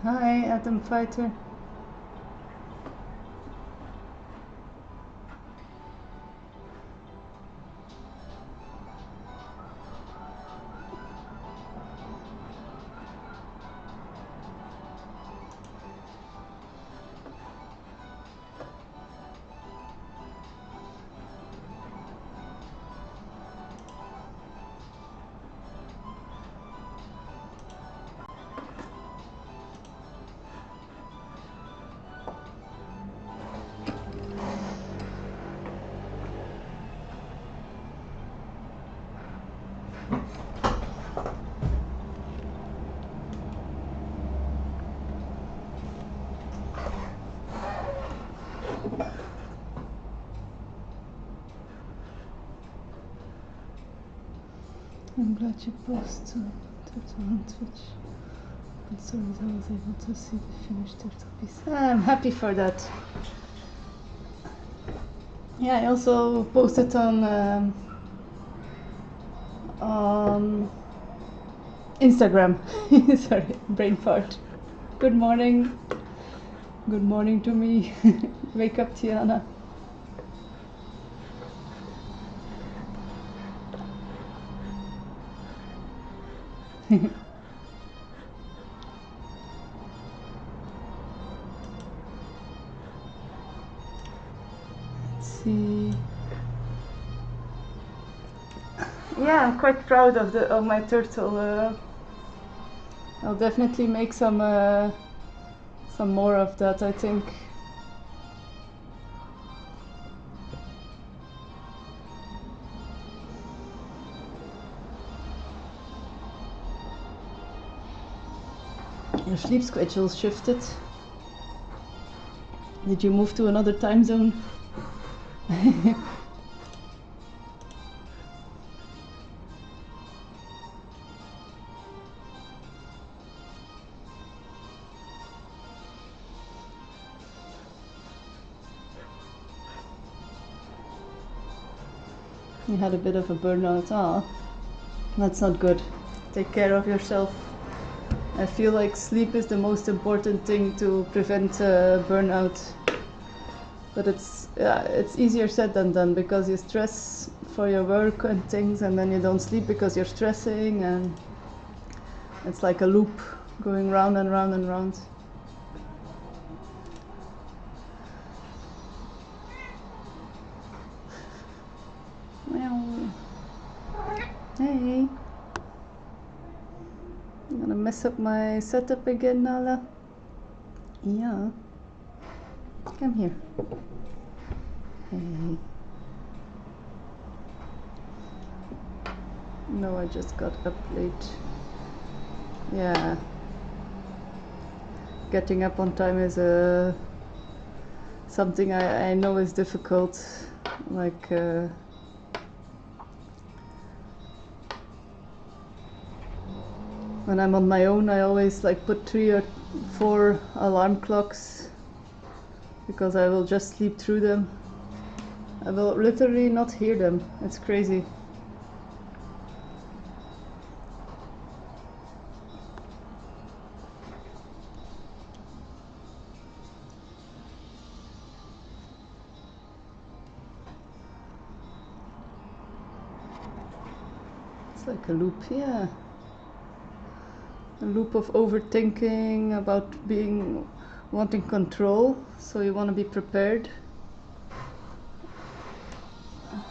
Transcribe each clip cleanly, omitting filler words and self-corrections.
Hi, Atom Fighter. I'm glad you posted on Twitch. I'm sorry that I was able to see the finished turtle piece. I'm happy for that. Yeah, I also posted on Instagram. Sorry, brain fart. Good morning. Good morning to me. Wake up, Tiana. Let's see. Yeah, I'm quite proud of my turtle. I'll definitely make some more of that, I think. Your sleep schedule shifted. Did you move to another time zone? You had a bit of a burnout. Ah, that's not good. Take care of yourself. I feel like sleep is the most important thing to prevent burnout. But it's easier said than done, because you stress for your work and things, and then you don't sleep because you're stressing, and it's like a loop going round and round and round. Hey, I'm gonna mess up my setup again, Nala. Yeah, come here. Hey. No, I just got up late. Yeah, getting up on time is something I know is difficult. Like when I'm on my own, I always like put 3 or 4 alarm clocks, because I will just sleep through them. I will literally not hear them. It's crazy. It's like a loop, yeah. A loop of overthinking about wanting control, so you want to be prepared.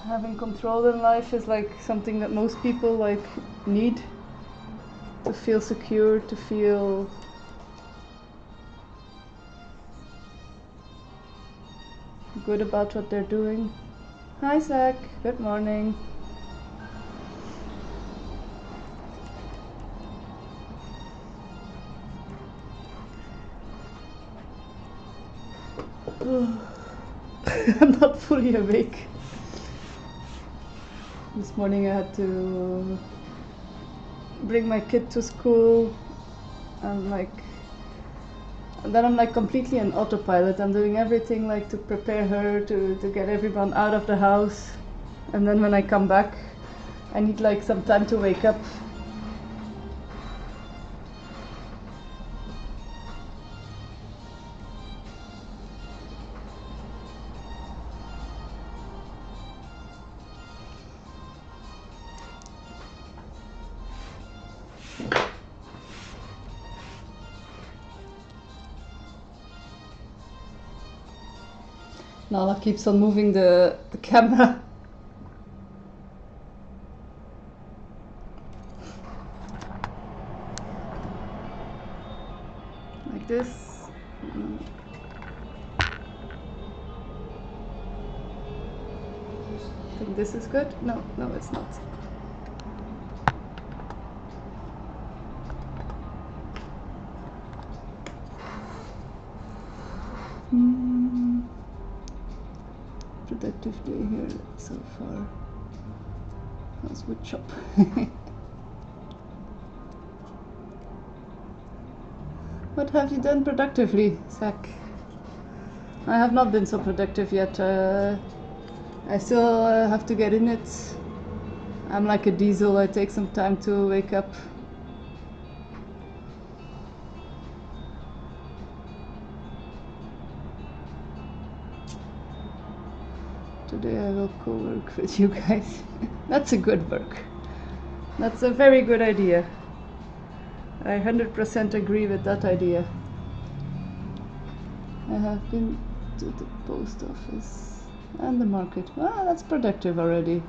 Having control in life is like something that most people like need to feel secure, to feel good about what they're doing. Hi Zach, good morning. I'm not fully awake. This morning I had to bring my kid to school, and then I'm like completely on autopilot. I'm doing everything like to prepare her, to get everyone out of the house, and then when I come back I need like some time to wake up. Nala keeps on moving the camera. Like this. I think this is good. No, no, it's not. Productive day here so far. How's wood chop? What have you done productively, Zach? I have not been so productive yet. I still have to get in it. I'm like a diesel, I take some time to wake up. Today I will co-work with you guys. That's a good work. That's a very good idea. I 100% agree with that idea. I have been to the post office and the market. Well, that's productive already.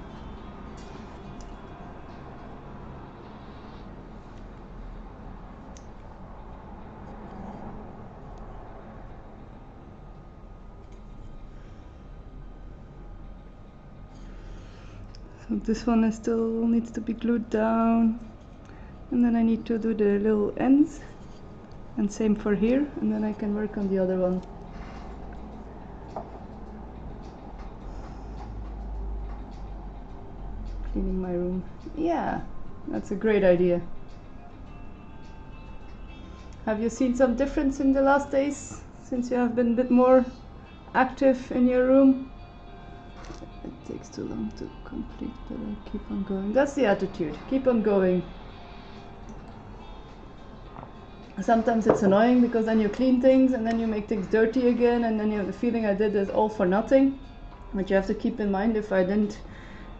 So this one is still needs to be glued down, and then I need to do the little ends, and same for here, and then I can work on the other one. Cleaning my room. Yeah, that's a great idea. Have you seen some difference in the last days since you have been a bit more active in your room? It takes too long to complete, but I keep on going. That's the attitude. Keep on going. Sometimes it's annoying because then you clean things and then you make things dirty again, and then you have the feeling I did this all for nothing. But you have to keep in mind, if I didn't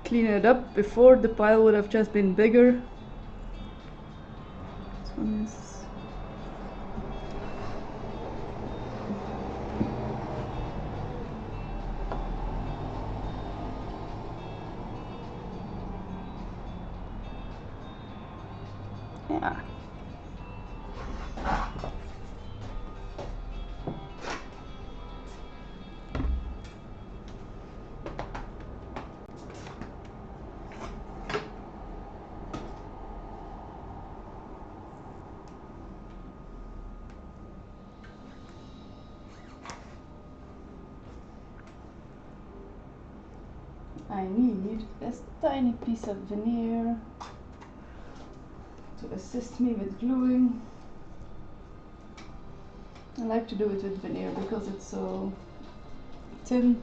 clean it up before, the pile would have just been bigger. This one is... yeah. I need this tiny piece of veneer to assist me with gluing. I like to do it with veneer because it's so thin,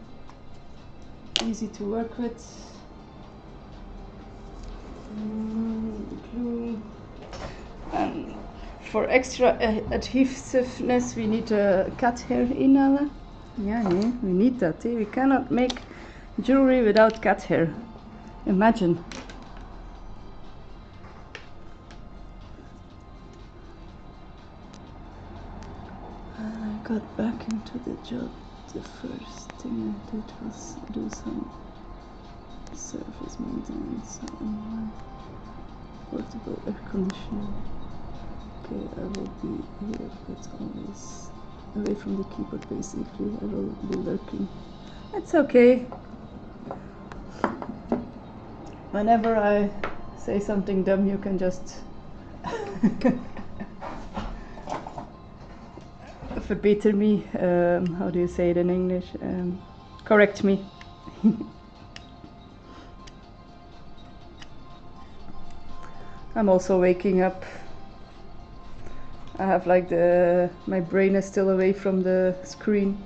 easy to work with. Glue. And for extra adhesiveness we need a cat hair in, Alla. Yeah, we need that. We cannot make jewelry without cat hair. Imagine. I got back into the job. The first thing I did was do some surface maintenance on my portable air conditioner. Okay, I will be here, but always away from the keyboard basically. I will be lurking. It's okay. Whenever I say something dumb, you can just verbeter me. How do you say it in English? Correct me. I'm also waking up. I have like my brain is still away from the screen.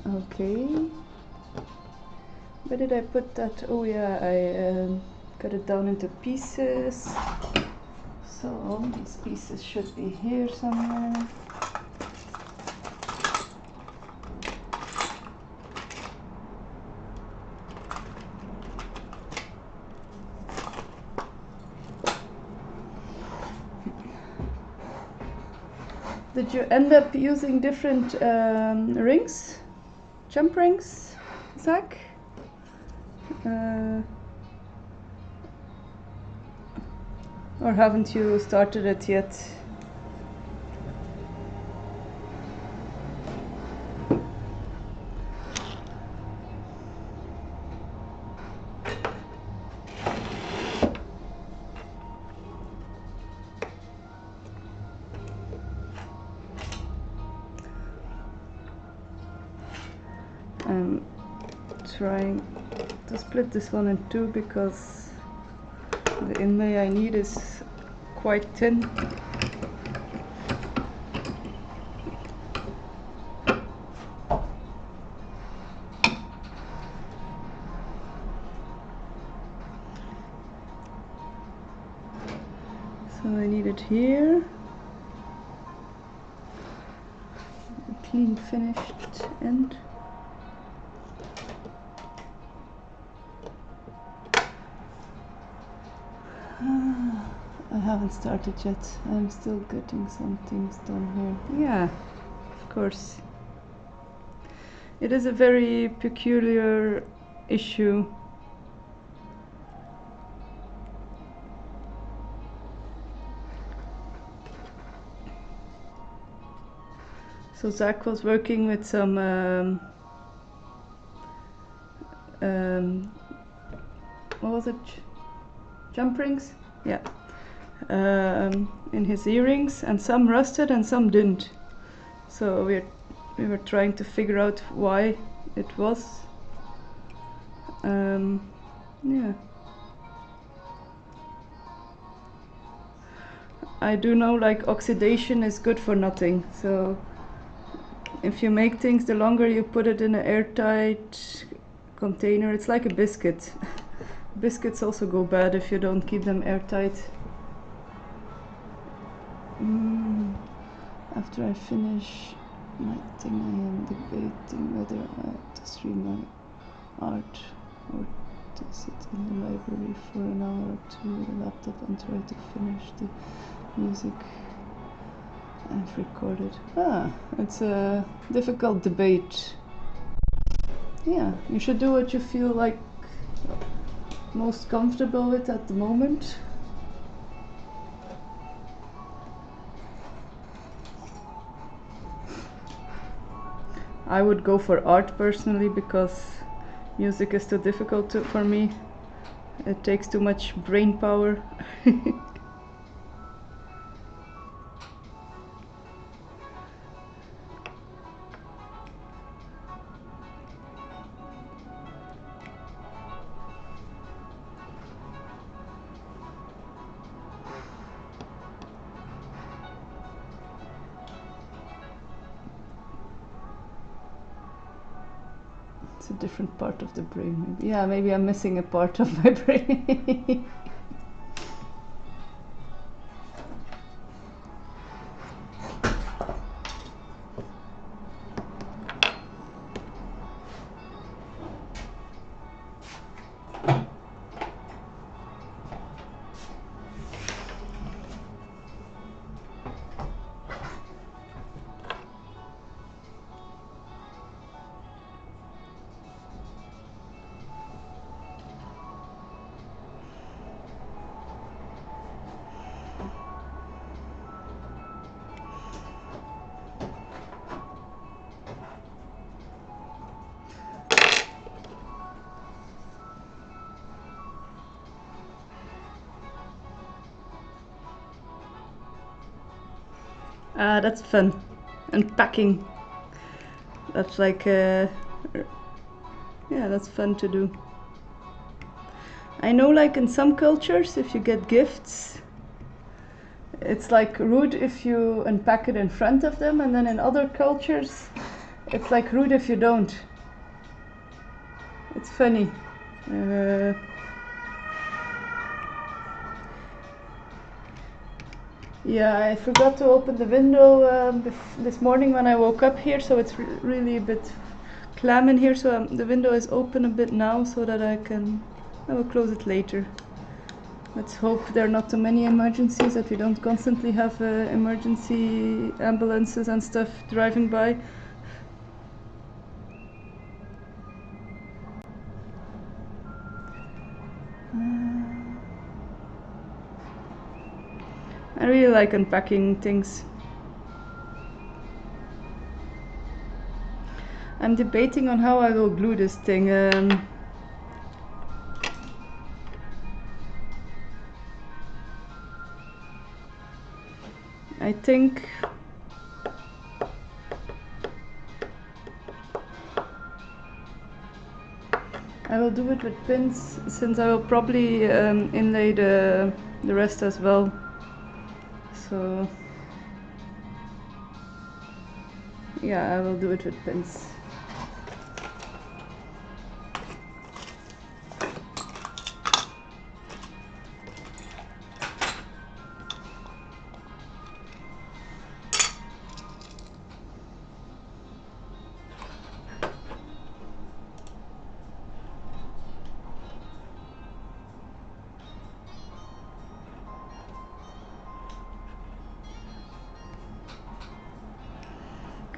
Okay, where did I put that? Oh yeah, I cut it down into pieces. So these pieces should be here somewhere. Did you end up using different rings? Jump rings, Zach? Or haven't you started it yet? I'm trying to split this one in two because the inlay I need is quite thin. So I need it here. A clean finished end. I haven't started yet. I'm still getting some things done here. Yeah, of course. It is a very peculiar issue. So Zach was working with some what was it? Jump rings? Yeah. In his earrings, and some rusted and some didn't. So we were trying to figure out why it was. Yeah. I do know like oxidation is good for nothing. So if you make things, the longer you put it in an airtight container, it's like a biscuit. Biscuits also go bad if you don't keep them airtight. After I finish my thing, I am debating whether I have to stream my art or to sit in the library for an hour or two with a laptop and try to finish the music I've recorded. It's a difficult debate. Yeah, you should do what you feel like most comfortable with at the moment. I would go for art personally because music is too difficult for me. It takes too much brain power. It's a different part of the brain, maybe. Yeah, maybe I'm missing a part of my brain. That's fun. And packing. That's like, yeah, that's fun to do. I know like in some cultures, if you get gifts, it's like rude if you unpack it in front of them, and then in other cultures, it's like rude if you don't. It's funny. Yeah, I forgot to open the window this morning when I woke up here, so it's really a bit clam in here, so the window is open a bit now so that I will close it later. Let's hope there are not too many emergencies, that we don't constantly have emergency ambulances and stuff driving by. I really like unpacking things. I'm debating on how I will glue this thing. I think I will do it with pins, since I will probably inlay the rest as well. So yeah, I will do it with pins.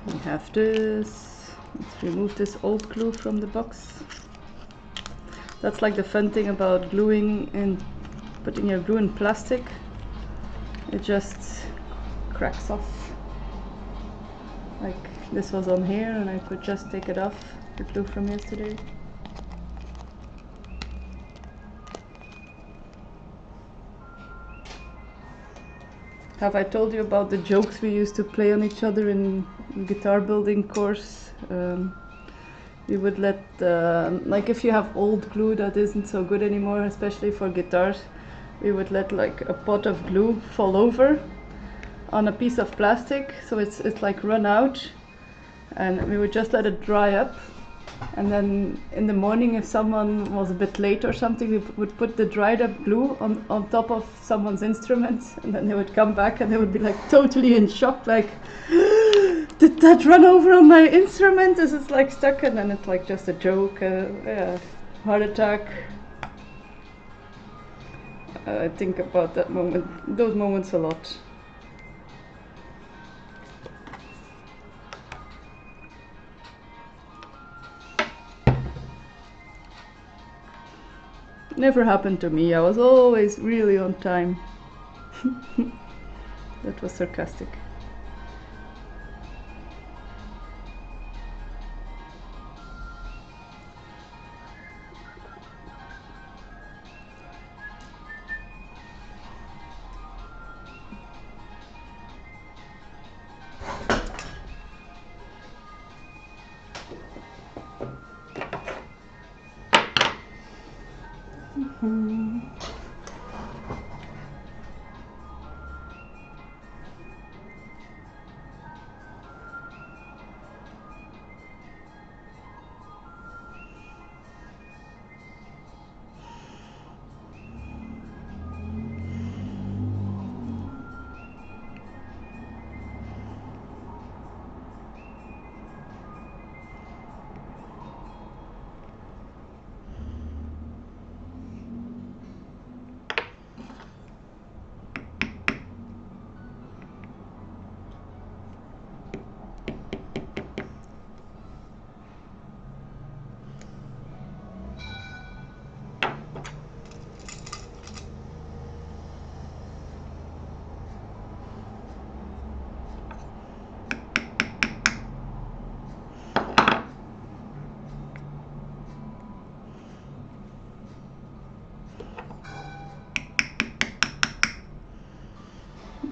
We have this. Let's remove this old glue from the box. That's like the fun thing about gluing and putting your glue in plastic. It just cracks off. Like this was on here and I could just take it off, the glue from yesterday. Have I told you about the jokes we used to play on each other in guitar building course? We would let, like if you have old glue that isn't so good anymore, especially for guitars, we would let like a pot of glue fall over on a piece of plastic, so it's like run out, and we would just let it dry up. And then in the morning, if someone was a bit late or something, we would put the dried up glue on top of someone's instruments, and then they would come back and they would be like totally in shock, like, did that run over on my instrument? This is like stuck. And then it's like just a joke. Yeah, heart attack. I think about that moment, those moments a lot. Never happened to me. I was always really on time. That was sarcastic.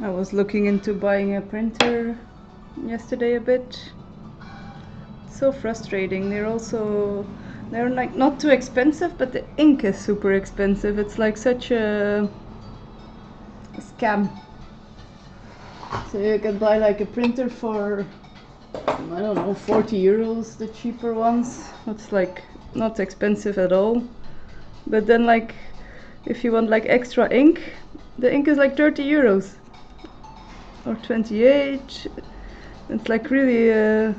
I was looking into buying a printer yesterday a bit. It's so frustrating. They're like not too expensive, but the ink is super expensive. It's like such a scam. So you can buy like a printer for, I don't know, 40 euros, the cheaper ones. It's like not expensive at all. But then like if you want like extra ink, the ink is like 30 euros. Or 28. It's like really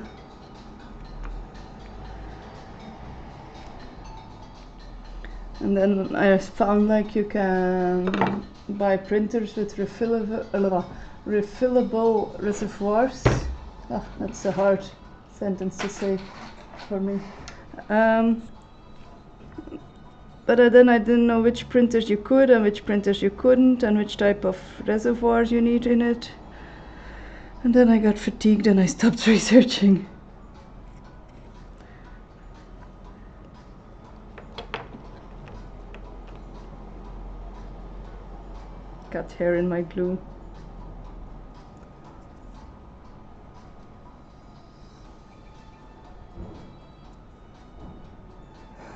And then I found like you can buy printers with refillable reservoirs. Oh, that's a hard sentence to say for me. But then I didn't know which printers you could and which printers you couldn't and which type of reservoirs you need in it. And then I got fatigued and I stopped researching. Got hair in my glue.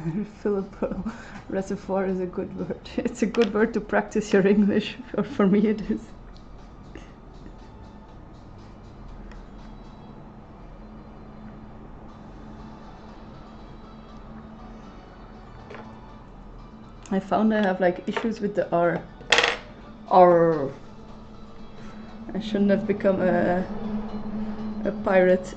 Refillable reservoir is a good word. It's a good word to practice your English, or for me it is. I found I have like issues with the R. R. I shouldn't have become a pirate.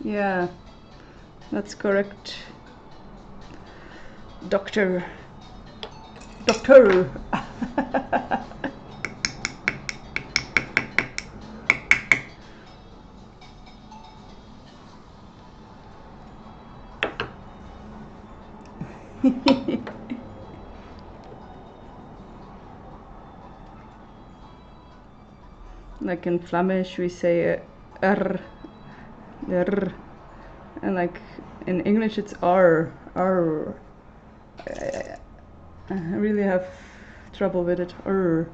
Yeah, that's correct. Doctor. Like in Flemish we say R, R, and like in English it's R, R. I really have trouble with it. R.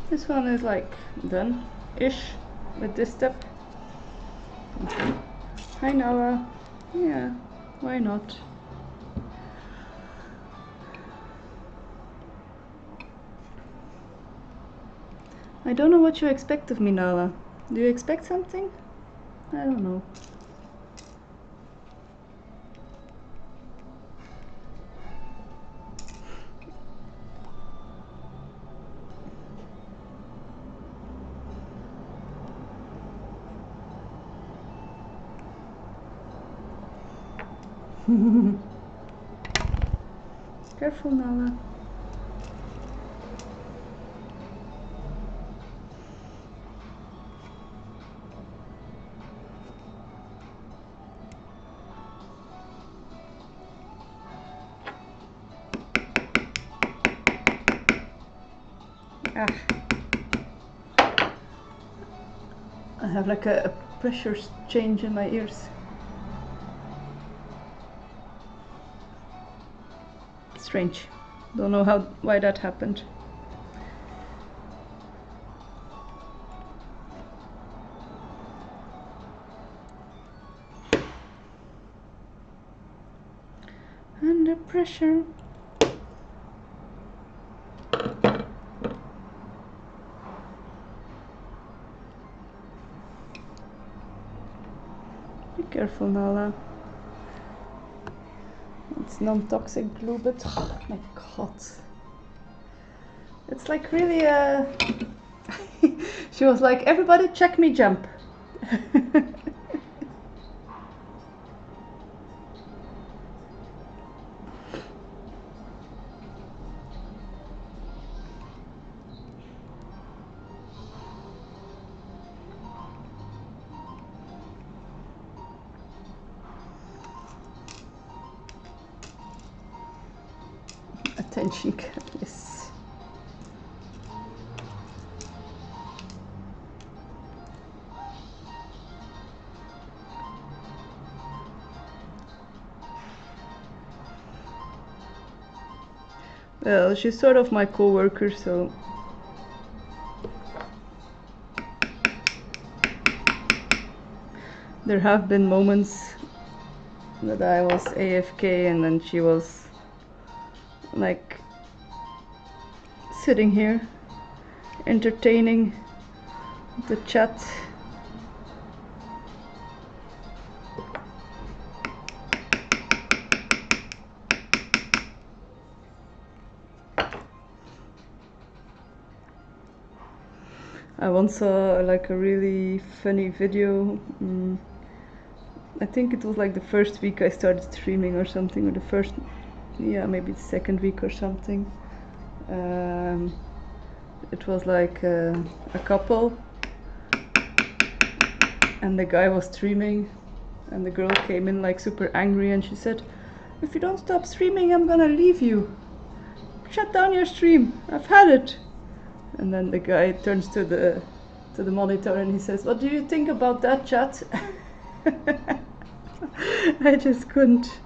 This one is like done-ish with this step. Hi Nala. Yeah, why not? I don't know what you expect of me, Nala. Do you expect something? I don't know. Careful, Nala. Ah. I have like a pressure change in my ears. Strange. Don't know why that happened. Under pressure. Be careful, Nala. It's non-toxic glue, but oh my god. It's like really she was like, everybody check me jump. Attention, yes. Well, she's sort of my co-worker, so there have been moments that I was AFK and then she was like sitting here entertaining the chat. I once saw like a really funny video. I think it was like the first week I started streaming or something, or the first, yeah, maybe the second week or something. It was like a couple, and the guy was streaming, and the girl came in like super angry, and she said, "If you don't stop streaming, I'm gonna leave you. Shut down your stream. I've had it." And then the guy turns to the monitor and he says, "What do you think about that, chat?" I just couldn't.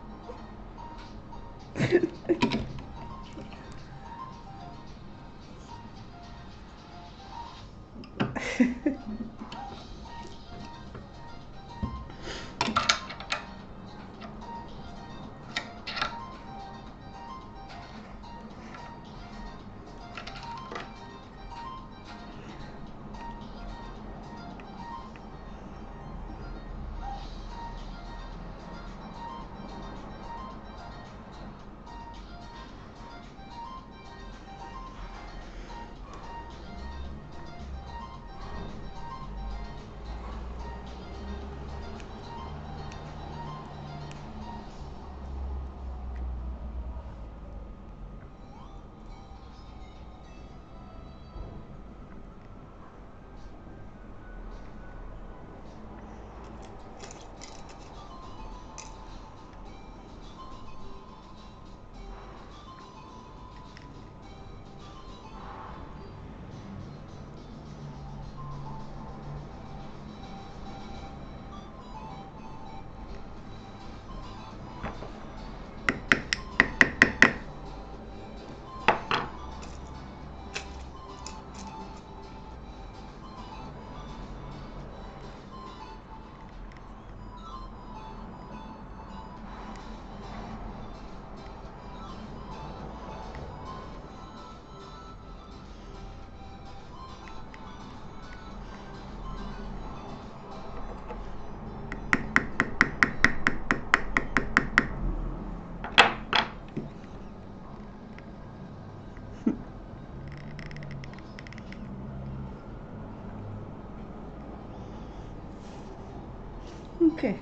Okay,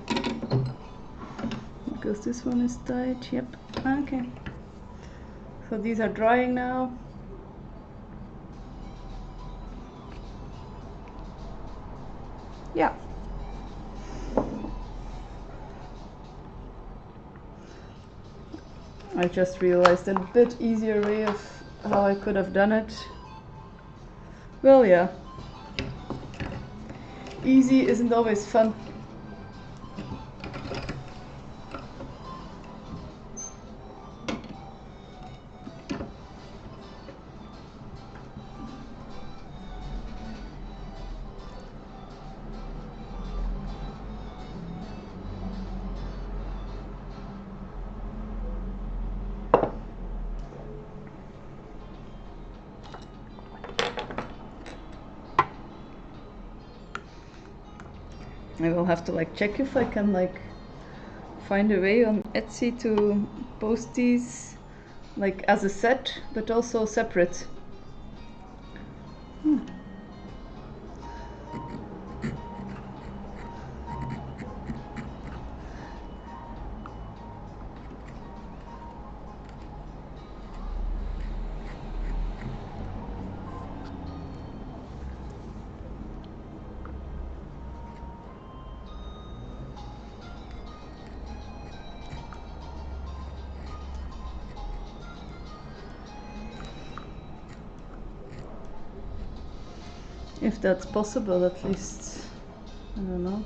because this one is tight. Yep. Okay, so these are drying now. Yeah. I just realized a bit easier way of how I could have done it. Well, yeah. Easy isn't always fun. I will have to like check if I can like find a way on Etsy to post these like as a set, but also separate. If that's possible, at least. I don't know.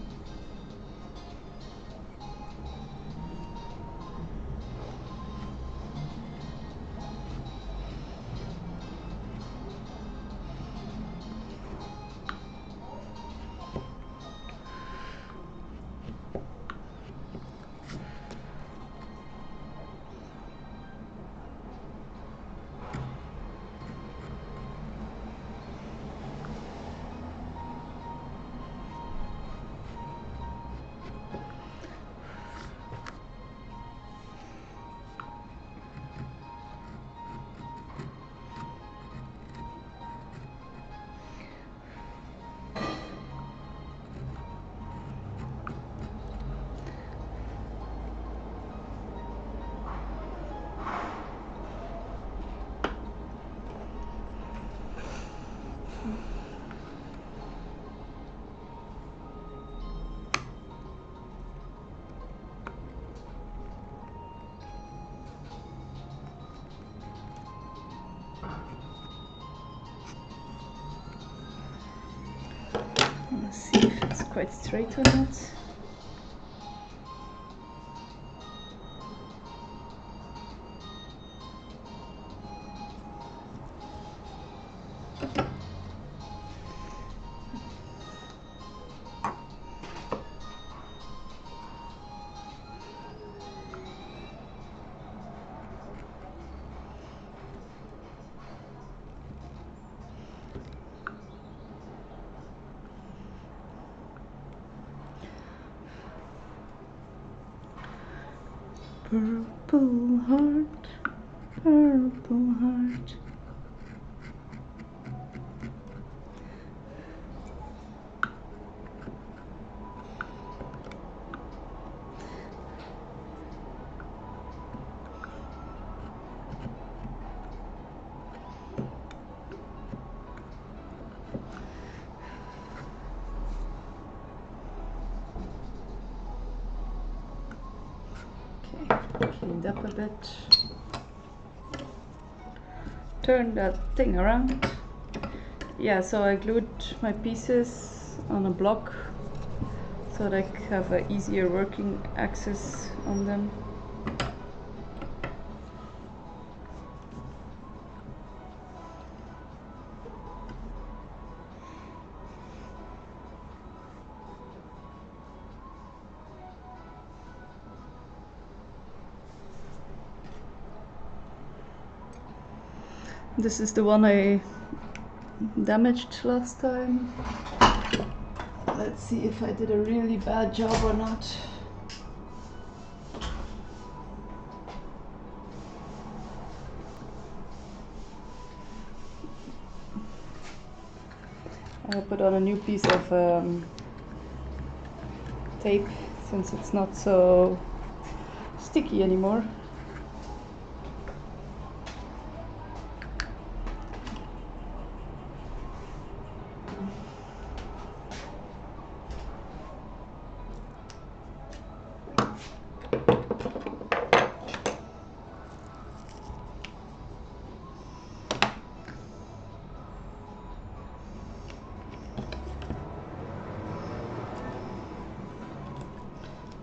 Let's see if it's quite straight or not. Purple heart, purple heart. Okay, cleaned up a bit. Turn that thing around. Yeah, so I glued my pieces on a block so that I have an easier working access on them. This is the one I damaged last time. Let's see if I did a really bad job or not. I'll put on a new piece of tape since it's not so sticky anymore.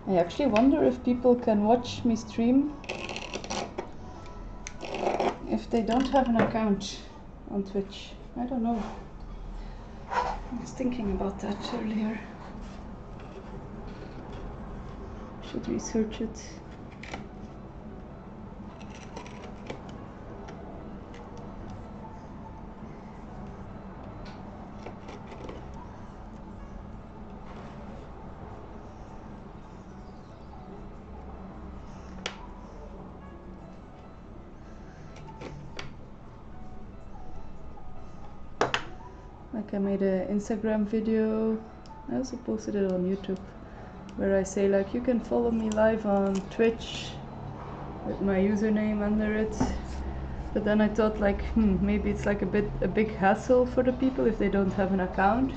I actually wonder if people can watch me stream if they don't have an account on Twitch. I don't know. I was thinking about that earlier. Should research it. Like I made an Instagram video, I also posted it on YouTube, where I say like you can follow me live on Twitch with my username under it. But then I thought like, maybe it's like a big hassle for the people if they don't have an account.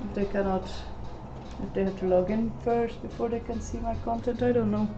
If they cannot, if they have to log in first before they can see my content, I don't know.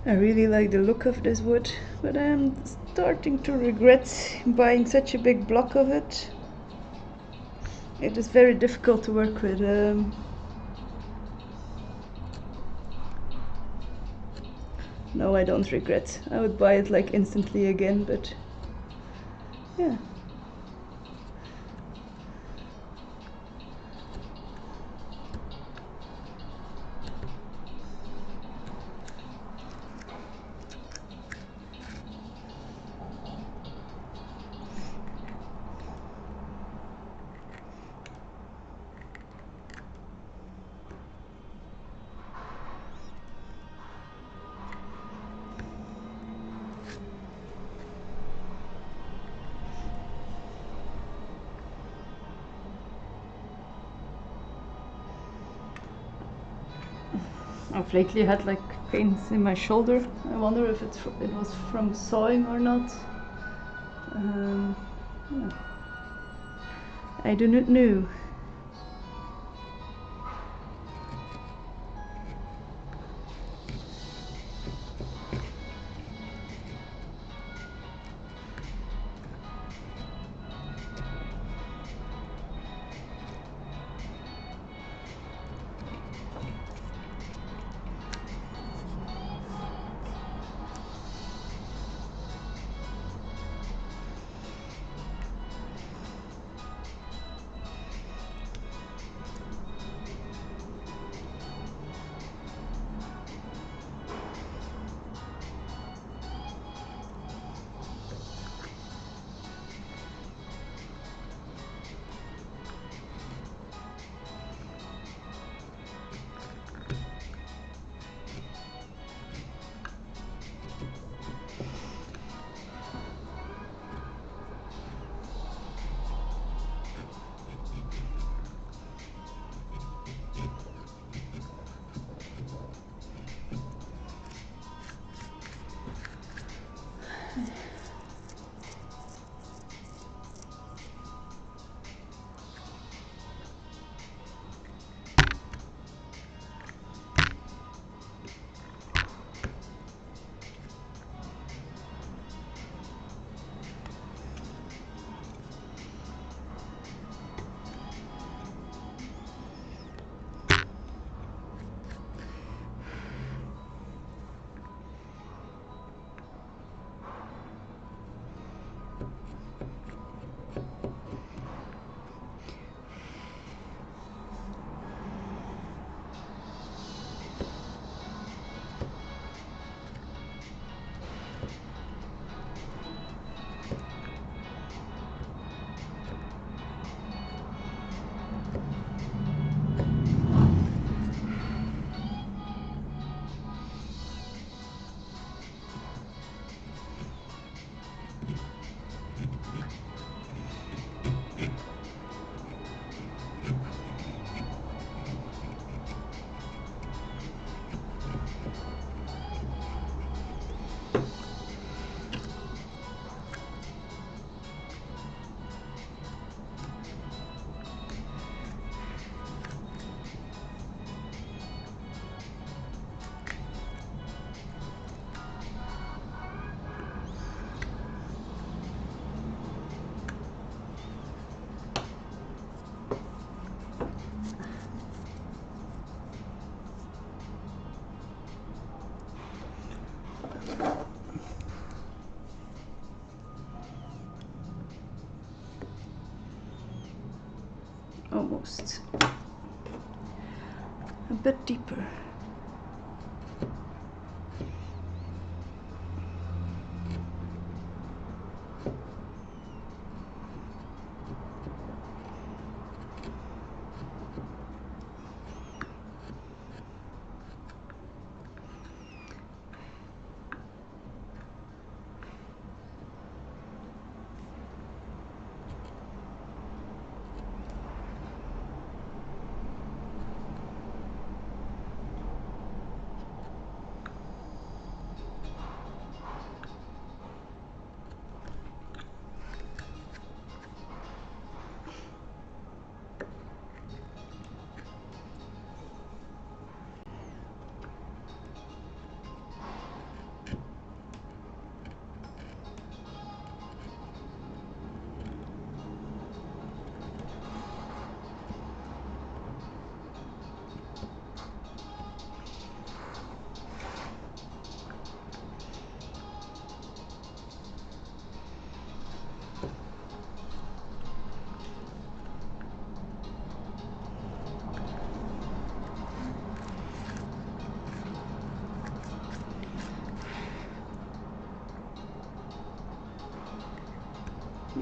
I really like the look of this wood, but I'm starting to regret buying such a big block of it. It is very difficult to work with. No, I don't regret. I would buy it like instantly again, but yeah. I've lately had like pains in my shoulder. I wonder if it was from sawing or not. Yeah. I do not know. Almost. A bit deeper.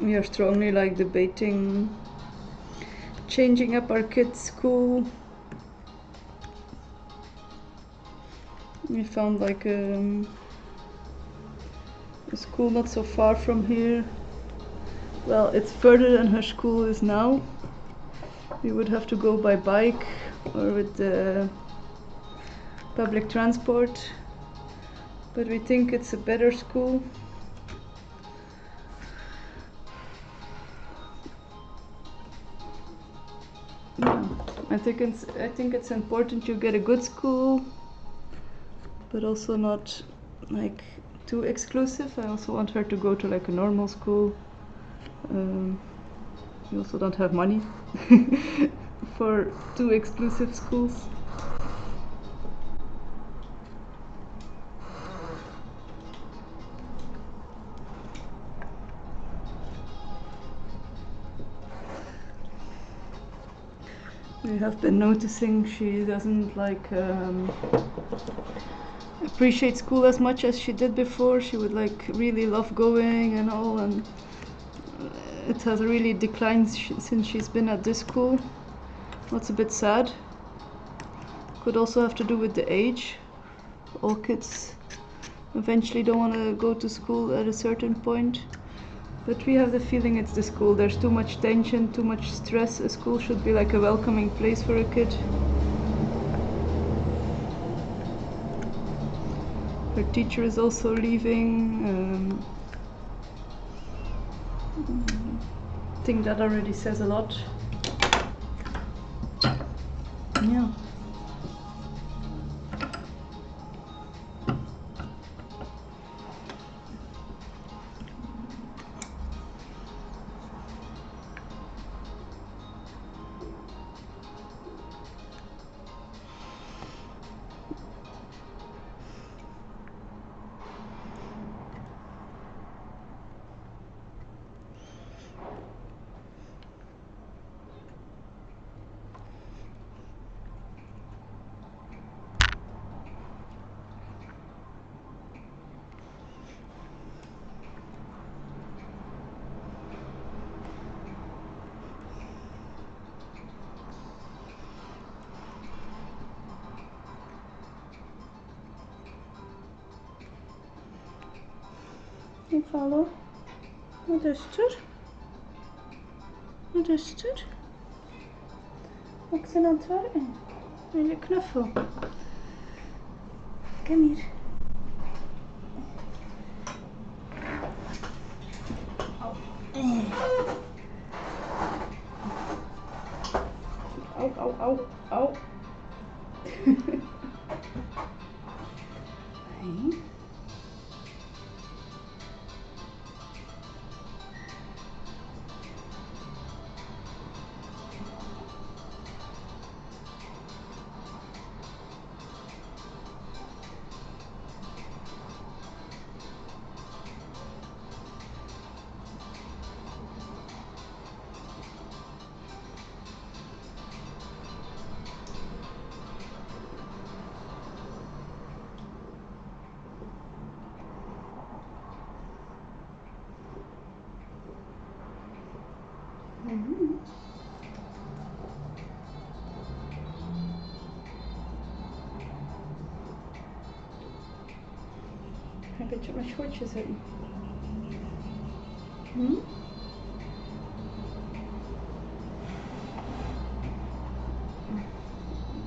we are strongly like debating changing up our kids' school. We found like a school not so far from here. Well, it's further than her school is now. We would have to go by bike or with the public transport, but we think it's a better school. Yeah, I think it's important you get a good school, but also not like too exclusive. I also want her to go to like a normal school. We also don't have money for too exclusive schools. We have been noticing she doesn't like appreciate school as much as she did before. She would like really love going and all, and it has really declined since she's been at this school. That's a bit sad. Could also have to do with the age. All kids eventually don't want to go to school at a certain point. But we have the feeling it's the school. There's too much tension, too much stress. A school should be like a welcoming place for a kid. Her teacher is also leaving. I think that already says a lot. Yeah. Ik follow. Wat is er? Wat is er? Ik ben aan het werken. Wil je knuffel? Kom hier. Au, au, au, au. Hey. Een beetje op mijn schootje zitten.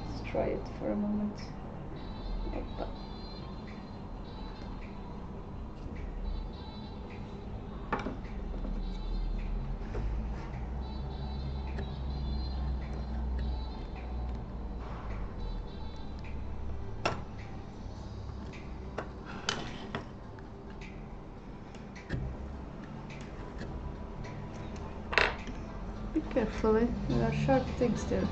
Let's try it for a moment. Hoppa. Be careful, there are sharp things there.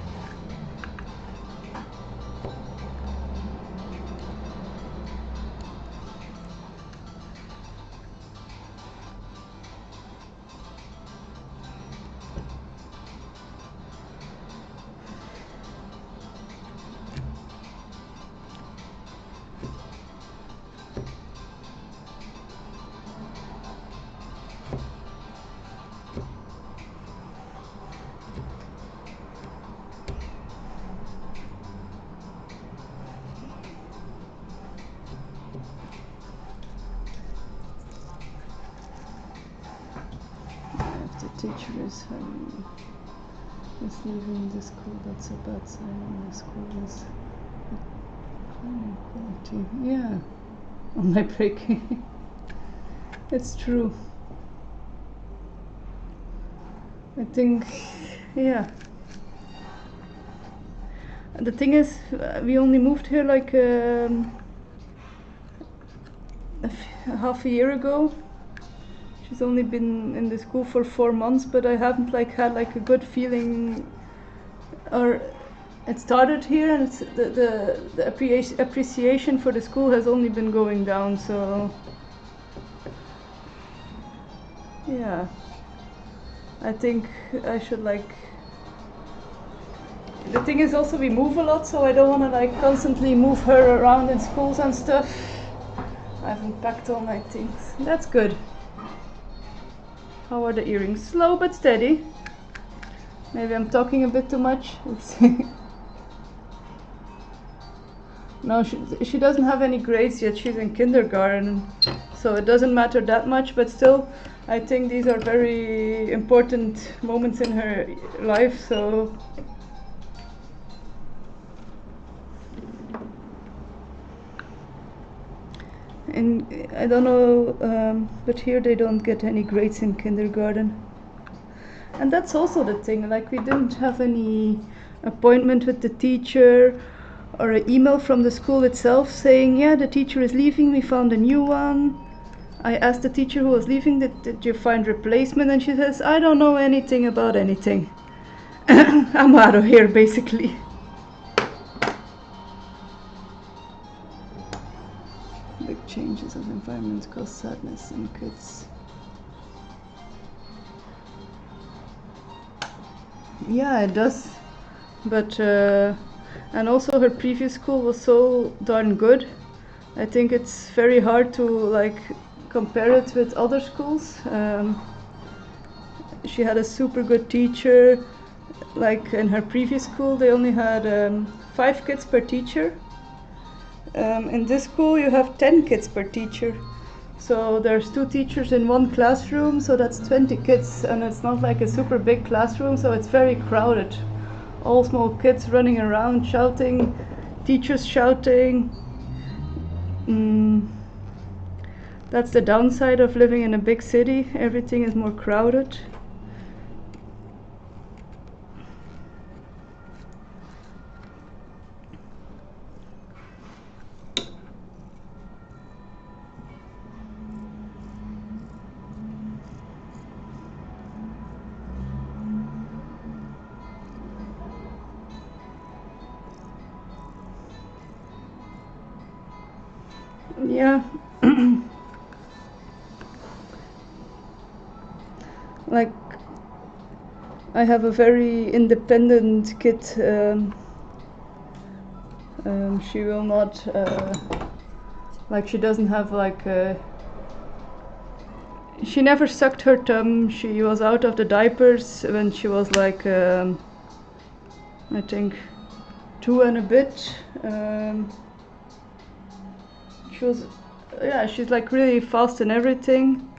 teacher is leaving the school. That's a bad sign. The school is quality. Yeah, on my break. It's true. I think, yeah. The thing is, we only moved here like half a year ago. She's only been in the school for 4 months, but I haven't like had like a good feeling. Or it started here, and it's the appreciation for the school has only been going down. So yeah, I think I should like. The thing is also we move a lot, so I don't want to like constantly move her around in schools and stuff. I haven't packed all my things. That's good. How are the earrings? Slow but steady. Maybe I'm talking a bit too much. No, she doesn't have any grades yet. She's in kindergarten, so it doesn't matter that much, but still I think these are very important moments in her life, so and I don't know, but here they don't get any grades in kindergarten. And that's also the thing, like we didn't have any appointment with the teacher or an email from the school itself saying, yeah, the teacher is leaving, we found a new one. I asked the teacher who was leaving, did you find replacement? And she says, I don't know anything about anything. I'm out of here, basically. Big changes of environment cause sadness in kids. Yeah, it does. But and also her previous school was so darn good. I think it's very hard to like compare it with other schools. She had a super good teacher. Like in her previous school they only had 5 kids per teacher. In this school you have 10 kids per teacher. So there's 2 teachers in 1 classroom, so that's 20 kids, and it's not like a super big classroom, so it's very crowded. All small kids running around shouting, teachers shouting. That's the downside of living in a big city. Everything is more crowded. Yeah. Like I have a very independent kid. She will not like she doesn't have like she never sucked her thumb. She was out of the diapers when she was like I think 2 and a bit. She was, yeah, she's like really fast in everything.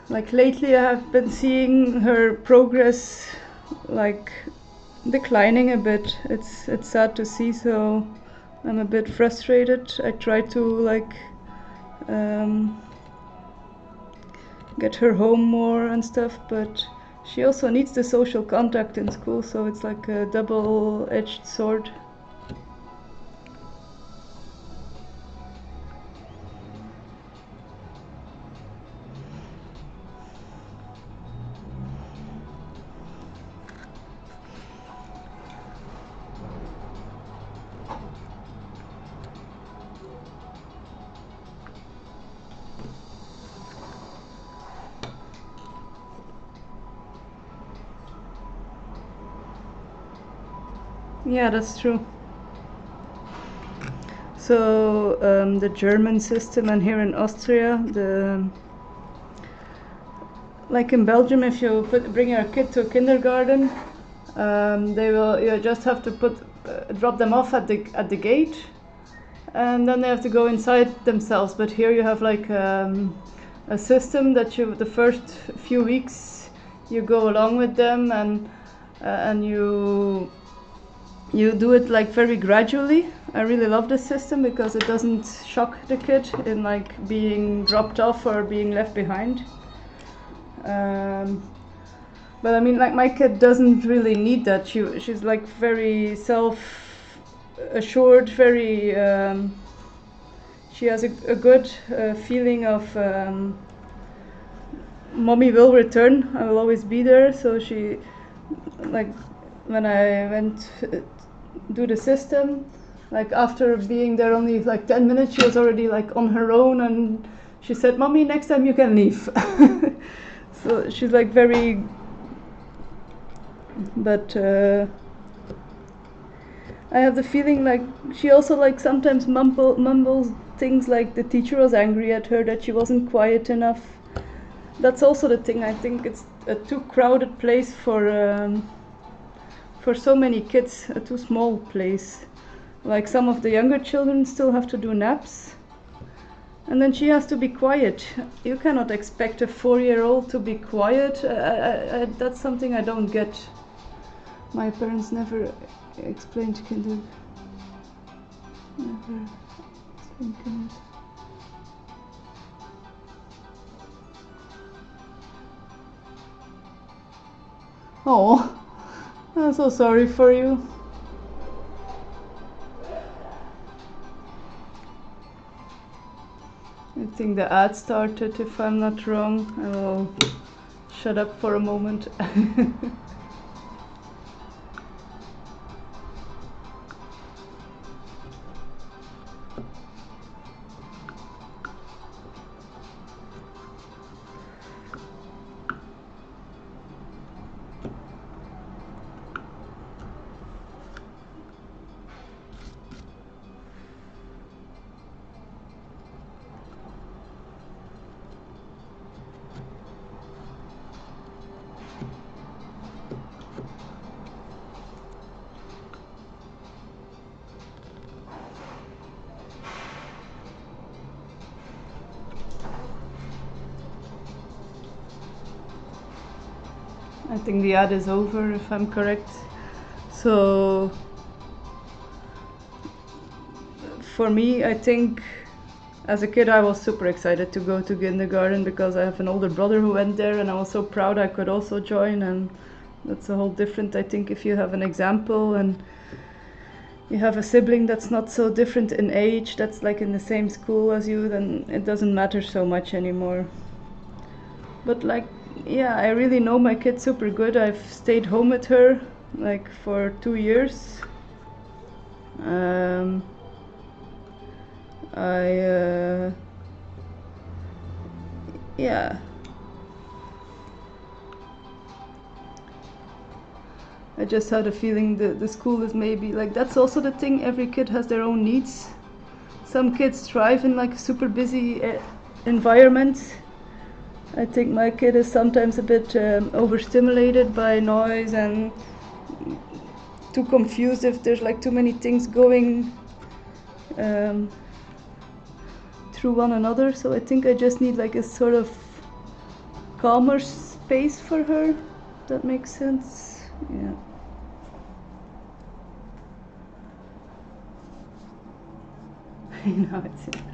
Like lately I have been seeing her progress like declining a bit. It's sad to see, so I'm a bit frustrated. I try to like get her home more and stuff, but she also needs the social contact in school, so it's like a double-edged sword. Yeah, that's true. So the German system, and here in Austria, like in Belgium, if you bring your kid to kindergarten, you just have to drop them off at the gate, and then they have to go inside themselves. But here you have like a system that the first few weeks you go along with them, and you do it like very gradually. I really love this system because it doesn't shock the kid in like being dropped off or being left behind. But I mean, like, my kid doesn't really need that. She's like very self-assured, very she has a good feeling of mommy will return, I will always be there. So she, like, when I went do the system, like after being there only like 10 minutes, she was already like on her own, and she said, "Mommy, next time you can leave." So she's like very, but I have the feeling like she also like sometimes mumbles things like the teacher was angry at her that she wasn't quiet enough. That's also the thing. I think it's a too crowded place for so many kids, a too small place. Like some of the younger children still have to do naps, and then she has to be quiet. You cannot expect a 4-year-old to be quiet. That's something I don't get. My parents never explained kinder. Never explained kinder. Oh, I'm so sorry for you. I think the ad started, if I'm not wrong. I will shut up for a moment. I think the ad is over, if I'm correct. So for me, I think as a kid I was super excited to go to kindergarten because I have an older brother who went there, and I was so proud I could also join. And that's a whole different, I think, if you have an example and you have a sibling that's not so different in age, that's like in the same school as you, then it doesn't matter so much anymore. But like, yeah, I really know my kid super good. I've stayed home with her like for 2 years. Yeah, I just had a feeling that the school is maybe like, that's also the thing, every kid has their own needs. Some kids thrive in like super busy environments. I think my kid is sometimes a bit overstimulated by noise and too confused if there's like too many things going through one another. So I think I just need like a sort of calmer space for her, if that makes sense. Yeah. I know it's intense.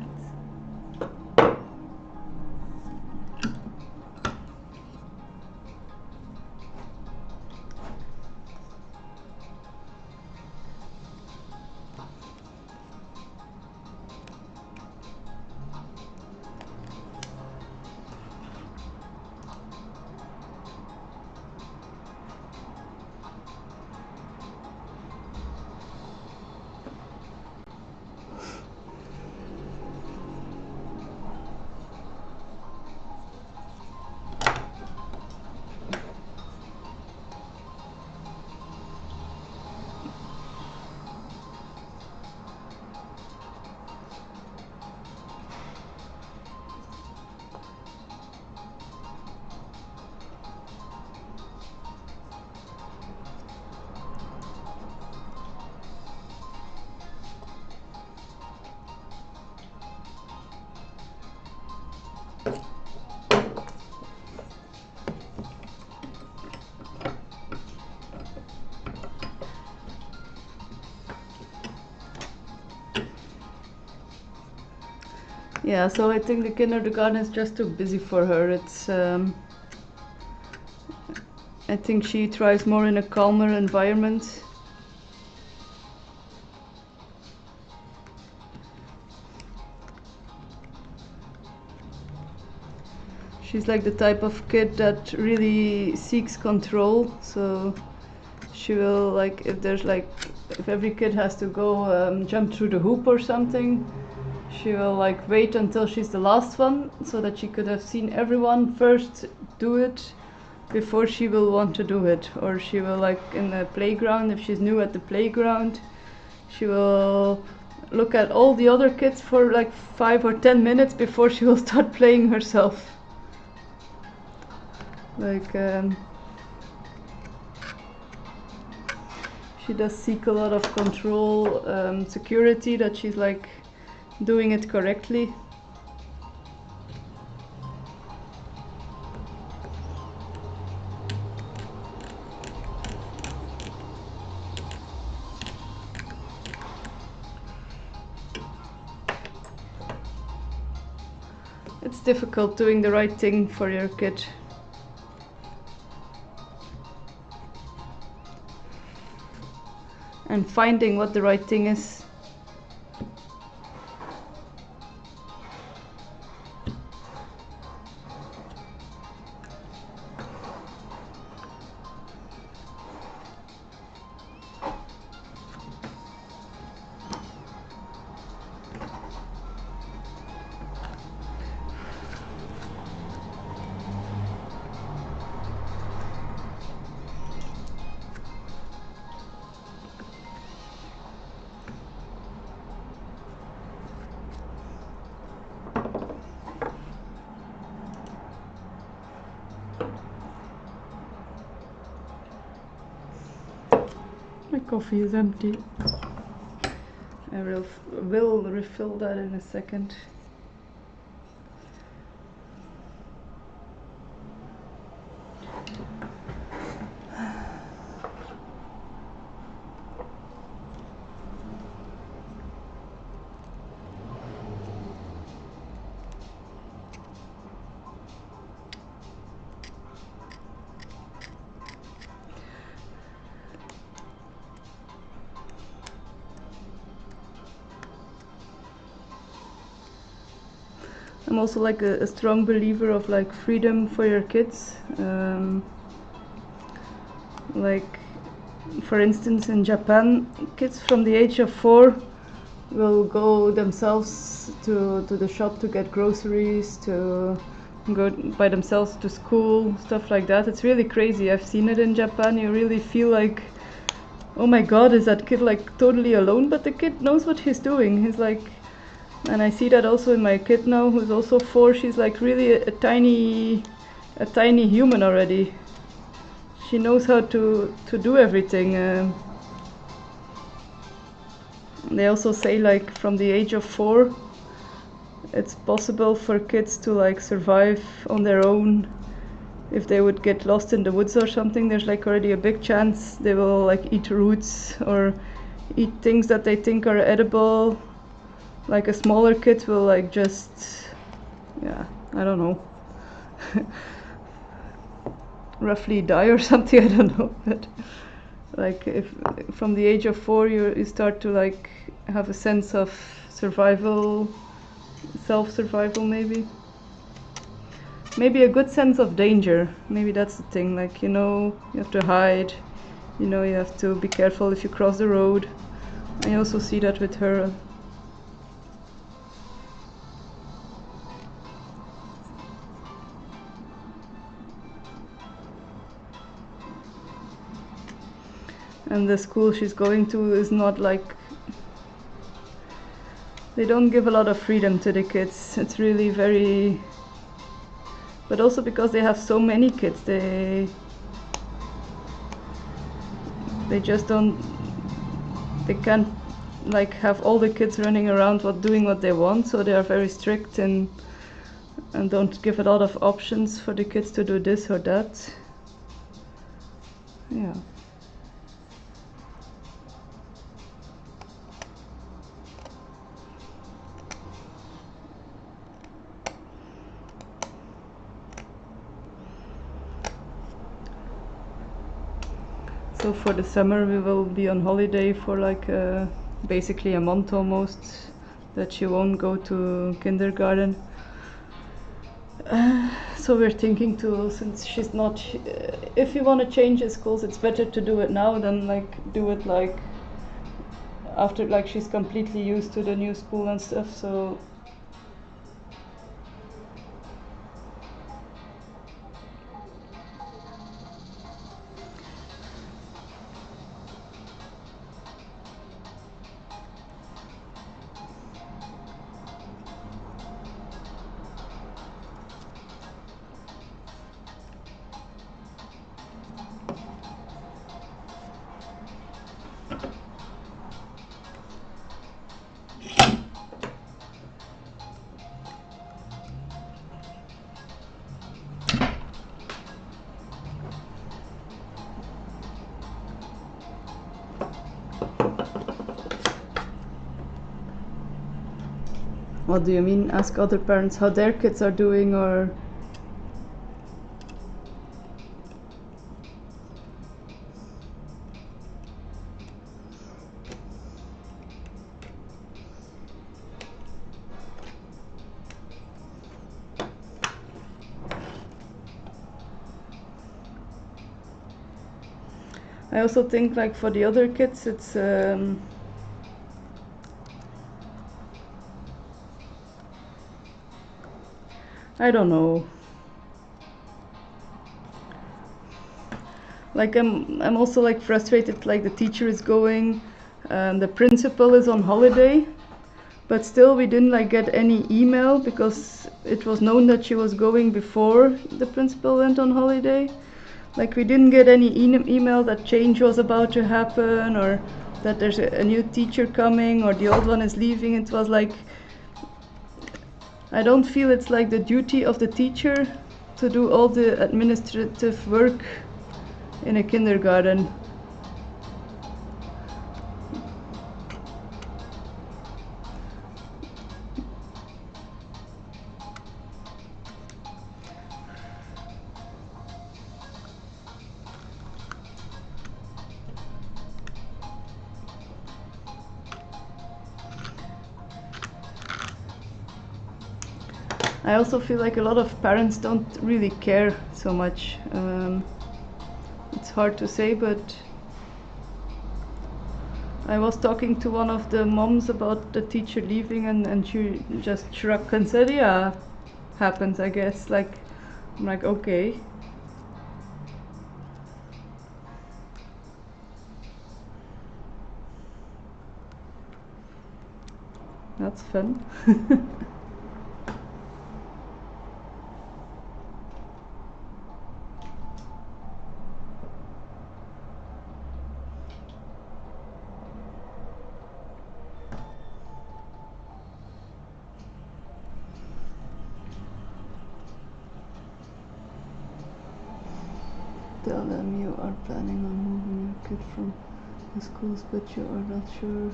Yeah, so I think the kindergarten is just too busy for her. It's I think she thrives more in a calmer environment. She's like the type of kid that really seeks control, so she will, like, if every kid has to go jump through the hoop or something, she will like wait until she's the last one so that she could have seen everyone first do it before she will want to do it. Or she will, like, in the playground, if she's new at the playground, she will look at all the other kids for like 5 or 10 minutes before she will start playing herself. Like, she does seek a lot of control, security, that she's like doing it correctly. It's difficult doing the right thing for your kid. And finding what the right thing is. My coffee is empty. I will refill that in a second. I'm also like a strong believer of like freedom for your kids. Like, for instance, in Japan, kids from the age of 4 will go themselves to the shop to get groceries, to go by themselves to school, stuff like that. It's really crazy. I've seen it in Japan. You really feel like, oh my god, is that kid like totally alone? But the kid knows what he's doing. He's like, and I see that also in my kid now, who's also 4. She's like really a tiny human already. She knows how to do everything. They also say, like, from the age of 4, it's possible for kids to like survive on their own. If they would get lost in the woods or something, there's like already a big chance they will like eat roots or eat things that they think are edible. Like a smaller kid will like just, yeah, I don't know, roughly die or something, I don't know. But like, if from the age of 4 you start to like have a sense of survival, self-survival, maybe a good sense of danger. Maybe that's the thing, like, you know, you have to hide, you know, you have to be careful if you cross the road. I also see that with her. And the school she's going to is not like, they don't give a lot of freedom to the kids. It's really very, but also because they have so many kids, they just don't, they can't like have all the kids running around doing what they want, so they are very strict and don't give a lot of options for the kids to do this or that. Yeah. So for the summer we will be on holiday for like basically a month almost, that she won't go to kindergarten. So we're thinking to, since she's not, if you want to change the schools, it's better to do it now than like do it like after like she's completely used to the new school and stuff. So what do you mean, ask other parents how their kids are doing, or? I also think like for the other kids it's I don't know. Like I'm also like frustrated, like the teacher is going, the principal is on holiday, but still we didn't like get any email because it was known that she was going before the principal went on holiday. Like we didn't get any email that change was about to happen, or that there's a new teacher coming, or the old one is leaving. It was like, I don't feel it's like the duty of the teacher to do all the administrative work in a kindergarten. I also feel like a lot of parents don't really care so much. It's hard to say, but I was talking to one of the moms about the teacher leaving, and she just shrugged and said, yeah, happens, I guess. Like, I'm like, okay. That's fun. Tell them you are planning on moving your kid from the schools, but you are not sure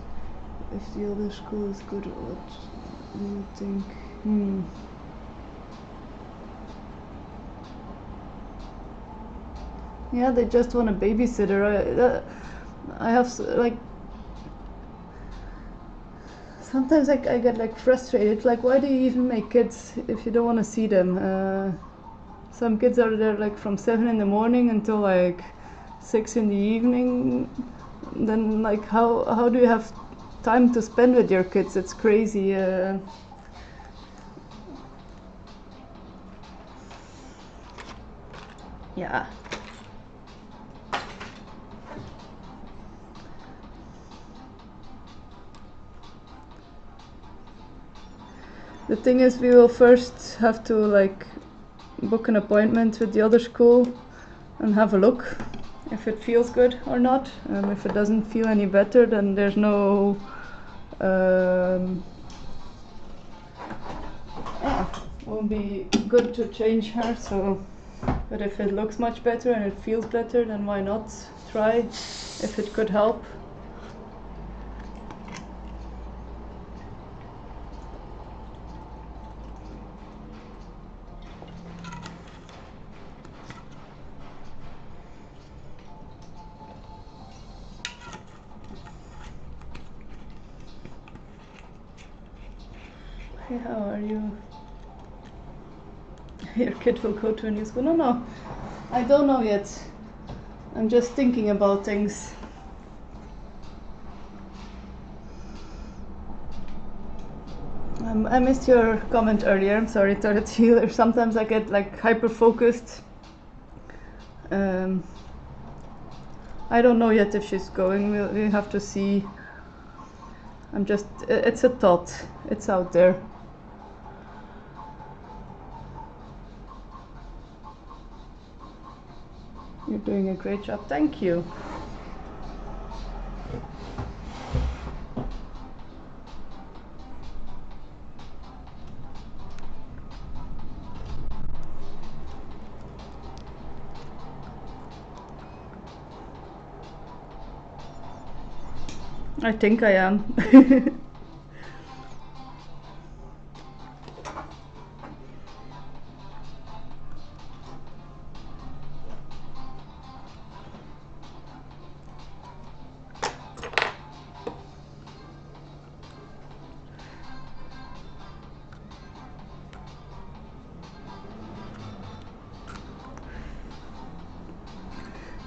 if the other school is good. What do you think? Yeah, they just want a babysitter. I have like, sometimes I get like frustrated. Like, why do you even make kids if you don't want to see them? Some kids are there like from 7 in the morning until like 6 in the evening. Then like, how do you have time to spend with your kids? It's crazy. Yeah. The thing is, we will first have to like book an appointment with the other school and have a look if it feels good or not. If it doesn't feel any better, then there's no won't be good to change her. So, but if it looks much better and it feels better, then why not try if it could help. Hey, how are you? Your kid will go to a new school? No, I don't know yet. I'm just thinking about things. I missed your comment earlier. I'm sorry, Toilet Healer. Sometimes I get like hyper focused. I don't know yet if she's going. We'll have to see. It's a thought. It's out there. You're doing a great job. Thank you. I think I am.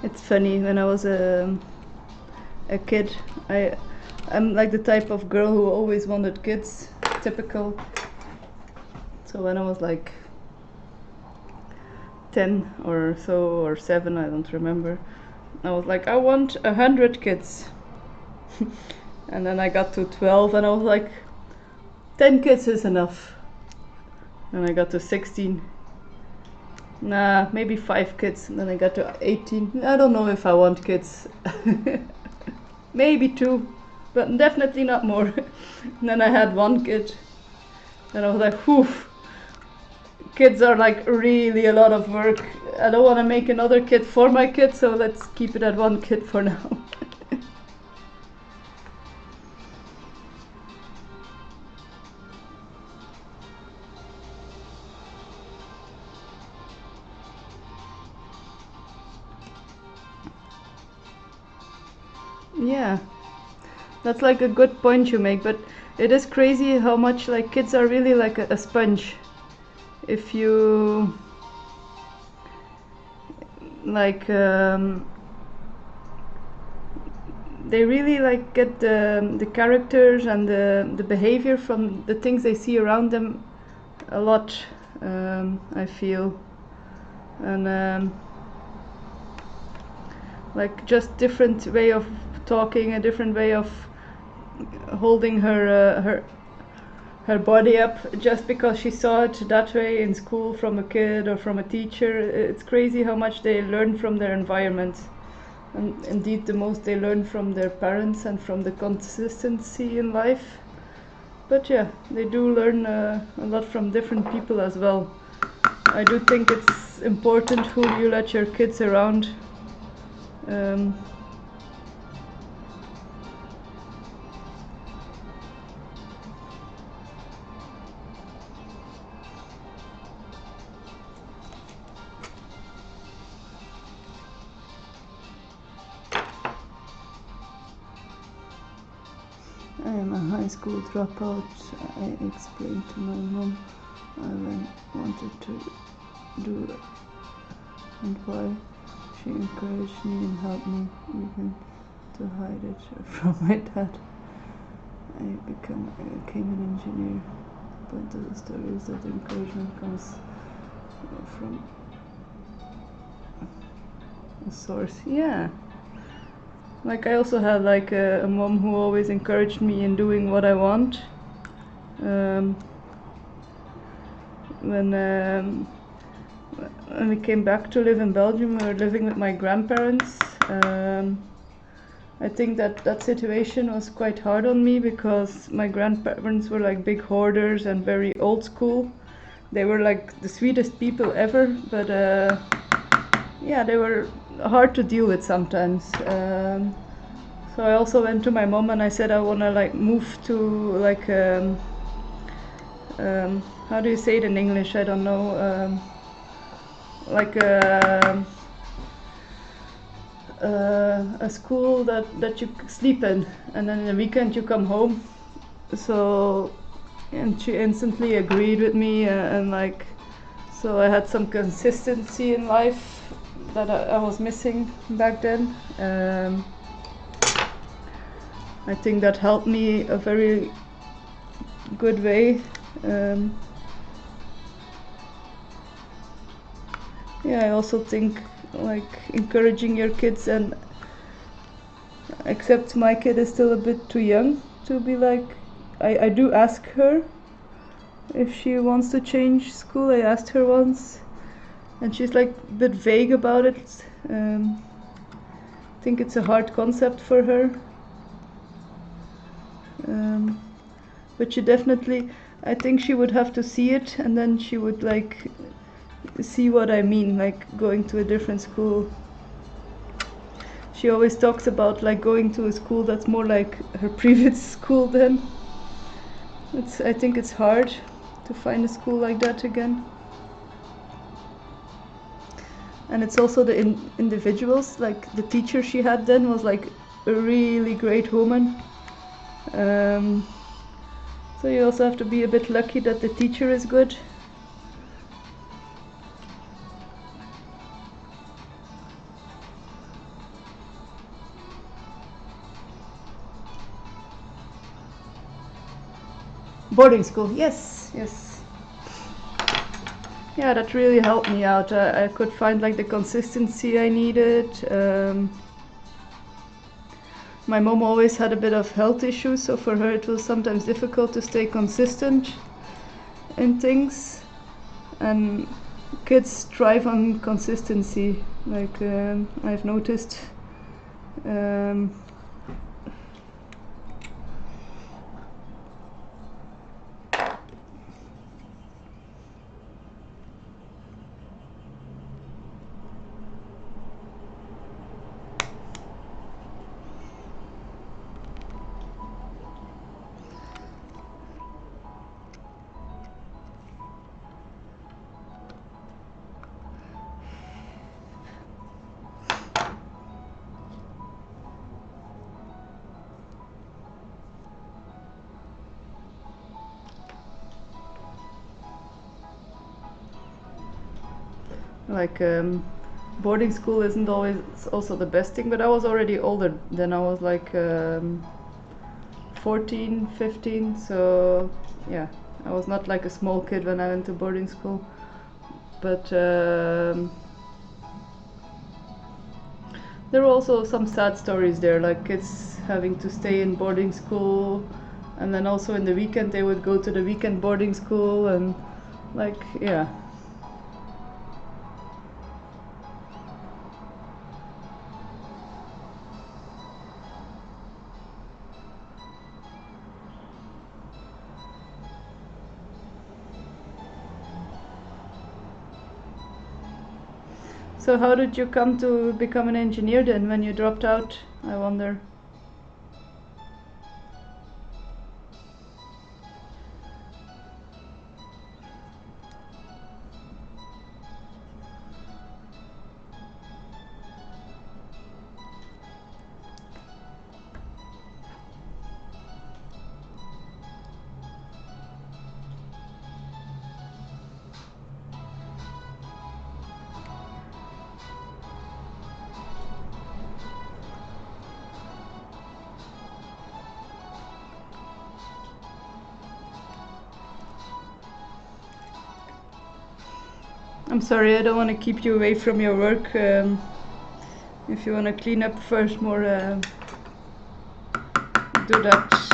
It's funny, when I was a kid, I'm like the type of girl who always wanted kids, typical. So when I was like 10 or so, or 7, I don't remember, I was like, I want 100 kids. And then I got to 12 and I was like, 10 kids is enough. And I got to 16. Nah, maybe 5 kids. And then I got to 18. I don't know if I want kids. Maybe 2, but definitely not more. And then I had 1 kid. And I was like, whew. Kids are like really a lot of work. I don't want to make another kid for my kid, so let's keep it at 1 kid for now. Yeah, that's like a good point you make, but it is crazy how much like kids are really like a sponge. If you like they really like get the characters and the behavior from the things they see around them a lot, I feel. And like just different way of talking, a different way of holding her body up, just because she saw it that way in school from a kid or from a teacher. It's crazy how much they learn from their environment, and indeed the most they learn from their parents and from the consistency in life. But yeah, they do learn a lot from different people as well. I do think it's important who you let your kids around. I am a high school dropout. I explained to my mom I wanted to do it and why. She encouraged me and helped me even to hide it from my dad. I became an engineer, but the story is that encouragement comes from a source. Yeah. Like I also had like a mom who always encouraged me in doing what I want. When we came back to live in Belgium, we were living with my grandparents. I think that situation was quite hard on me because my grandparents were like big hoarders and very old school. They were like the sweetest people ever, but yeah, they were hard to deal with sometimes. So I also went to my mom and I said I want to like move to like how do you say it in English? I don't know. Like a school that you sleep in, and then in the weekend you come home. So and she instantly agreed with me, and like, so I had some consistency in life that I was missing back then. I think that helped me a very good way. Yeah, I also think like encouraging your kids, and except my kid is still a bit too young to be like, I do ask her if she wants to change school. I asked her once and she's like a bit vague about it. I think it's a hard concept for her. But she definitely, I think she would have to see it, and then she would like see what I mean, like going to a different school. She always talks about like going to a school that's more like her previous school then. I think it's hard to find a school like that again. And it's also the individuals, like the teacher she had then was like a really great woman. So you also have to be a bit lucky that the teacher is good. Boarding school, yes, yes. Yeah, that really helped me out. I could find like the consistency I needed. My mom always had a bit of health issues, so for her it was sometimes difficult to stay consistent in things. And kids thrive on consistency, like I've noticed. Like boarding school isn't always also the best thing, but I was already older then. I was like 14, 15, so yeah, I was not like a small kid when I went to boarding school. But there were also some sad stories there, like kids having to stay in boarding school, and then also in the weekend they would go to the weekend boarding school, and like, yeah. So how did you come to become an engineer then when you dropped out, I wonder? I'm sorry, I don't want to keep you away from your work. If you want to clean up first more, do that.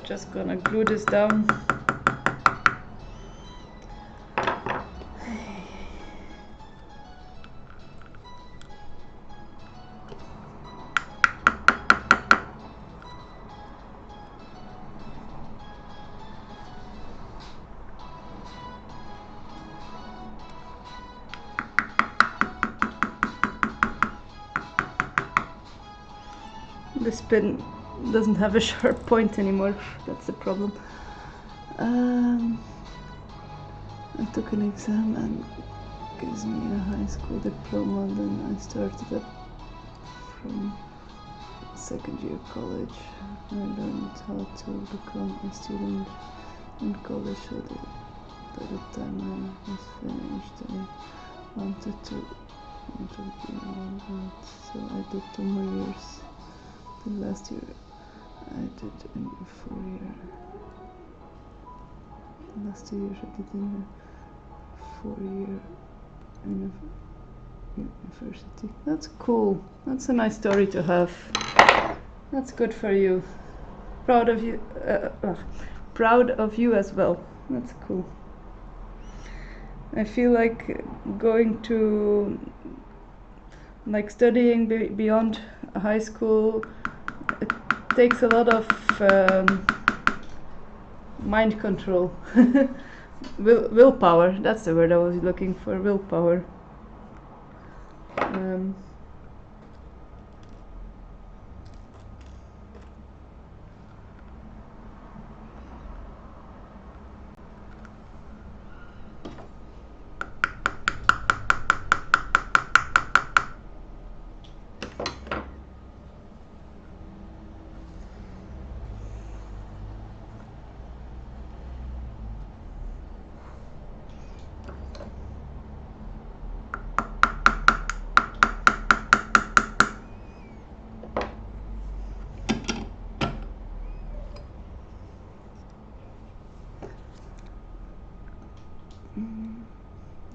Just gonna glue this down. This pin doesn't have a sharp point anymore. That's the problem. I took an exam and gives me a high school diploma. Then I started up from second year college. I learned how to become a student in college. So that by the time I was finished, I wanted to be an so I did 2 more years. The last year I did in 4 year. The last 2 years I did in a 4 year university. That's cool. That's a nice story to have. That's good for you. Proud of you. Proud of you as well. That's cool. I feel like going to studying beyond high school, it takes a lot of mind control. Willpower, that's the word I was looking for. Willpower.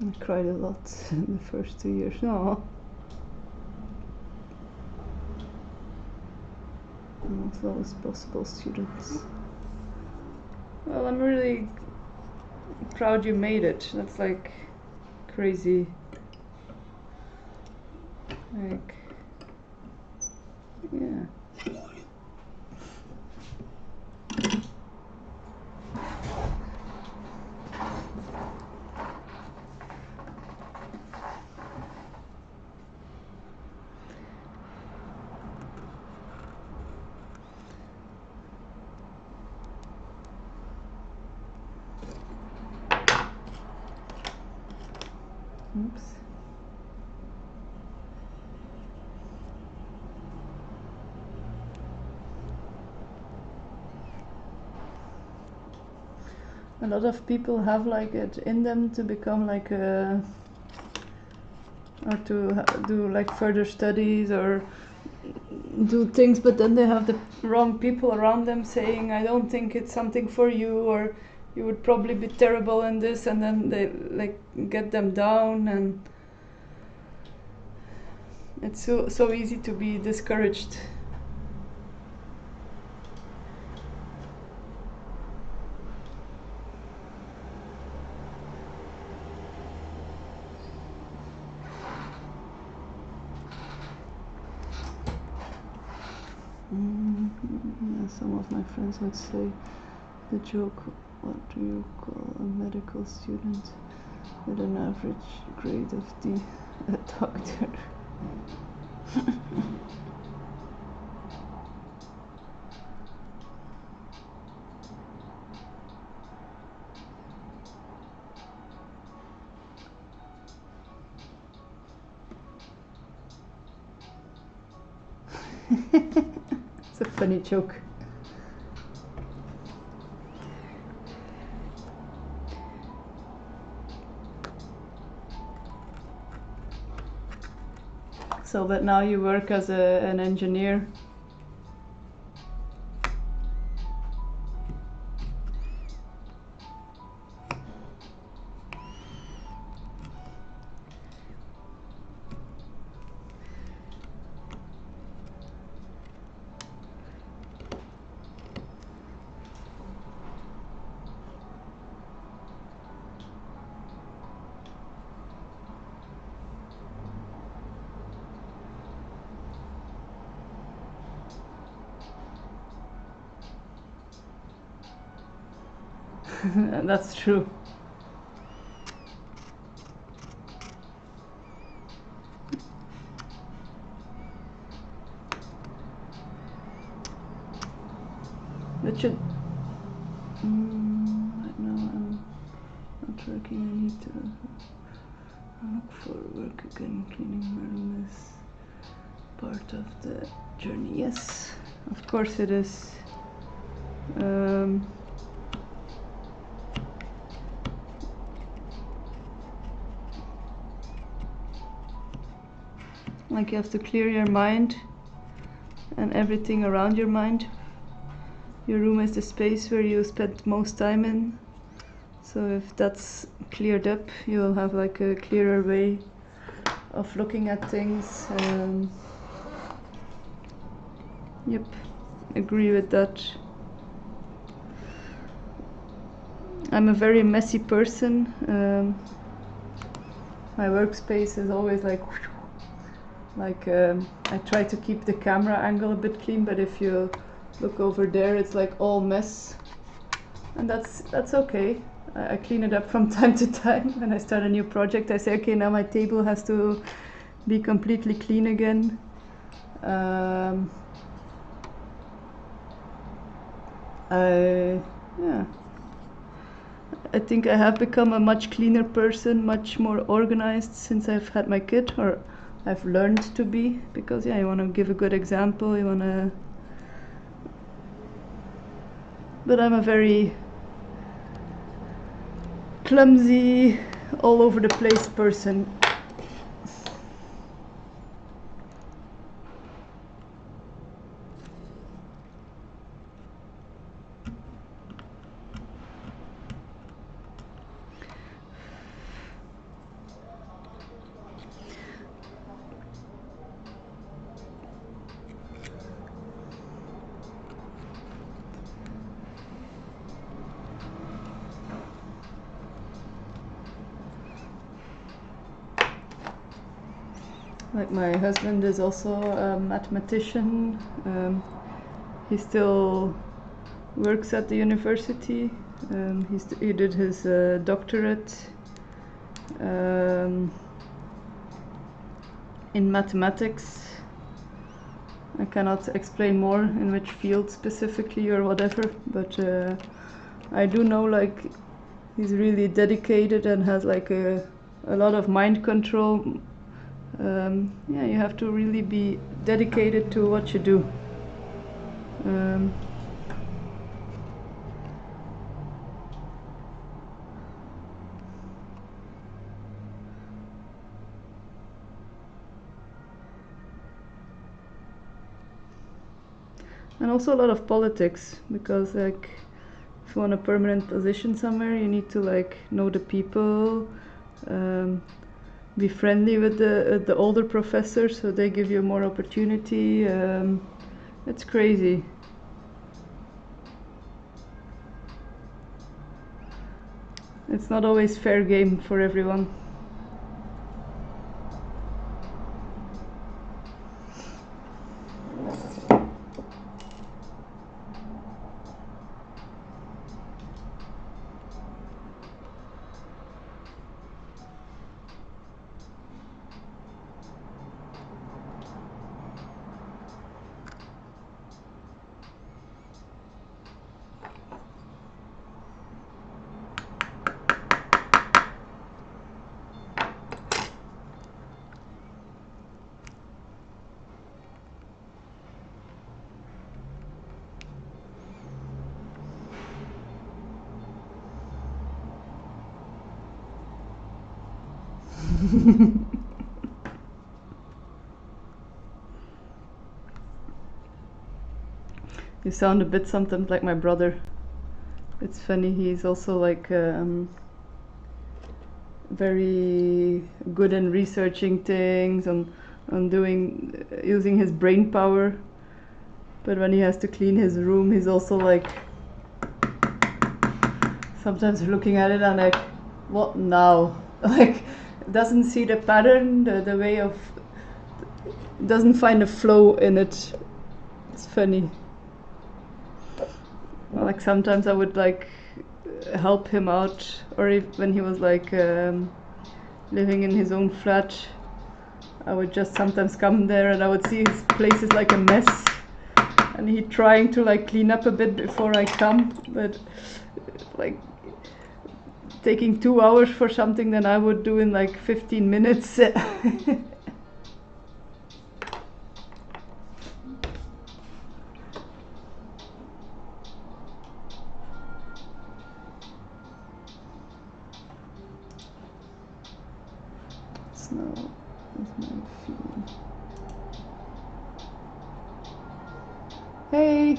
I cried a lot in the first 2 years. No. I'm not the lowest possible students. Well, I'm really proud you made it. That's like crazy. Like, yeah. Oops. A lot of people have like it in them to become like a, or to do like further studies or do things, but then they have the wrong people around them saying, I don't think it's something for you, or you would probably be terrible in this, and then they like get them down, and it's so easy to be discouraged. Yeah, some of my friends would say the joke, what do you call a medical student with an average grade of D? A doctor. It's a funny joke. So, but now you work as an engineer. That's true. That should. Right now I'm not working. I need to look for work again. Cleaning my room is part of the journey. Yes, of course it is. Like you have to clear your mind and everything around your mind. Your room is the space where you spend most time in. So if that's cleared up, you'll have like a clearer way of looking at things. Yep, agree with that. I'm a very messy person. My workspace is always like I try to keep the camera angle a bit clean, but if you look over there, it's like all mess, and that's okay. I clean it up from time to time. When I start a new project, I say, okay, now my table has to be completely clean again. Yeah, I think I have become a much cleaner person, much more organized since I've had my kid, or I've learned to be, because yeah, you want to give a good example, you want to. But I'm a very clumsy, all over the place person. Like my husband is also a mathematician. He still works at the university. He did his doctorate in mathematics. I cannot explain more in which field specifically or whatever, but I do know like he's really dedicated and has like a lot of mind control. Yeah, you have to really be dedicated to what you do. And also a lot of politics, because like if you want a permanent position somewhere, you need to like know the people, be friendly with the older professors, so they give you more opportunity. It's crazy. It's not always fair game for everyone. You sound a bit sometimes like my brother. It's funny, he's also like very good in researching things and doing using his brain power. But when he has to clean his room, he's also like sometimes looking at it and like, what now? Like doesn't see the pattern, the way of, doesn't find a flow in it. It's funny. Like sometimes I would like help him out, or when he was like living in his own flat, I would just sometimes come there and I would see his place is like a mess, and he trying to like clean up a bit before I come, but like taking 2 hours for something that I would do in like 15 minutes. Snow is my feeling. Hey,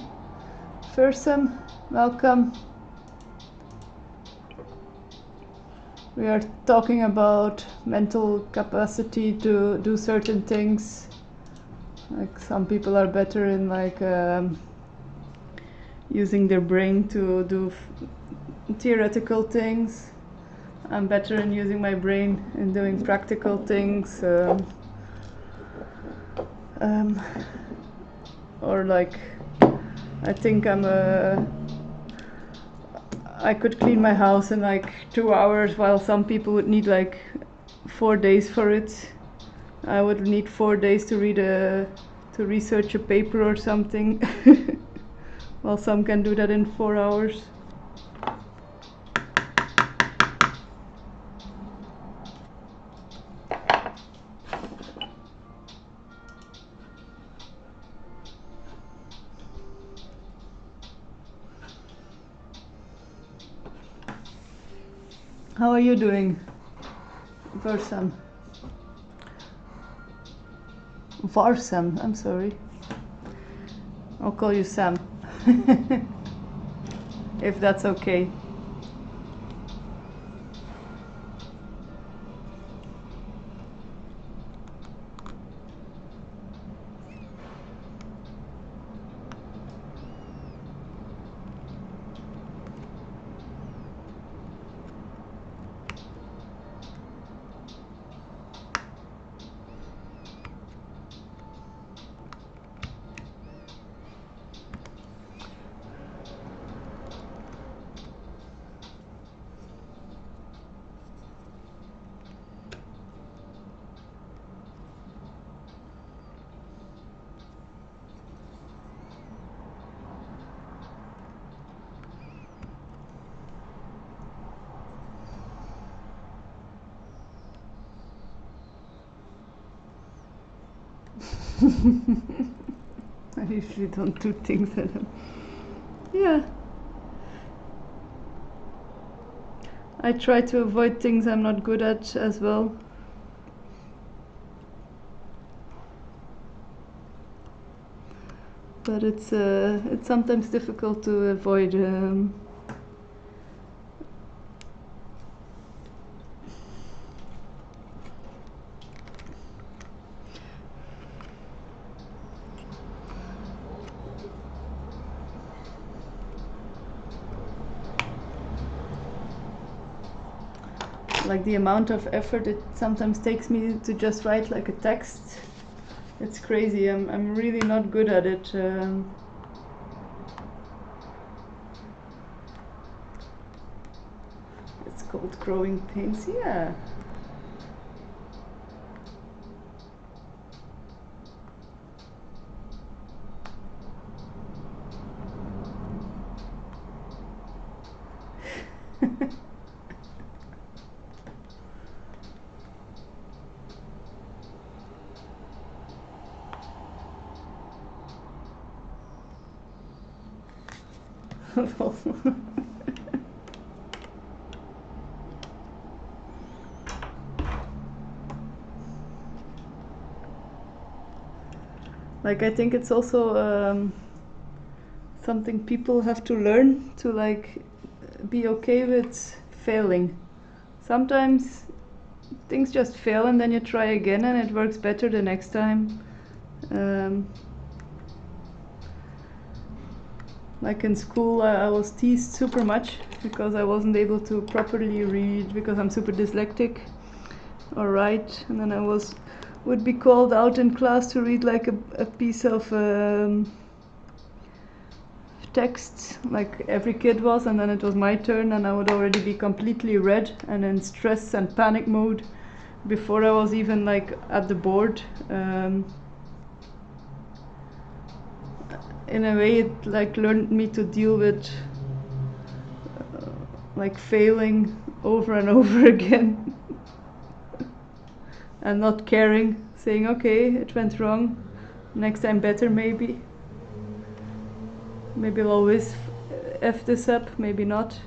Fursum, welcome. We are talking about mental capacity to do certain things. Like some people are better in like using their brain to do theoretical things. I'm better in using my brain in doing practical things. Or like, I think I could clean my house in like 2 hours, while some people would need like 4 days for it. I would need 4 days to research a paper or something, while some can do that in 4 hours. How are you doing, Varsam? Varsam, I'm sorry. I'll call you Sam, if that's okay. I usually don't do things that yeah. I try to avoid things I'm not good at as well. But it's sometimes difficult to avoid. Like the amount of effort it sometimes takes me to just write like a text. It's crazy. I'm really not good at it. It's called growing pains. Yeah. Like I think it's also something people have to learn to like be okay with failing. Sometimes things just fail and then you try again and it works better the next time. Like in school I was teased super much because I wasn't able to properly read because I'm super dyslexic or write, and then I would be called out in class to read like a piece of text like every kid was, and then it was my turn and I would already be completely red and in stress and panic mode before I was even like at the board. In a way it like learned me to deal with like failing over and over again and not caring, saying okay, it went wrong, next time better, maybe I'll always F this up, maybe not.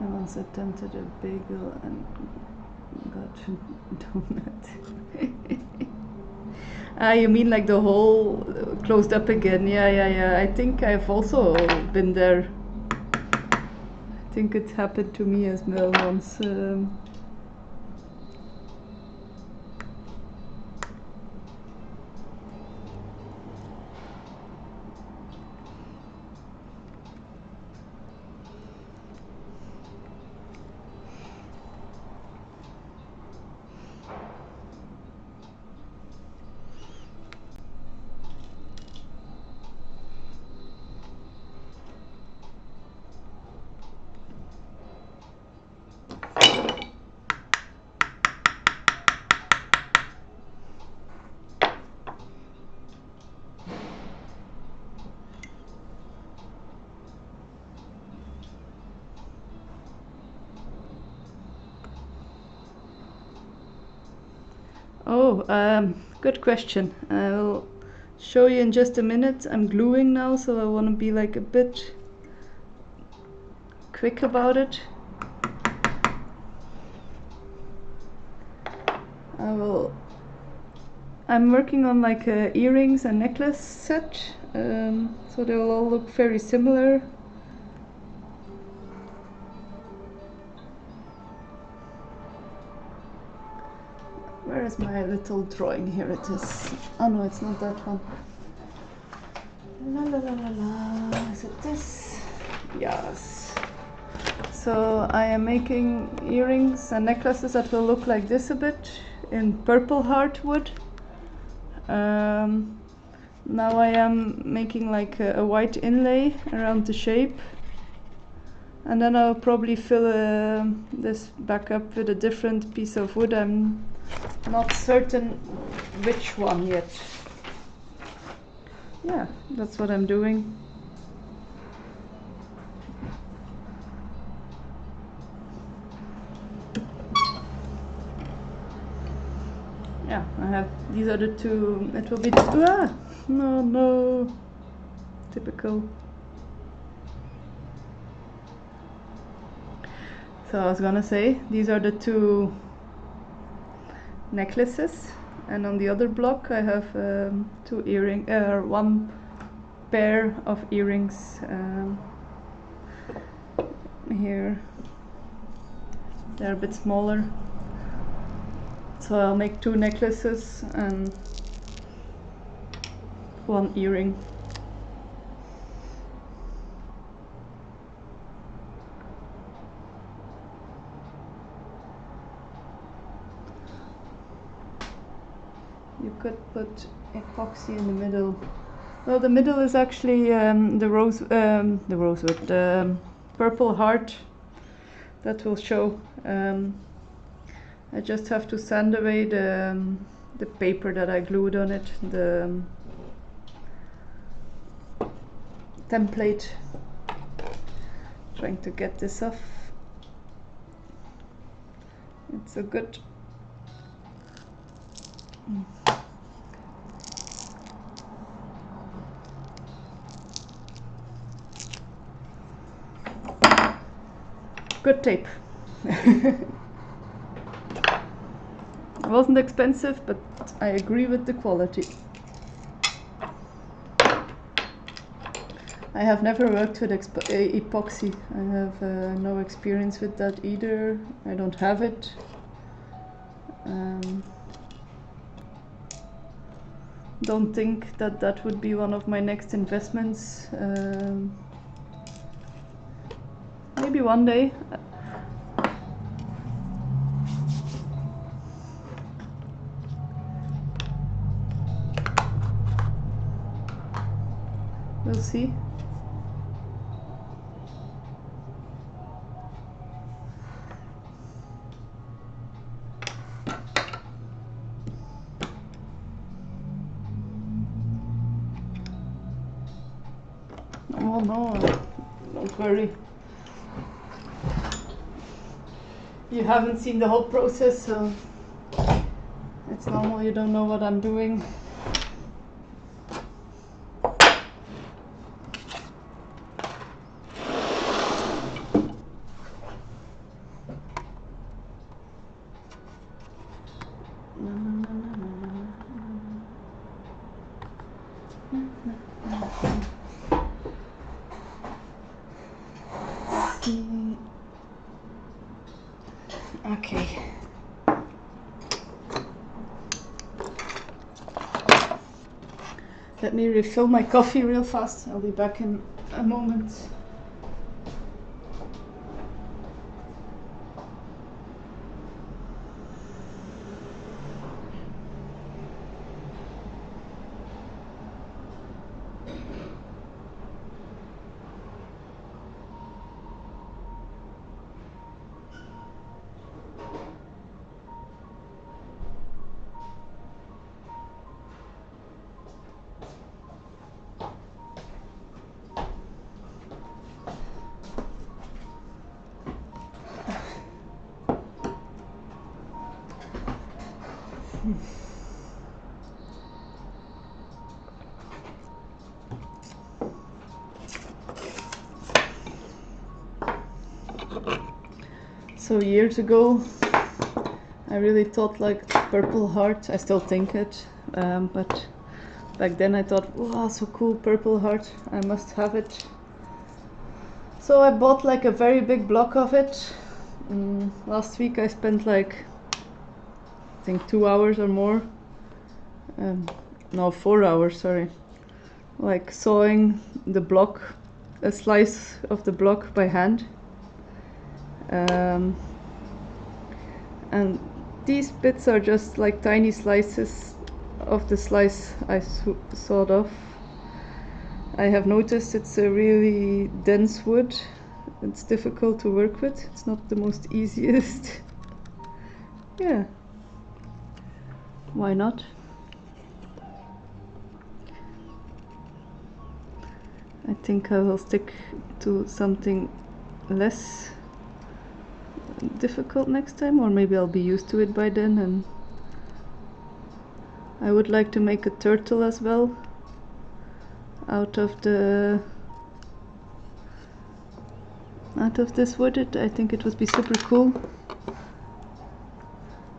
I once attempted a bagel and got donut. Ah, you mean like the hole closed up again? Yeah. I think I've also been there. I think it happened to me as well once. Good question. I will show you in just a minute. I'm gluing now, so I want to be like a bit quick about it. I'm working on like a earrings and necklace set, so they will all look very similar. Where is my little drawing? Here it is. Oh no, it's not that one. La la la la la. Is it this? Yes. So I am making earrings and necklaces that will look like this a bit in purple heartwood. Now I am making like a white inlay around the shape. And then I'll probably fill this back up with a different piece of wood. I'm not certain which one yet. Yeah, that's what I'm doing. Yeah, I have, these are the two, it will be, no, typical. So I was gonna say, these are the two necklaces, and on the other block I have one pair of earrings here. They're a bit smaller, so I'll make two necklaces and one earring. You could put epoxy in the middle. Well, the middle is actually the rosewood, the purple heart that will show. I just have to sand away the paper that I glued on it, the template. Trying to get this off. It's a good. Good tape. It wasn't expensive, but I agree with the quality. I have never worked with epoxy. I have no experience with that either. I don't have it. Don't think that that would be one of my next investments. Maybe one day. We'll see. Oh no, don't worry. You haven't seen the whole process, so it's normal you don't know what I'm doing. Okay. Let me refill my coffee real fast. I'll be back in a moment. So years ago, I really thought like Purple Heart. I still think it, but back then I thought, wow, so cool, Purple Heart. I must have it. So I bought like a very big block of it. Last week I spent like, I think 2 hours or more. No, 4 hours, sorry. Like sawing the block, a slice of the block by hand. And these bits are just like tiny slices of the slice I sawed off. I have noticed it's a really dense wood. It's difficult to work with. It's not the most easiest. Yeah. Why not? I think I will stick to something less difficult next time, or maybe I'll be used to it by then. And I would like to make a turtle as well out of this wood. I think it would be super cool.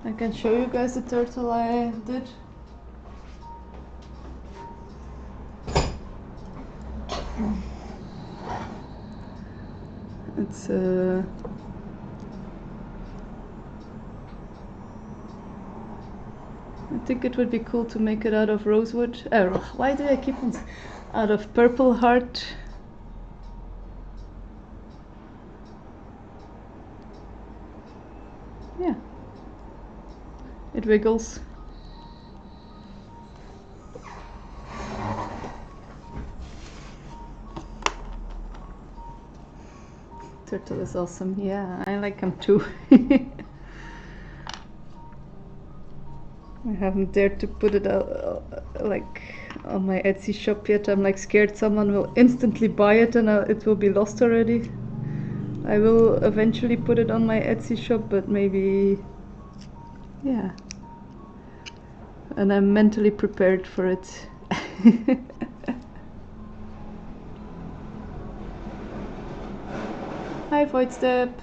I can show you guys the turtle I did. It's I think it would be cool to make it out of rosewood. Why do I keep on out of Purple Heart? Yeah, it wiggles. Turtle is awesome. Yeah, I like him too. I haven't dared to put it out like on my Etsy shop yet. I'm like scared someone will instantly buy it and it will be lost already. I will eventually put it on my Etsy shop, but maybe, yeah. And I'm mentally prepared for it. Hi, Void Step.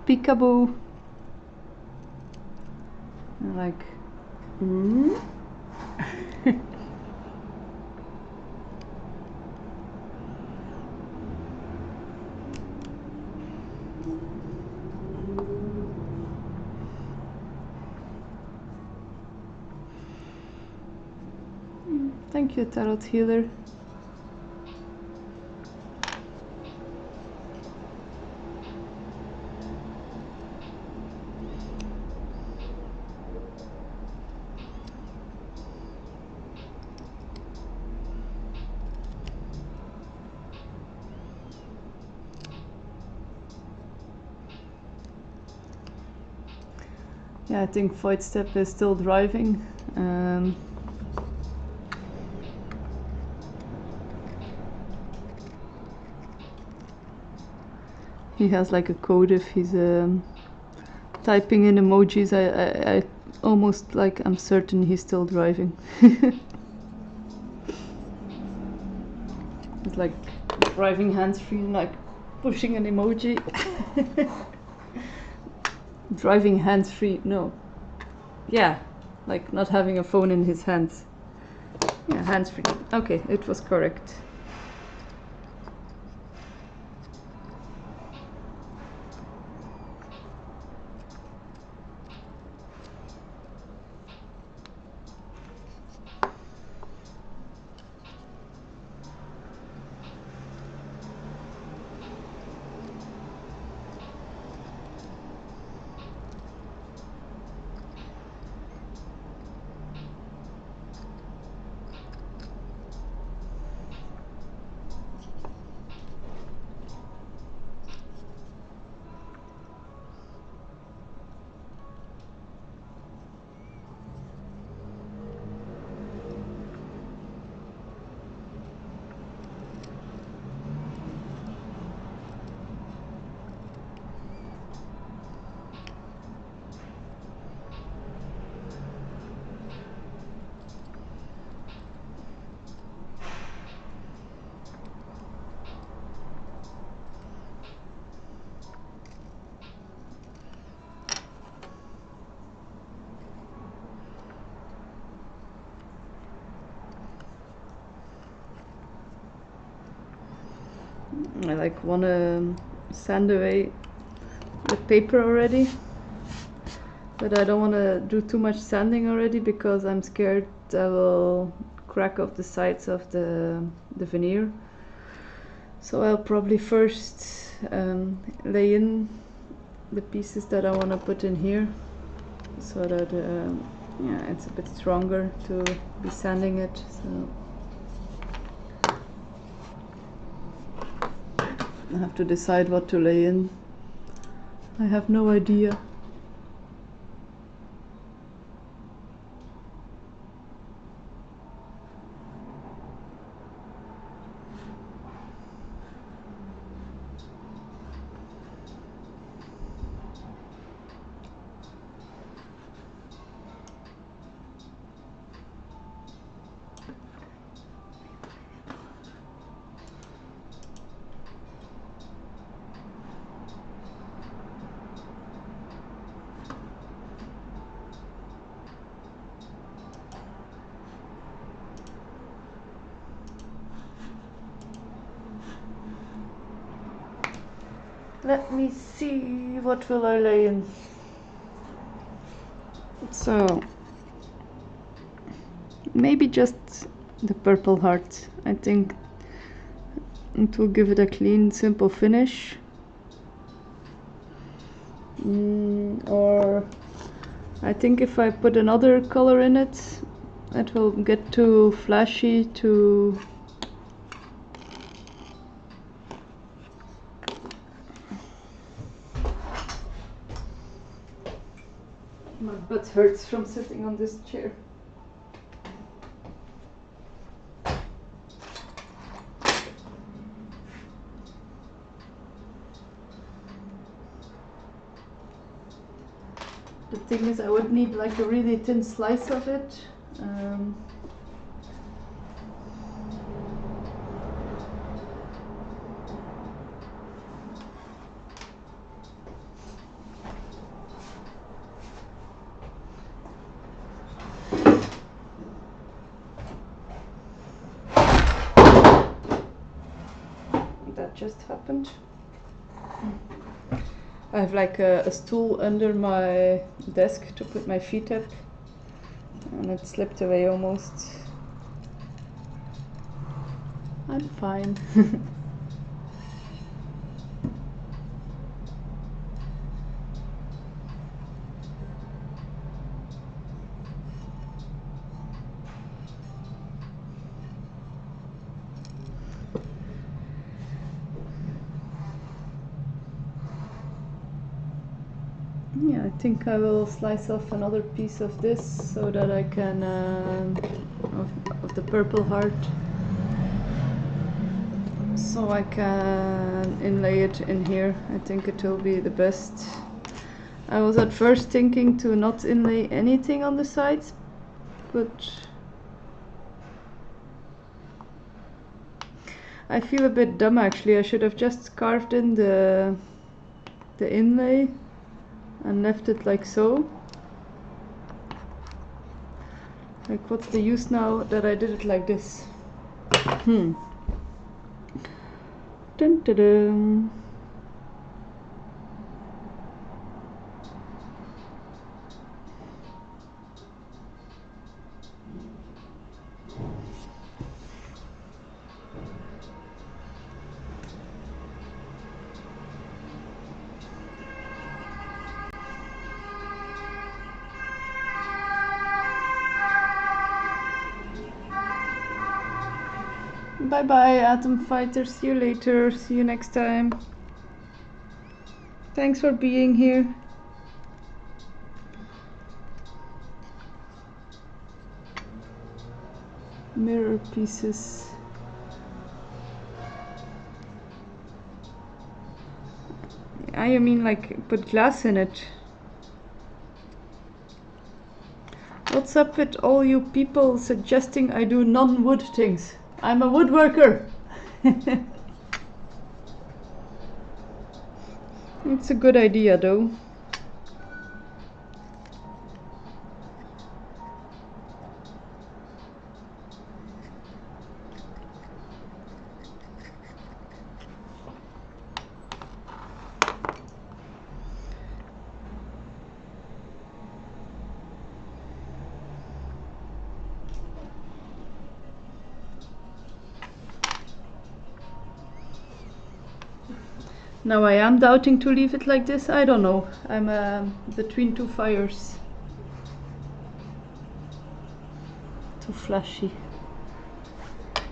peekaboo. Like, thank you, Tarot Healer. Yeah, I think Voidstep is still driving. He has like a code if he's typing in emojis. I almost like I'm certain he's still driving. It's like driving hands-free, like pushing an emoji. Driving hands-free, no. Yeah, like not having a phone in his hands. Yeah, hands-free. Okay, it was correct. I like want to sand away the paper already, but I don't want to do too much sanding already because I'm scared I will crack off the sides of the veneer. So I'll probably first lay in the pieces that I want to put in here, so that yeah, it's a bit stronger to be sanding it. So I have to decide what to lay in. I have no idea. Let me see, what will I lay in? So, maybe just the Purple Heart. I think it will give it a clean, simple finish. Or I think if I put another color in it, it will get too flashy, too... My butt hurts from sitting on this chair. The thing is, I would need like a really thin slice of it. that just happened. I have like a stool under my desk to put my feet up, and it slipped away almost. I'm fine. Yeah, I think I will slice off another piece of this so that I can of the purple heart, so I can inlay it in here. I think it will be the best. I was at first thinking to not inlay anything on the sides, but I feel a bit dumb actually. I should have just carved in the inlay and left it like so. Like, what's the use now that I did it like this? Dun, dun, dun. Bye bye, Atom Fighter. See you later. See you next time. Thanks for being here. Mirror pieces. I mean, like, put glass in it. What's up with all you people suggesting I do non-wood things? I'm a woodworker. It's a good idea though. Now I am doubting to leave it like this. I don't know. I'm between two fires. Too flashy.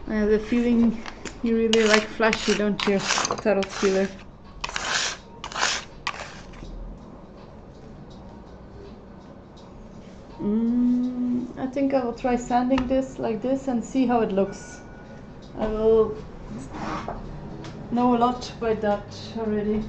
I have the feeling you really like flashy, don't you, Tarot Stealer? I think I will try sanding this like this and see how it looks. I will know a lot by that already.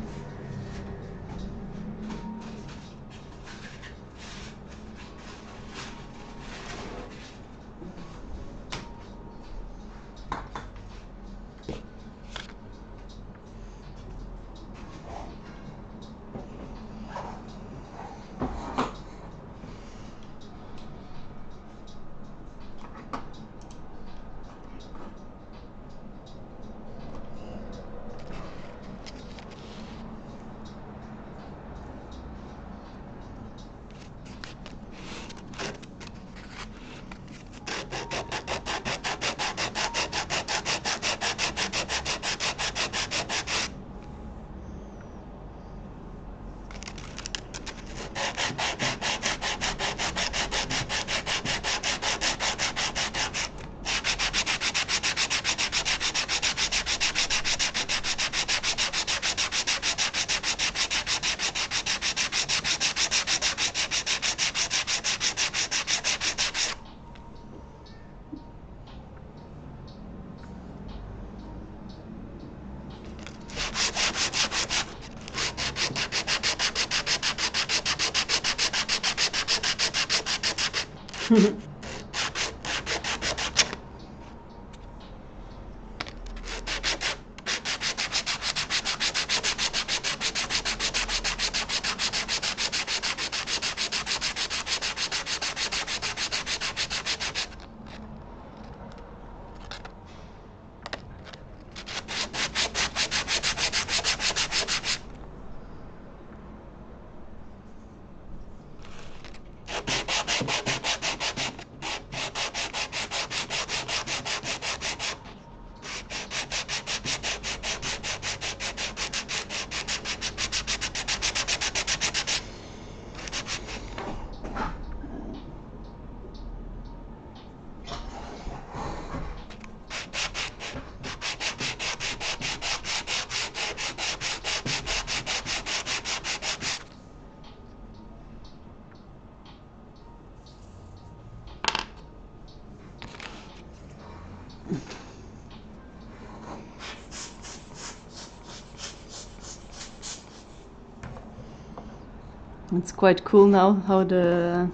It's quite cool now how the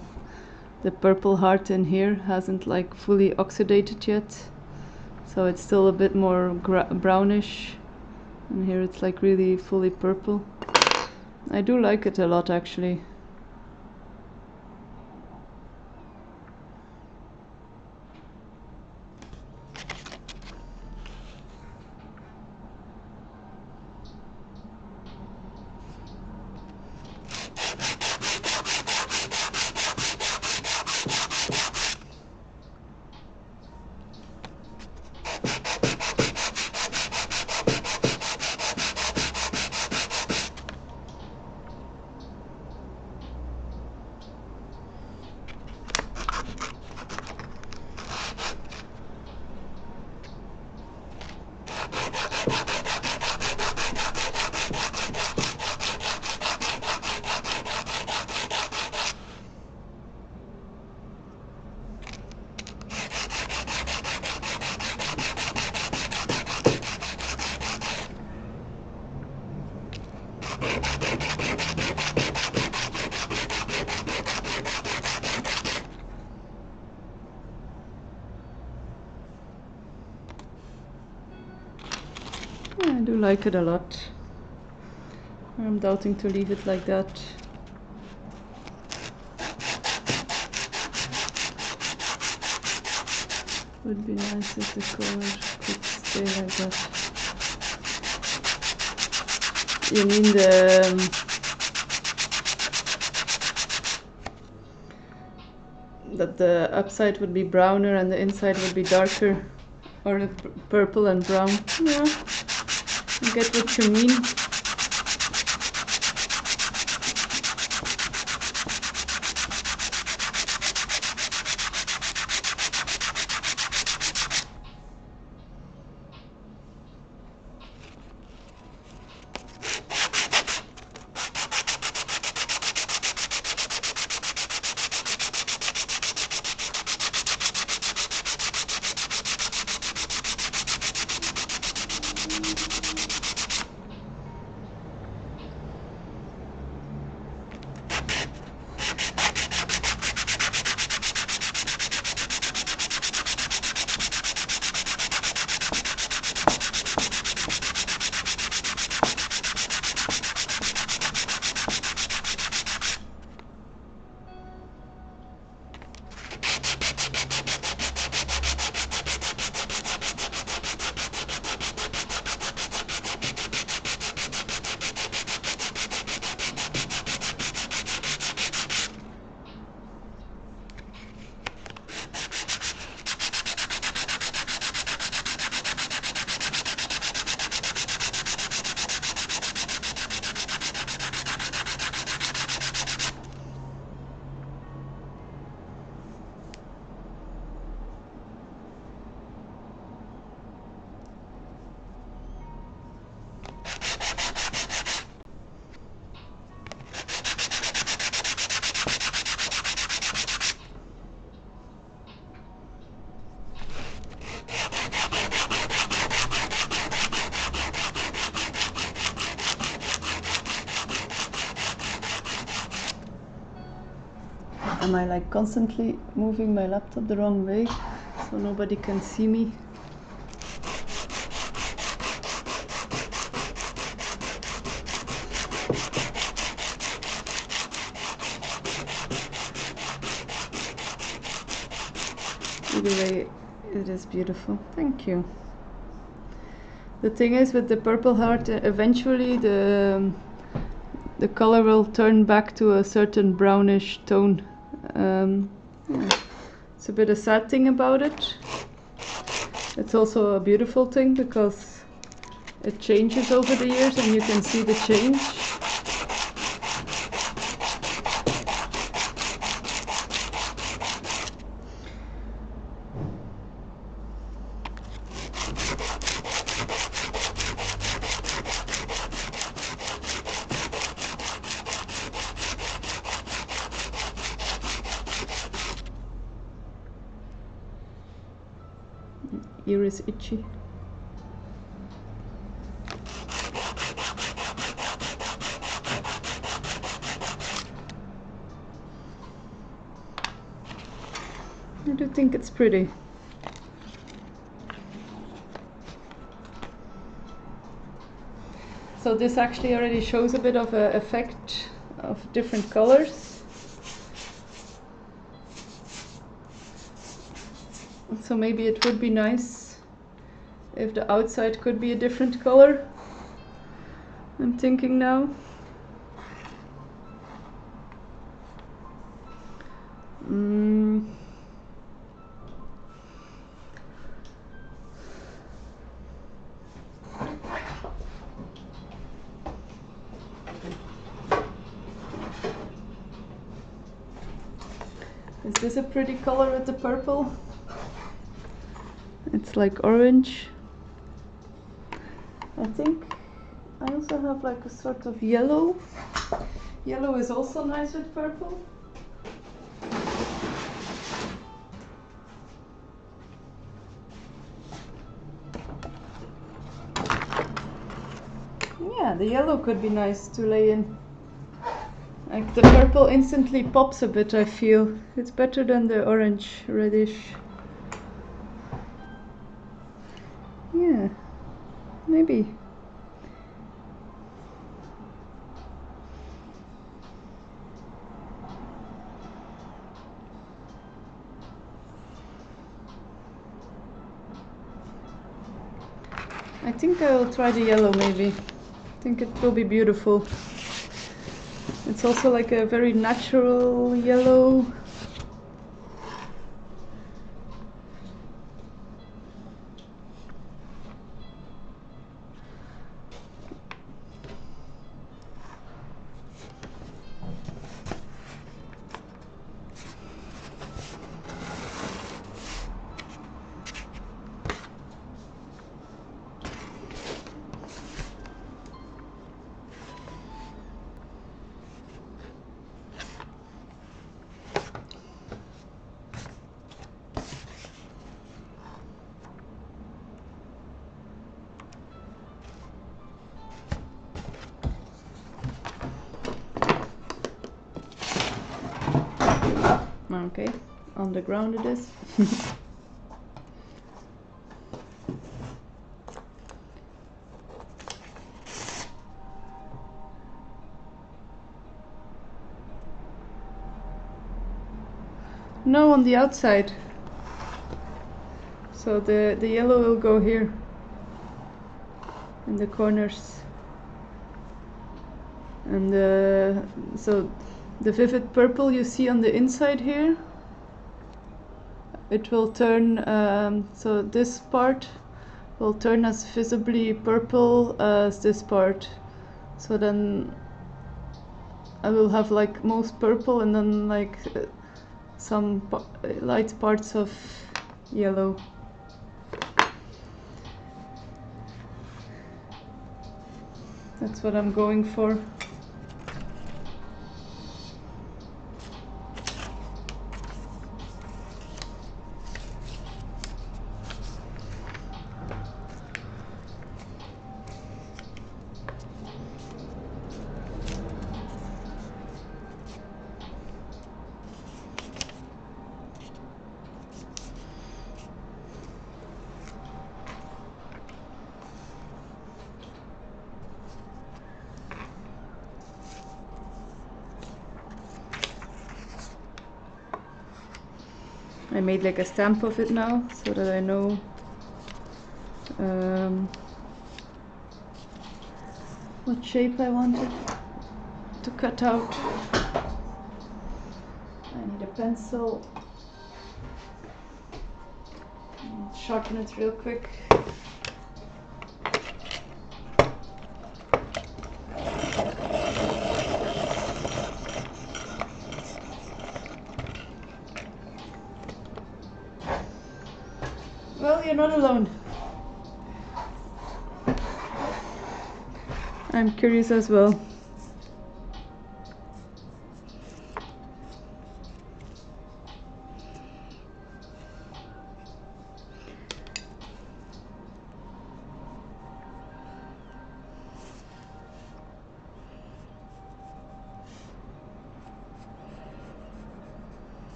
purple heart in here hasn't like fully oxidated yet, so it's still a bit more brownish, and here it's like really fully purple. I do like it a lot actually. Yeah, I do like it a lot. I'm doubting to leave it like that. Would be nice if the color could stay like that. You mean that the upside would be browner and the inside would be darker, or purple and brown? Yeah, I get what you mean. Am I like constantly moving my laptop the wrong way so nobody can see me? Either way, it is beautiful. Thank you. The thing is, with the purple heart, eventually the color will turn back to a certain brownish tone. Yeah. It's a bit a sad thing about it. It's also a beautiful thing because it changes over the years and you can see the change. Ear is itchy. I do think it's pretty. So this actually already shows a bit of an effect of different colors. So maybe it would be nice if the outside could be a different color. I'm thinking now. Is this a pretty color with the purple? It's like orange. I think I also have like a sort of yellow. Yellow is also nice with purple. Yeah, the yellow could be nice to lay in. Like the purple instantly pops a bit, I feel. It's better than the orange reddish. Yeah, maybe. I think I will try the yellow maybe. I think it will be beautiful. It's also like a very natural yellow. Okay, on the ground it is. No, on the outside. So the yellow will go here in the corners. And so the vivid purple you see on the inside here, it will turn, so this part will turn as visibly purple as this part. So then I will have like most purple and then like some light parts of yellow. That's what I'm going for. I made like a stamp of it now so that I know what shape I wanted to cut out. I need a pencil. Sharpen it real quick. Well, you're not alone. I'm curious as well.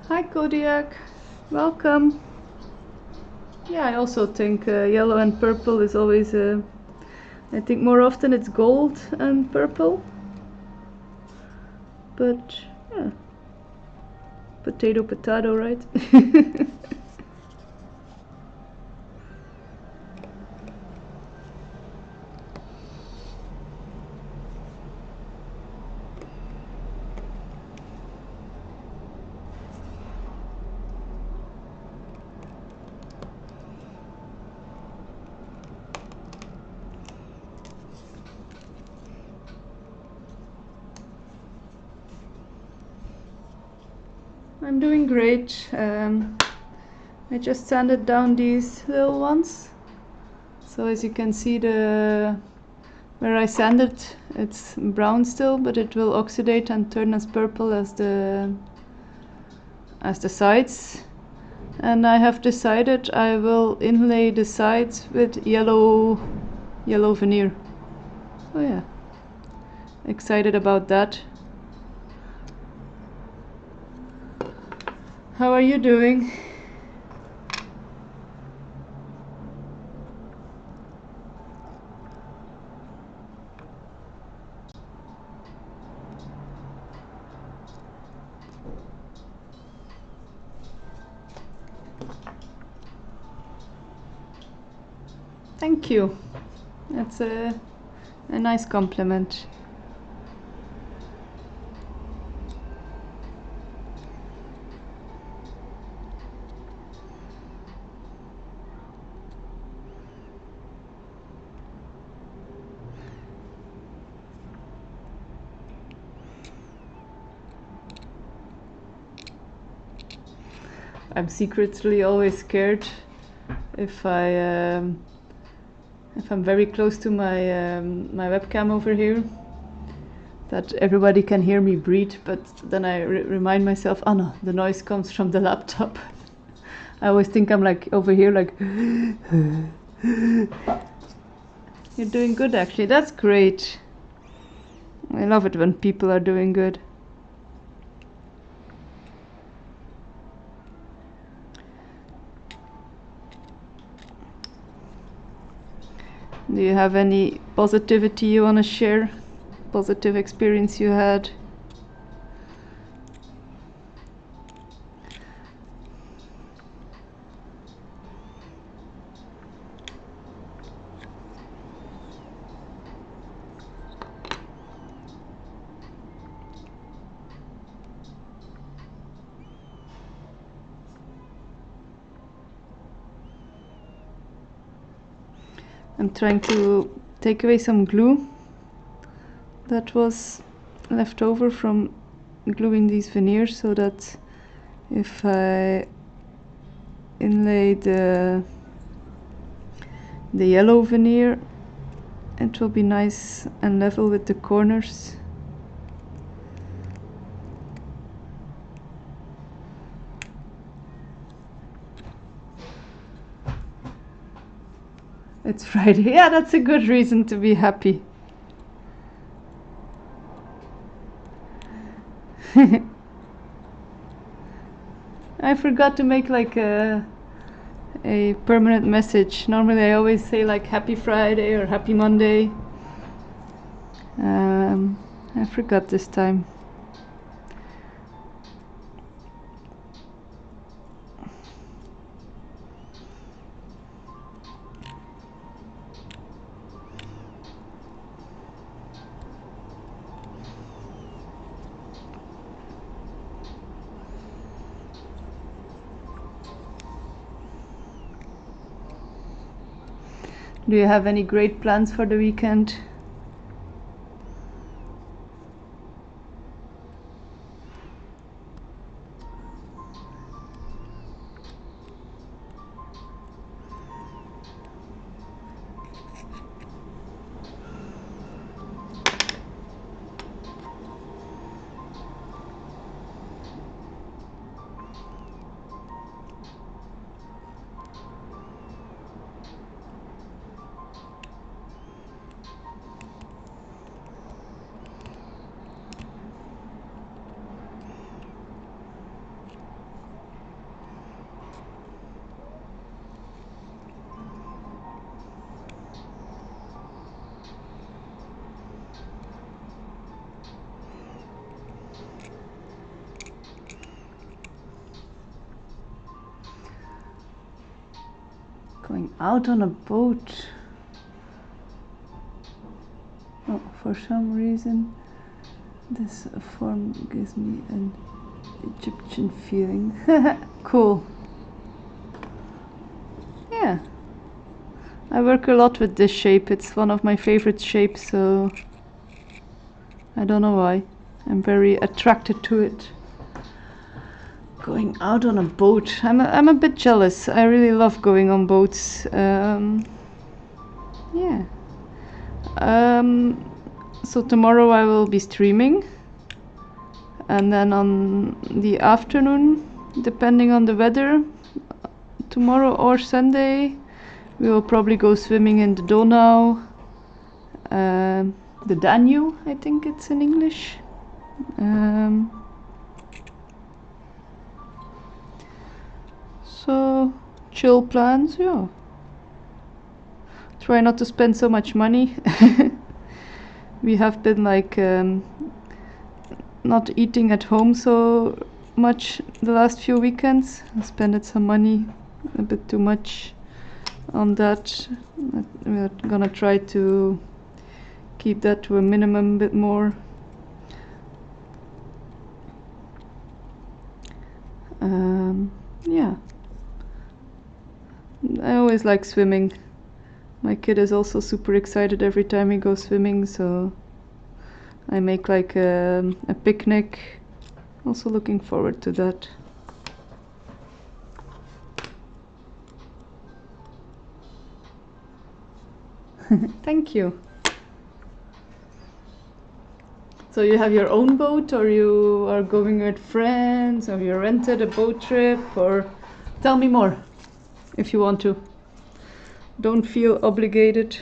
Hi Kodiak, welcome. Yeah, I also think yellow and purple is always I think more often it's gold and purple. But yeah, potato, potato, right? I'm doing great. I just sanded down these little ones. So as you can see, where I sanded, it's brown still, but it will oxidate and turn as purple as the sides. And I have decided I will inlay the sides with yellow veneer. Oh yeah, excited about that. How are you doing? Thank you. That's a nice compliment. I'm secretly always scared if I'm very close to my webcam over here, that everybody can hear me breathe, but then I remind myself, oh no, the noise comes from the laptop. I always think I'm like over here like You're doing good actually, that's great. I love it when people are doing good. Do you have any positivity you want to share? Positive experience you had? I'm trying to take away some glue that was left over from gluing these veneers, so that if I inlay the yellow veneer, it will be nice and level with the corners. It's Friday. Yeah, that's a good reason to be happy. I forgot to make like a permanent message. Normally I always say like happy Friday or happy Monday. I forgot this time. Do you have any great plans for the weekend? Going out on a boat. Oh, for some reason this form gives me an Egyptian feeling. Cool. Yeah. I work a lot with this shape. It's one of my favorite shapes, so I don't know why. I'm very attracted to it. Going out on a boat. I'm a bit jealous. I really love going on boats. Yeah. So tomorrow I will be streaming, and then on the afternoon, depending on the weather, tomorrow or Sunday, we will probably go swimming in the Donau, the Danube, I think it's in English. So chill plans, yeah. Try not to spend so much money. We have been like not eating at home so much the last few weekends. I spent some money, a bit too much on that. We're gonna try to keep that to a minimum, bit more. Yeah. I always like swimming. My kid is also super excited every time we go swimming, so I make like a picnic. Also looking forward to that. Thank you. So you have your own boat, or you are going with friends, or you rented a boat trip, or tell me more if you want to. Don't feel obligated.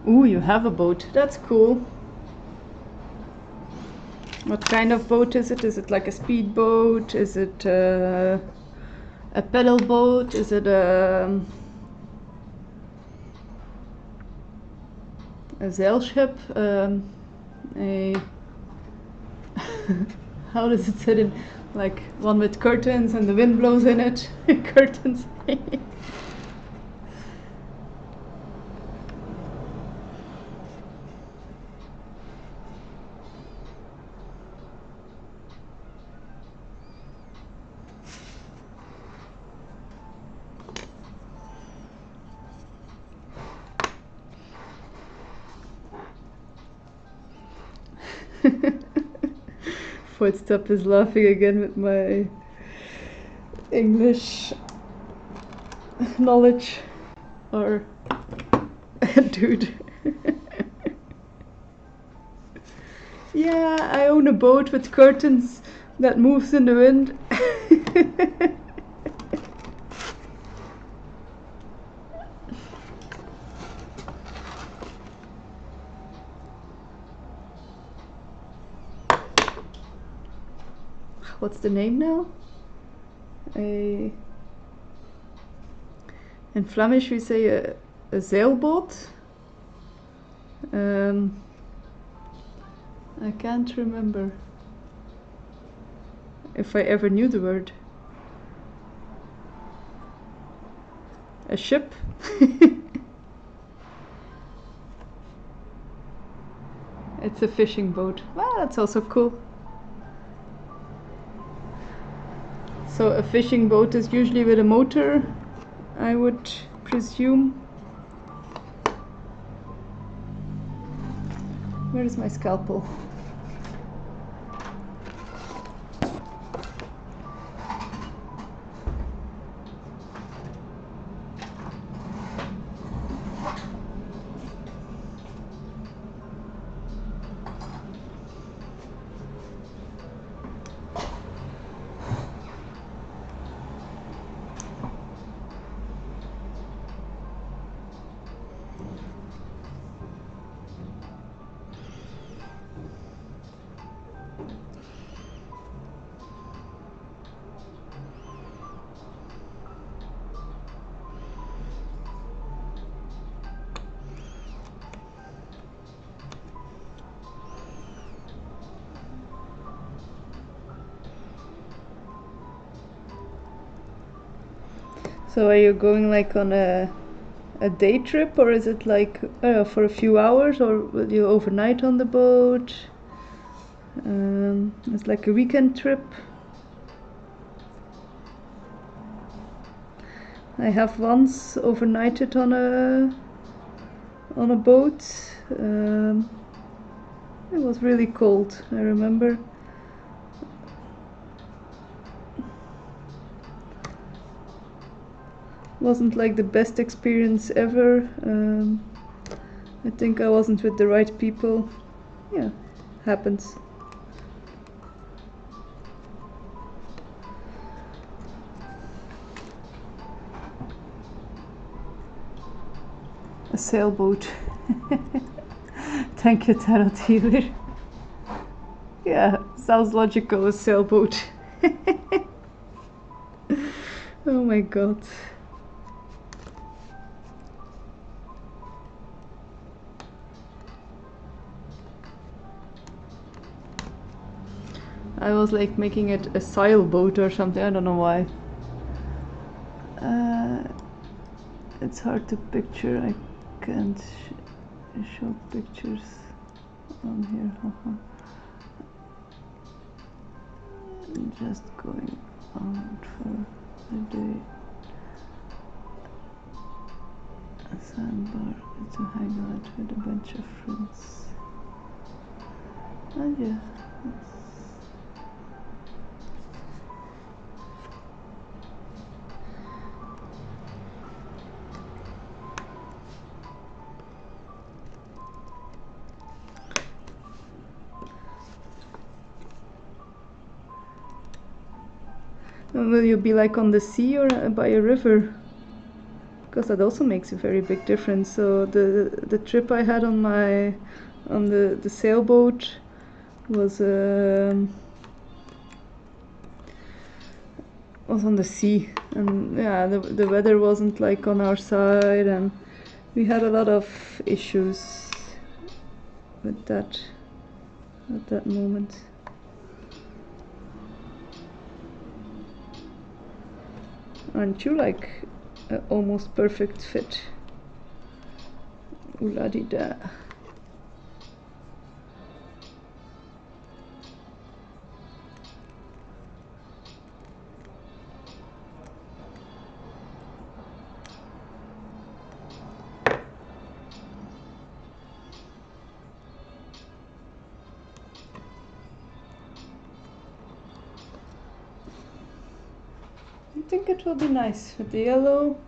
Ooh, you have a boat. That's cool. What kind of boat is it? Is it like a speedboat? Is it a pedal boat? Is it a zeilship? A how does it sit in? Like one with curtains and the wind blows in it. Curtains. Footstep is laughing again with my English knowledge. Or dude. Yeah, I own a boat with curtains that moves in the wind. What's the name now? In Flemish we say a zeilboot. I can't remember if I ever knew the word. A ship? It's a fishing boat. Well, that's also cool. So a fishing boat is usually with a motor, I would presume. Where is my scalpel? So are you going like on a day trip, or is it like for a few hours, or will you overnight on the boat? It's like a weekend trip. I have once overnighted on a boat. It was really cold, I remember. Wasn't like the best experience ever. I think I wasn't with the right people. Yeah, happens. A sailboat. Thank you, Tarot Healer. Yeah, sounds logical, a sailboat. Oh my god. I was like making it a sailboat or something, I don't know why. It's hard to picture, I can't show pictures on here. Just going out for the day. A sandbar to hang out with a bunch of friends. And yeah. Will you be like on the sea or by a river? Because that also makes a very big difference. So the trip I had on the sailboat was on the sea, and yeah, the weather wasn't like on our side, and we had a lot of issues with that at that moment. Aren't you like an almost perfect fit? Ooh la di da. I think it will be nice with the yellow.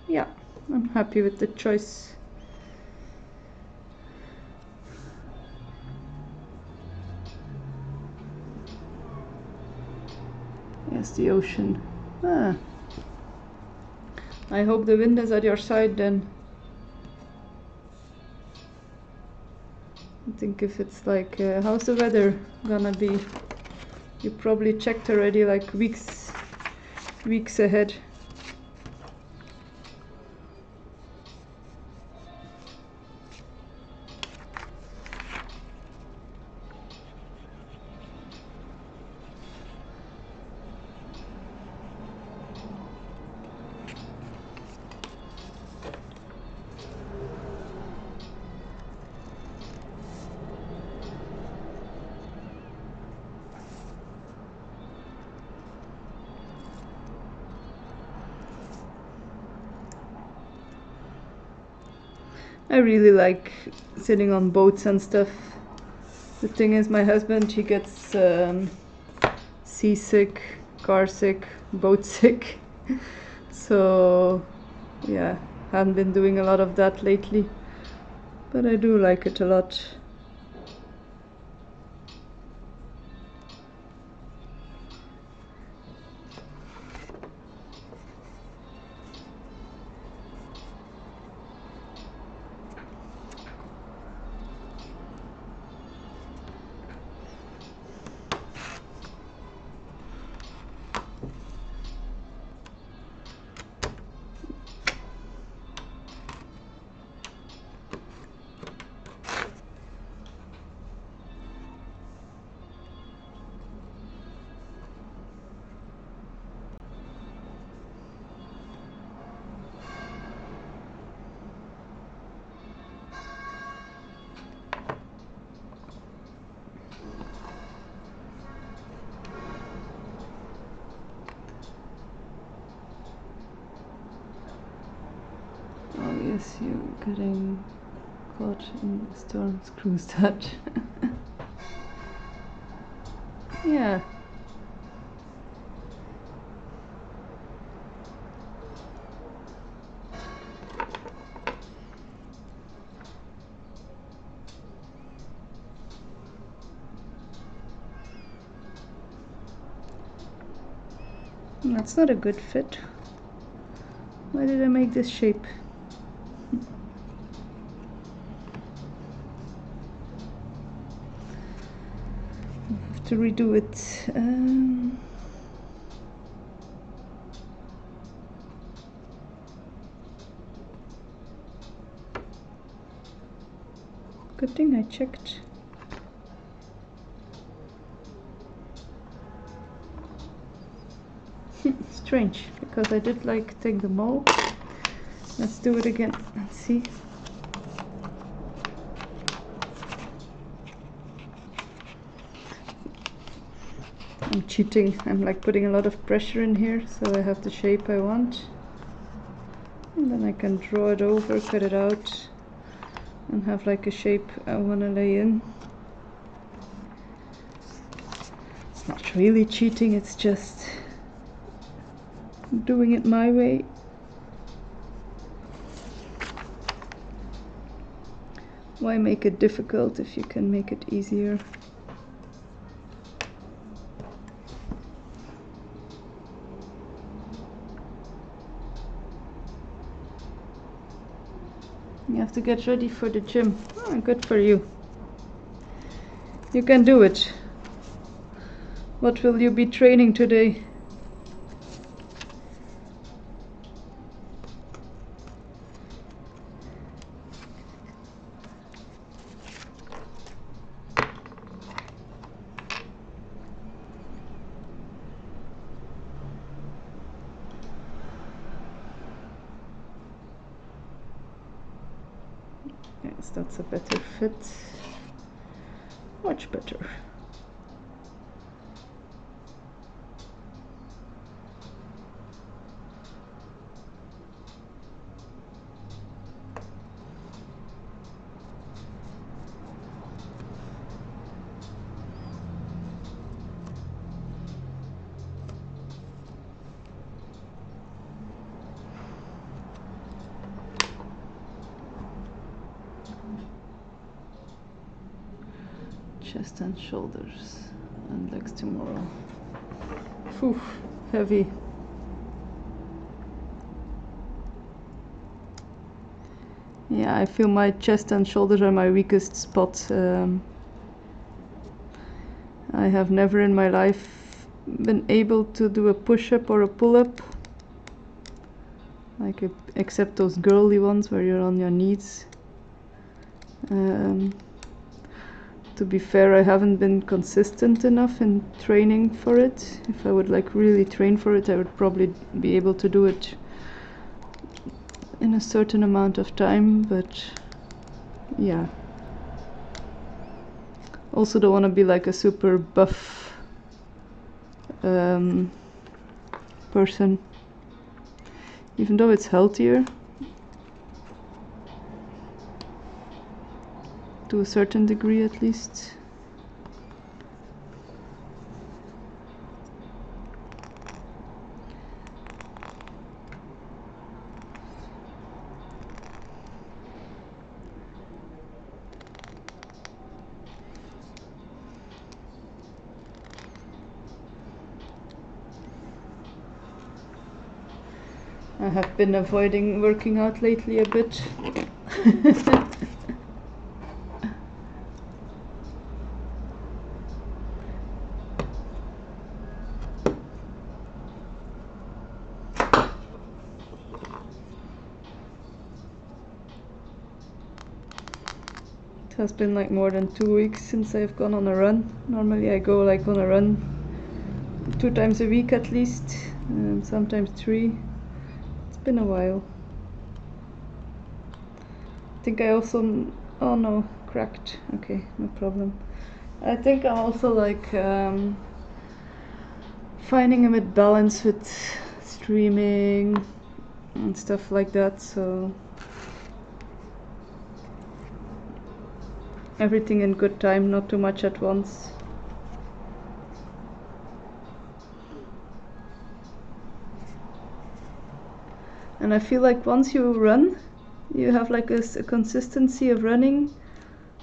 Yeah, I'm happy with the choice. Yes, the ocean. Ah. I hope the wind is at your side then. I think if it's like, how's the weather gonna be? You probably checked already like weeks ahead. I really like sitting on boats and stuff. The thing is, my husband, he gets seasick, car sick, boat sick. So yeah, haven't been doing a lot of that lately, but I do like it a lot. guess you're getting caught in the storm. Screws that. Yeah. That's not a good fit. Why did I make this shape? I have to redo it. Good thing I checked. Strange, because I did like take the mold. Let's do it again. Let's see. I'm cheating. I'm like putting a lot of pressure in here, so I have the shape I want. And then I can draw it over, cut it out, and have like a shape I want to lay in. It's not really cheating, it's just doing it my way. Why make it difficult if you can make it easier? You have to get ready for the gym. Oh, good for you. You can do it. What will you be training today? Yes, that's a better fit. Much better. Chest and shoulders and legs tomorrow. Phew, heavy. Yeah, I feel my chest and shoulders are my weakest spot. I have never in my life been able to do a push-up or a pull-up, like except those girly ones where you're on your knees. To be fair, I haven't been consistent enough in training for it. If I would like really train for it, I would probably be able to do it in a certain amount of time, but yeah. Also don't want to be like a super buff person, even though it's healthier to a certain degree at least. I have been avoiding working out lately a bit. It has been like more than 2 weeks since I've gone on a run. Normally I go like on a run 2 times a week at least, sometimes 3. It's been a while. I think I also, oh no, cracked. Okay, no problem. I think I'm also like finding a bit balance with streaming and stuff like that, so everything in good time, not too much at once. And I feel like once you run, you have like a consistency of running,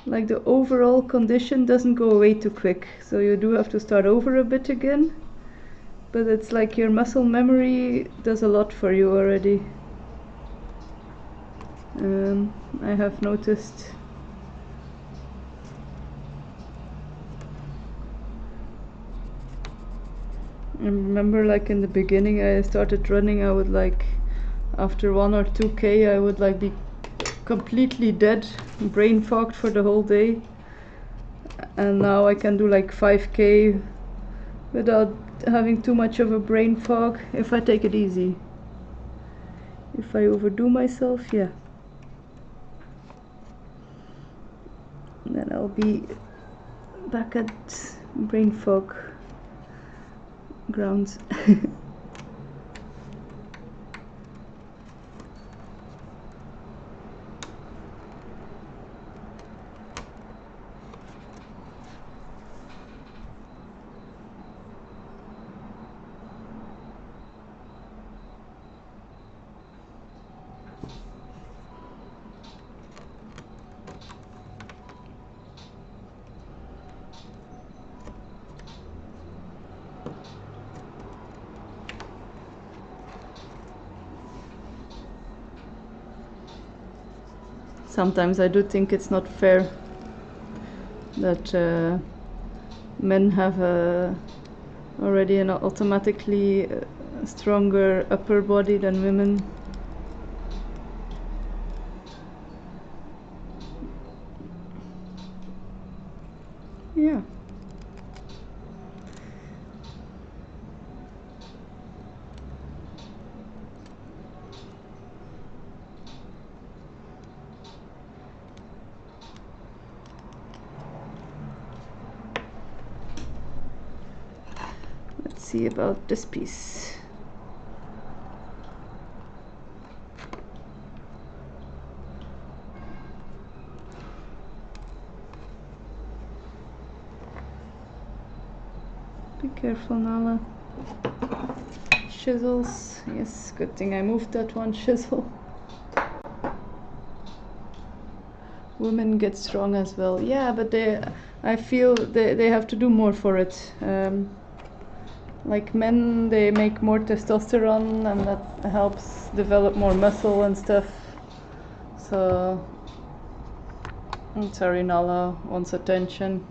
like the overall condition doesn't go away too quick. So you do have to start over a bit again, but it's like your muscle memory does a lot for you already. I have noticed. I remember like in the beginning I started running, I would like after 1 or 2K I would like be completely dead, brain fogged for the whole day, and now I can do like 5K without having too much of a brain fog if I take it easy. If I overdo myself, yeah, then I'll be back at brain fog grounds. Sometimes I do think it's not fair that men have already an automatically stronger upper body than women. Yeah. Let's see about this piece. Be careful, Nala. Chisels. Yes, good thing I moved that one chisel. Women get strong as well. Yeah, but I feel they have to do more for it. Like men, they make more testosterone and that helps develop more muscle and stuff. So, I'm sorry, Nala wants attention.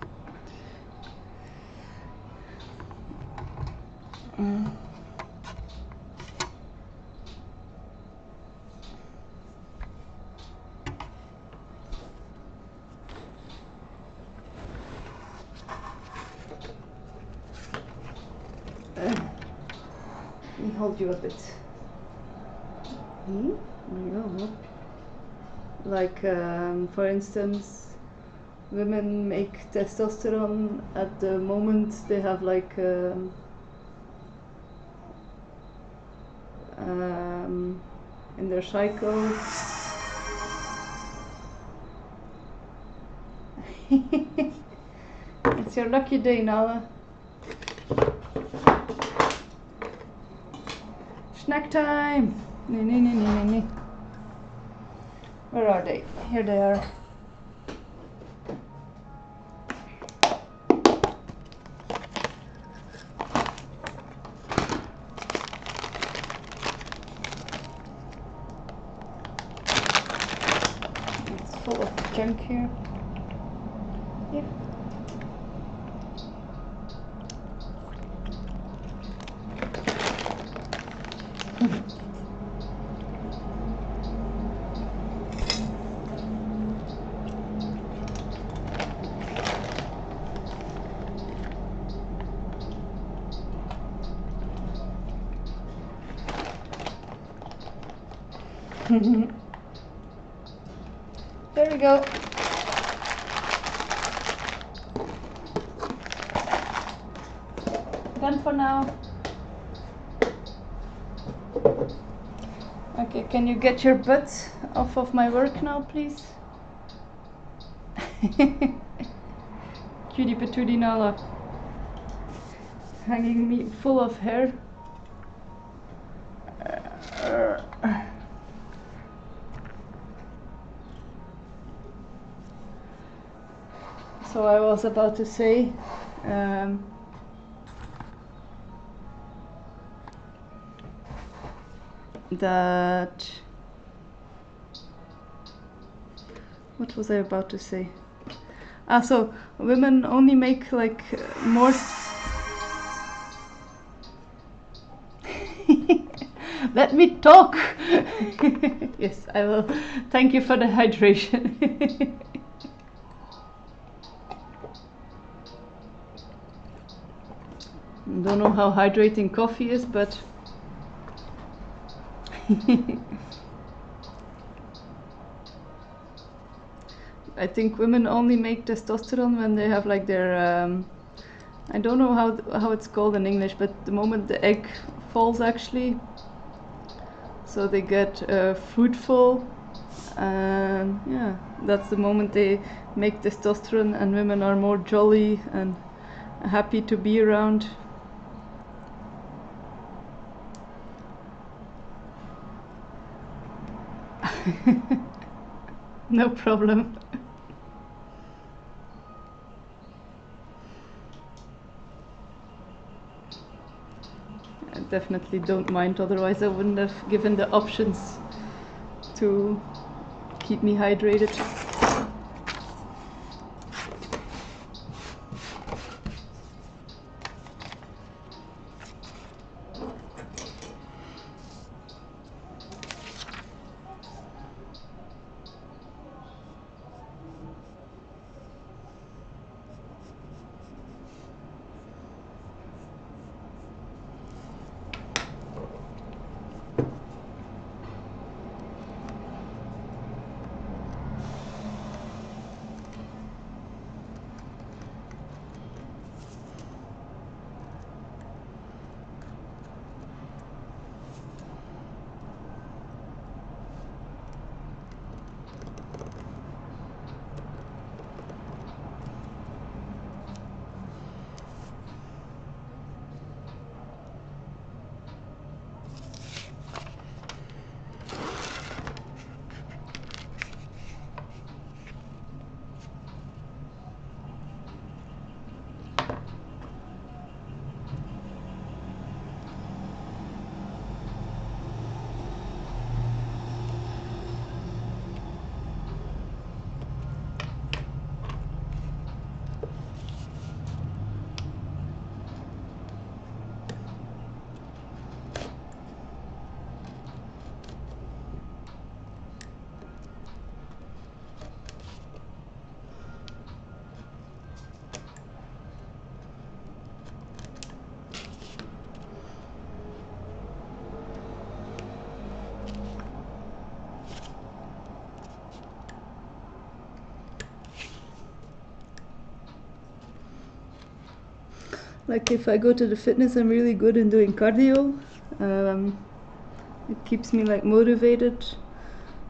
Let me hold you a bit. Like, for instance, women make testosterone at the moment they have like in their cycle. It's your lucky day, Nala. Snack time! Where are they? Here they are. It's full of junk here. Yeah. There we go. Done for now. Okay, can you get your butt off of my work now, please? Cutie patootie nala. Hanging me full of hair. So I was about to say, that, what was I about to say? So women only make like more. Let me talk. Yes, I will. Thank you for the hydration. Don't know how hydrating coffee is, but I think women only make testosterone when they have like their I don't know how it's called in English, but the moment the egg falls actually, so they get fruitful, and yeah, that's the moment they make testosterone, and women are more jolly and happy to be around. No problem. I definitely don't mind, otherwise I wouldn't have given the options to keep me hydrated. Like if I go to the fitness, I'm really good in doing cardio. It keeps me like motivated.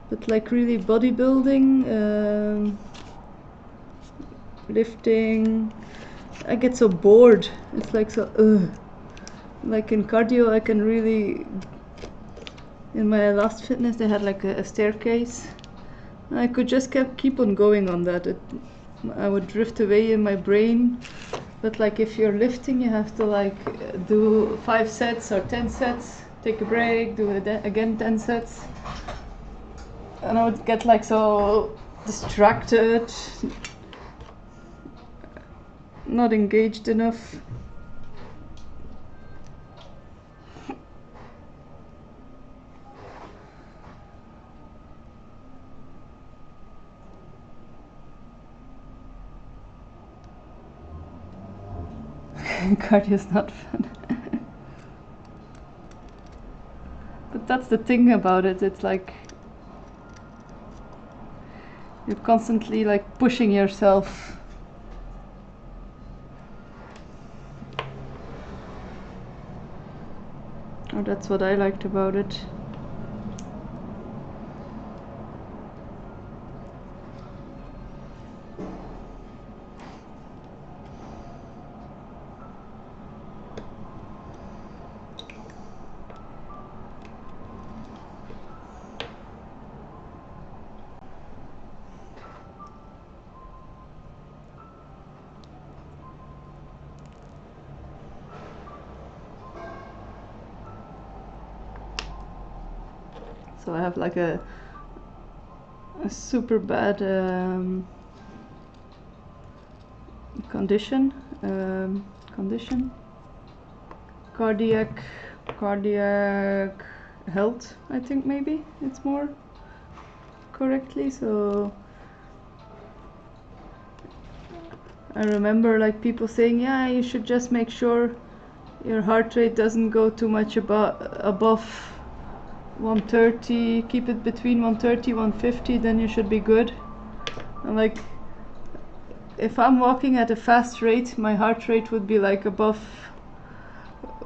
But like really bodybuilding, lifting, I get so bored. It's like so like in cardio I can really, in my last fitness they had like a staircase. I could just keep on going on that. I would drift away in my brain. But like if you're lifting, you have to like do 5 sets or 10 sets, take a break, do it again 10 sets. And I would get like so distracted, not engaged enough. Cardio is not fun. But that's the thing about it, it's like you're constantly like pushing yourself. Or that's what I liked about it. So I have like a super bad condition, cardiac health, I think maybe it's more correctly. So I remember like people saying, yeah, you should just make sure your heart rate doesn't go too much above 130, keep it between 130 150, then you should be good. And like, if I'm walking at a fast rate, my heart rate would be like above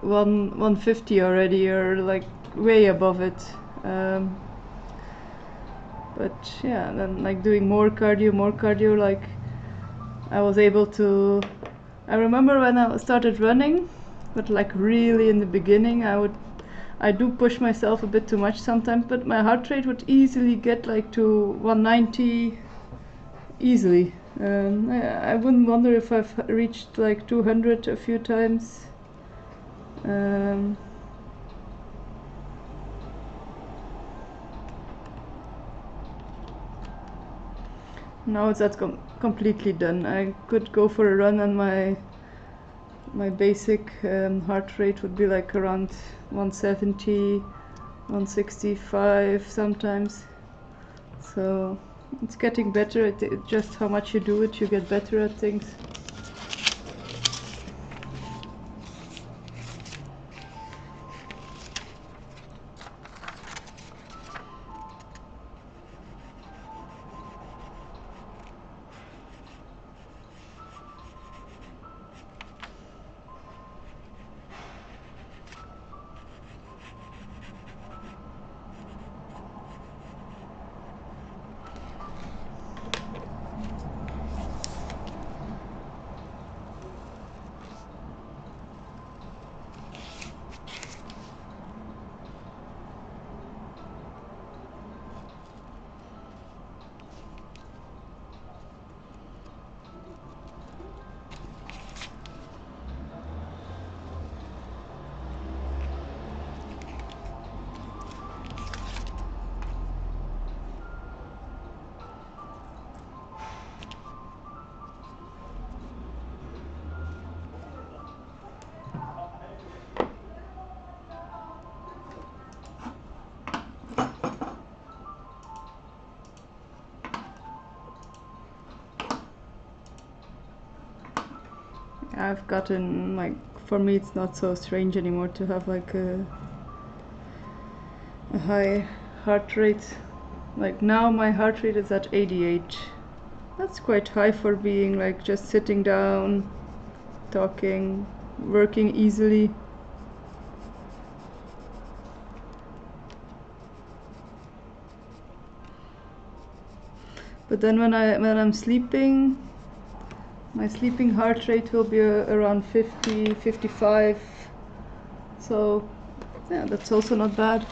150 already, or like way above it. But yeah, then like doing more cardio, like I was able to, I remember when I started running, but like really in the beginning, I do push myself a bit too much sometimes, but my heart rate would easily get like to 190 easily. I wouldn't wonder if I've reached like 200 a few times. Now it's completely done. I could go for a run and my basic heart rate would be like around 170, 165 sometimes. So it's getting better. Just how much you do it, you get better at things. I've gotten like, for me it's not so strange anymore to have like a high heart rate. Like now my heart rate is at 88. That's quite high for being like just sitting down, talking, working easily. But then when I'm sleeping, my sleeping heart rate will be around 50, 55. So yeah, that's also not bad.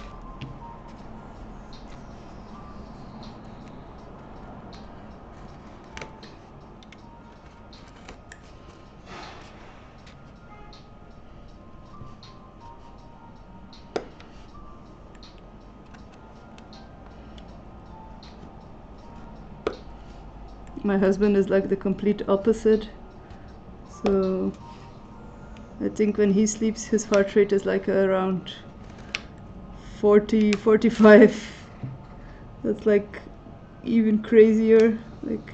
My husband is like the complete opposite. So I think when he sleeps, his heart rate is like around 40, 45. That's like even crazier. Like,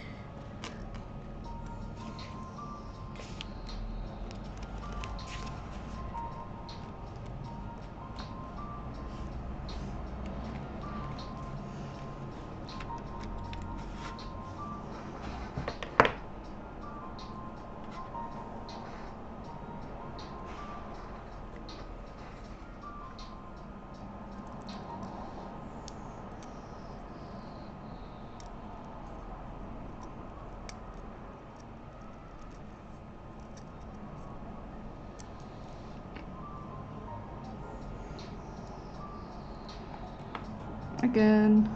again.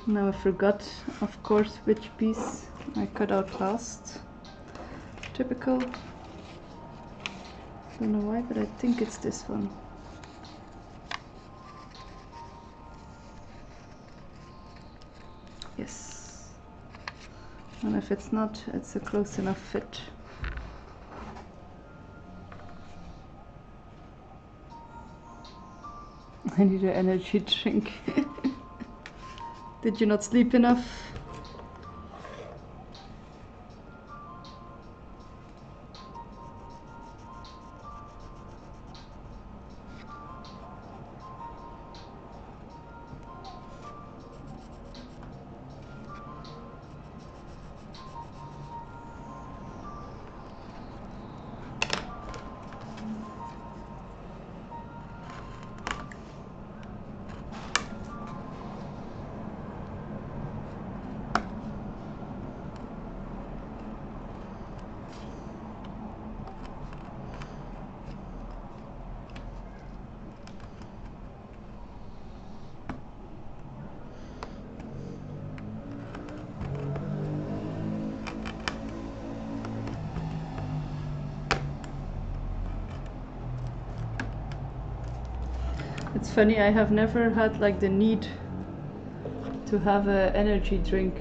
Now I forgot, of course, which piece I cut out last. Typical. Don't know why, but I think it's this one. Yes. And if it's not, it's a close enough fit. I need an energy drink. Did you not sleep enough? It's funny, I have never had like the need to have an energy drink.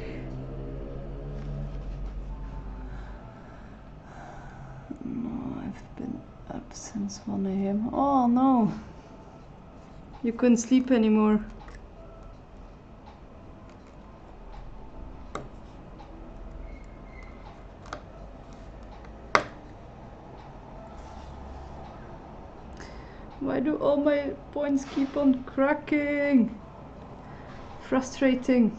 No, I've been up since 1 AM. Oh no! You couldn't sleep anymore. Why do all my points keep on cracking? Frustrating.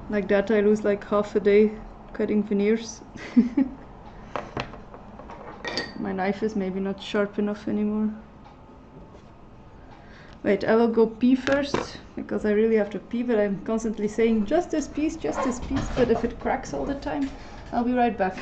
Like that I lose like half a day cutting veneers. My knife is maybe not sharp enough anymore. Wait, I will go pee first, because I really have to pee, but I'm constantly saying just this piece, but if it cracks all the time, I'll be right back.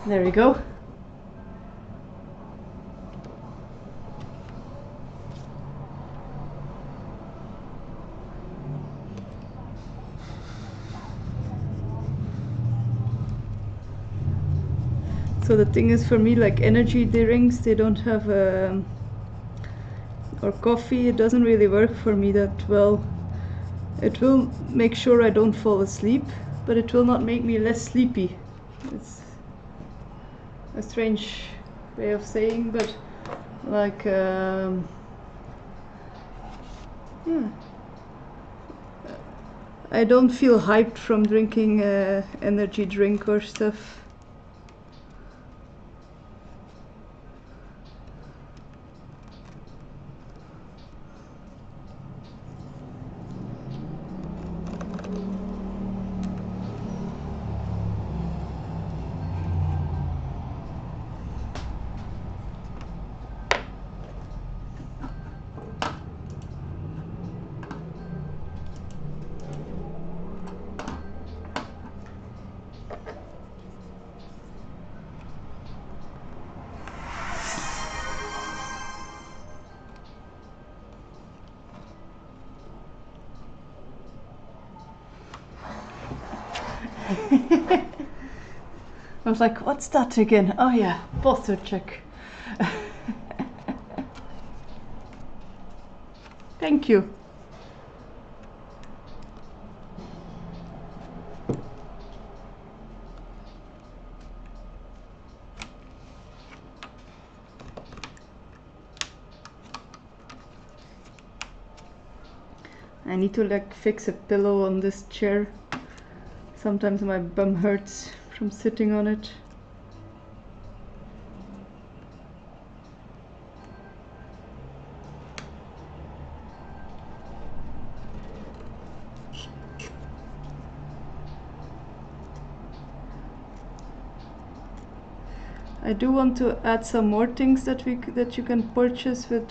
There we go. So the thing is, for me, like energy drinks, they don't have or coffee, it doesn't really work for me that well. It will make sure I don't fall asleep, but it will not make me less sleepy. It's a strange way of saying, but like yeah, I don't feel hyped from drinking energy drink or stuff. I was like, what's that again? Oh yeah, posture check. Thank you. I need to like fix a pillow on this chair. Sometimes my bum hurts from sitting on it. I do want to add some more things that you can purchase with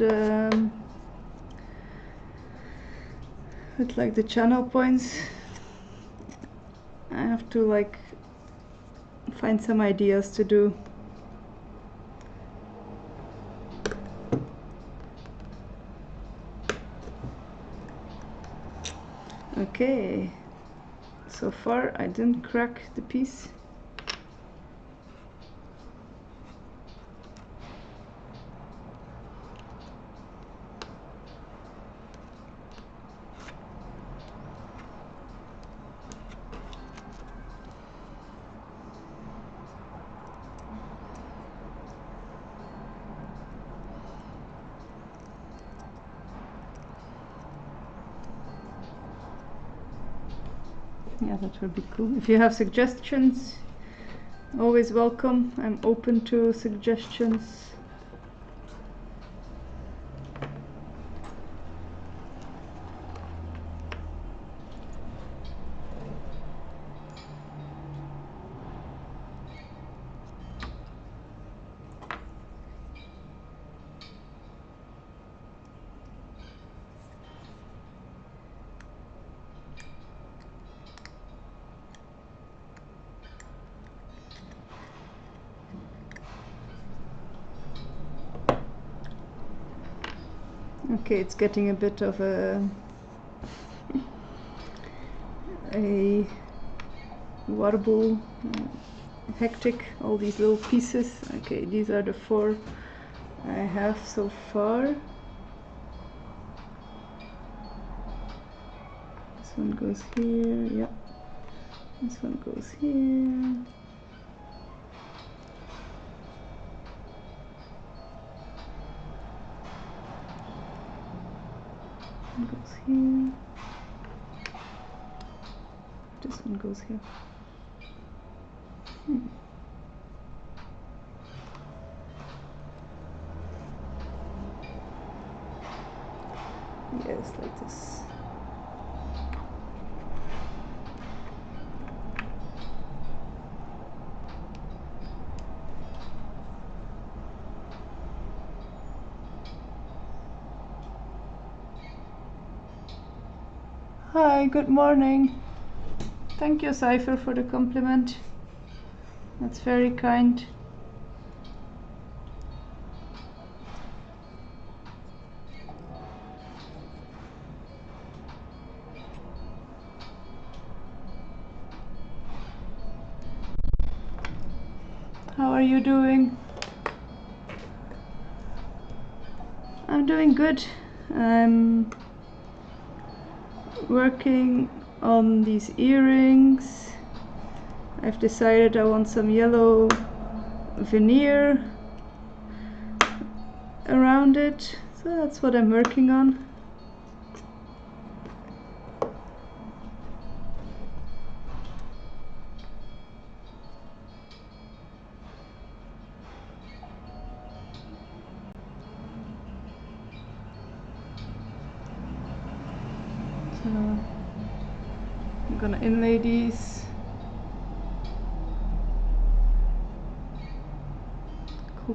like the channel points. I have to like find some ideas to do. Okay, so far I didn't crack the piece. Yeah, that would be cool. If you have suggestions, always welcome. I'm open to suggestions. Okay, it's getting a bit of a warble, hectic, all these little pieces. Okay, these are the 4 I have so far. This one goes here, yeah. This one goes here. One goes here. This one goes here. Yes, like this. Hi, good morning. Thank you, Cypher, for the compliment. That's very kind. How are you doing? I'm doing good. I'm working on these earrings. I've decided I want some yellow veneer around it, so that's what I'm working on. So I'm gonna inlay these.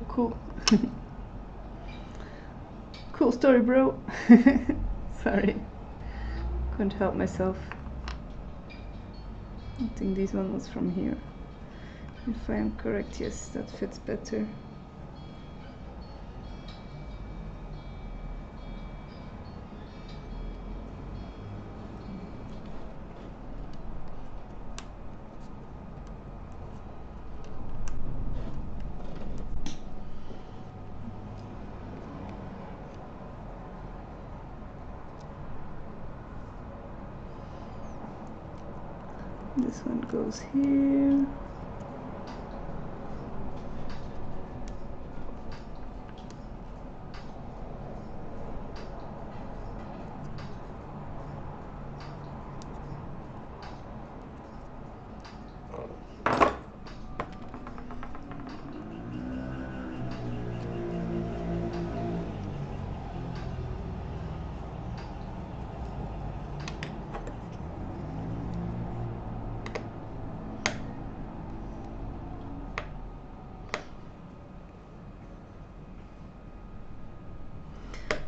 Cool. Cool story, bro. Sorry, couldn't help myself. I think this one was from here. If I am correct, yes, that fits better. This one goes here.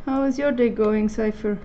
How is your day going, Cypher?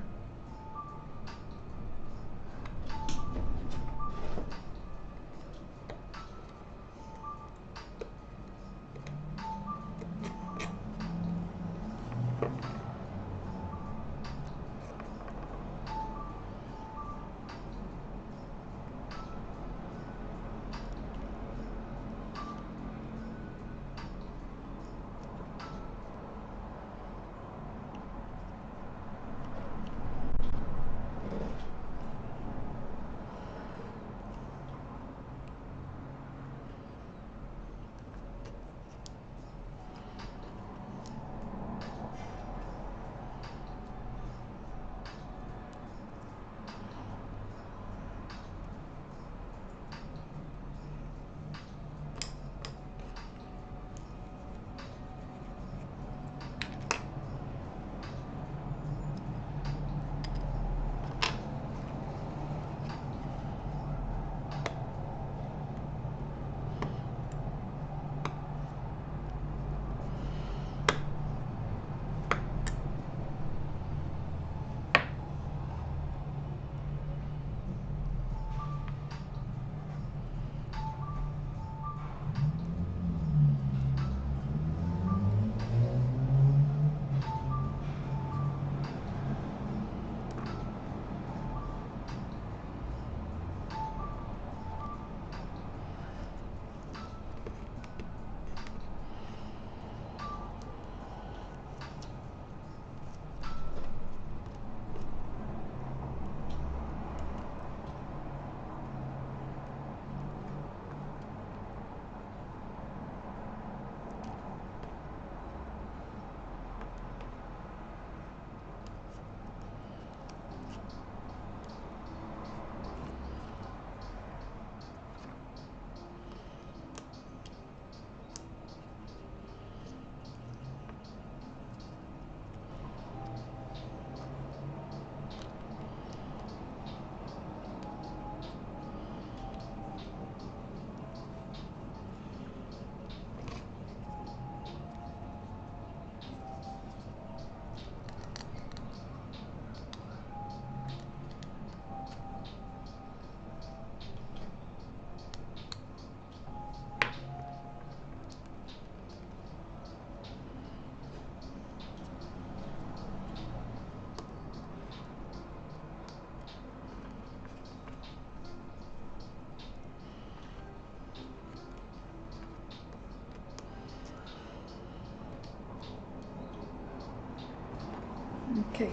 Okay.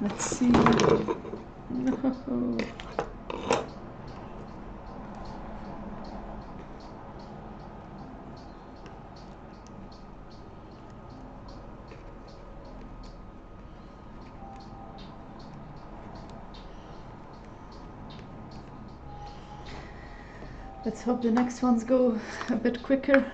Let's see. No. Let's hope the next ones go a bit quicker.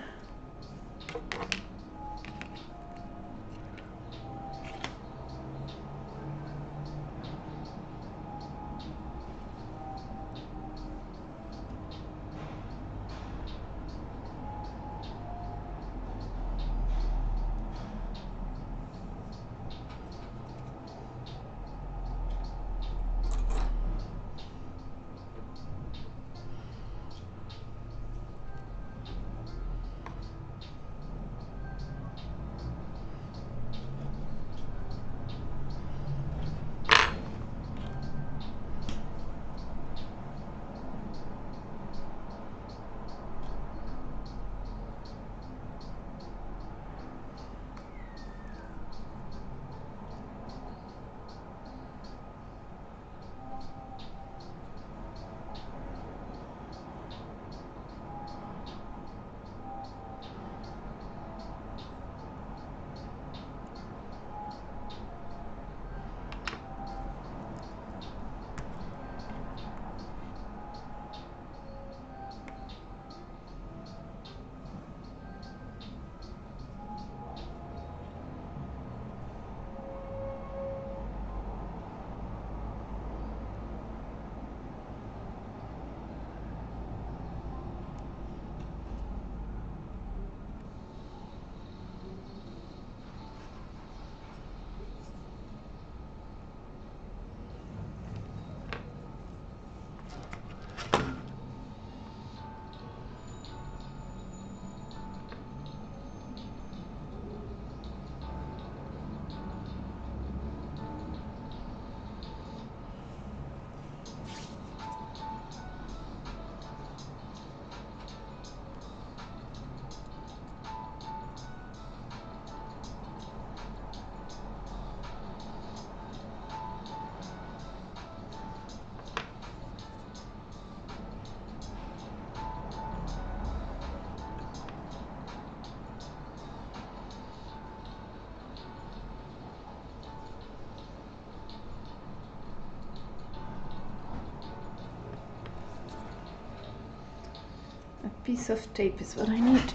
piece of tape is what I need.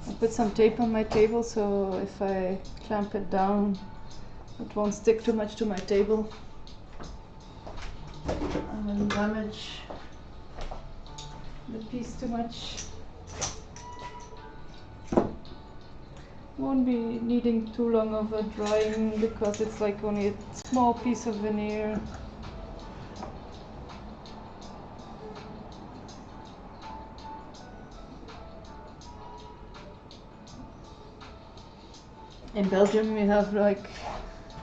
I put some tape on my table so if I clamp it down it won't stick too much to my table and damage the piece too much. Won't be needing too long of a drying because it's like only a small piece of veneer. In Belgium we have, like,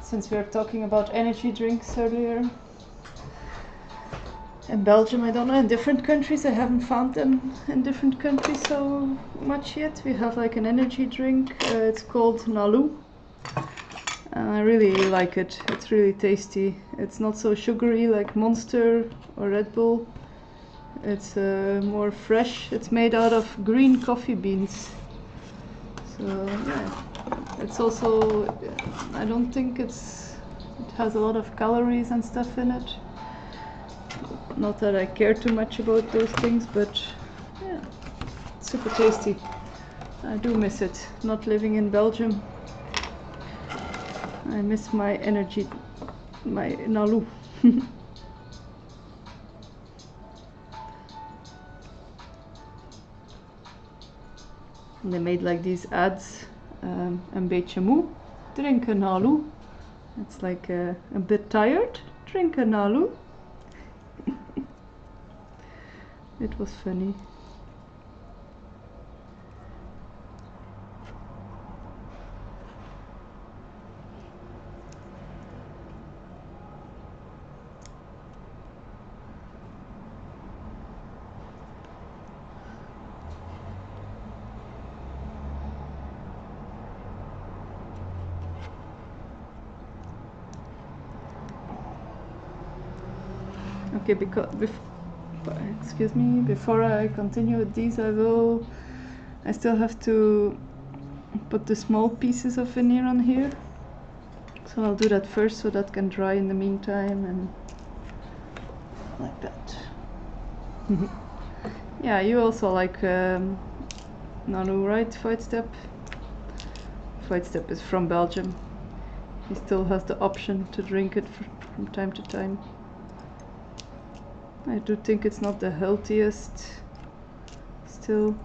since we were talking about energy drinks earlier, in Belgium, I don't know, in different countries, I haven't found them in different countries so much yet. We have like an energy drink, it's called Nalu. And I really like it, it's really tasty. It's not so sugary like Monster or Red Bull. It's more fresh, it's made out of green coffee beans. So yeah, it's also, I don't think it has a lot of calories and stuff in it. Not that I care too much about those things, but yeah, super tasty. I do miss it, not living in Belgium. I miss my energy, my Nalu. They made like these ads, een beetje moe, drink een Nalu. It's like a bit tired, drink een Nalu. It was funny. Okay, because excuse me, before I continue with these, I still have to put the small pieces of veneer on here. So I'll do that first so that can dry in the meantime, and like that. Yeah, you also like Nalu, right, Voidstep? Voidstep is from Belgium. He still has the option to drink it from time to time. I do think it's not the healthiest still.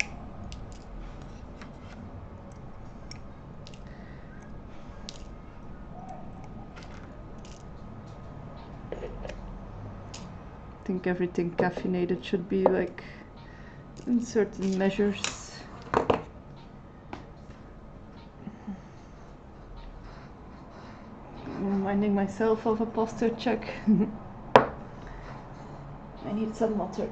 I think everything caffeinated should be like in certain measures. Reminding myself of a posture check. I need some water.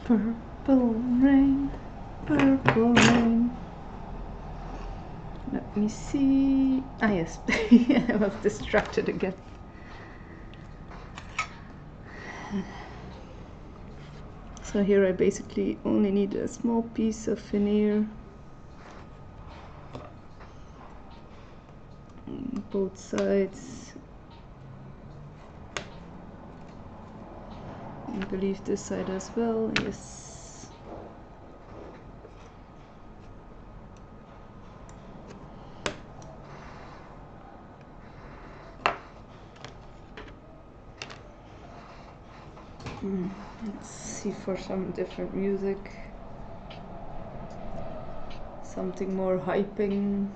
Purple rain, purple rain. Let me see. Ah, yes, I was distracted again. So here I basically only need a small piece of veneer. Both sides. I believe this side as well, yes. Let's see for some different music. Something more hyping.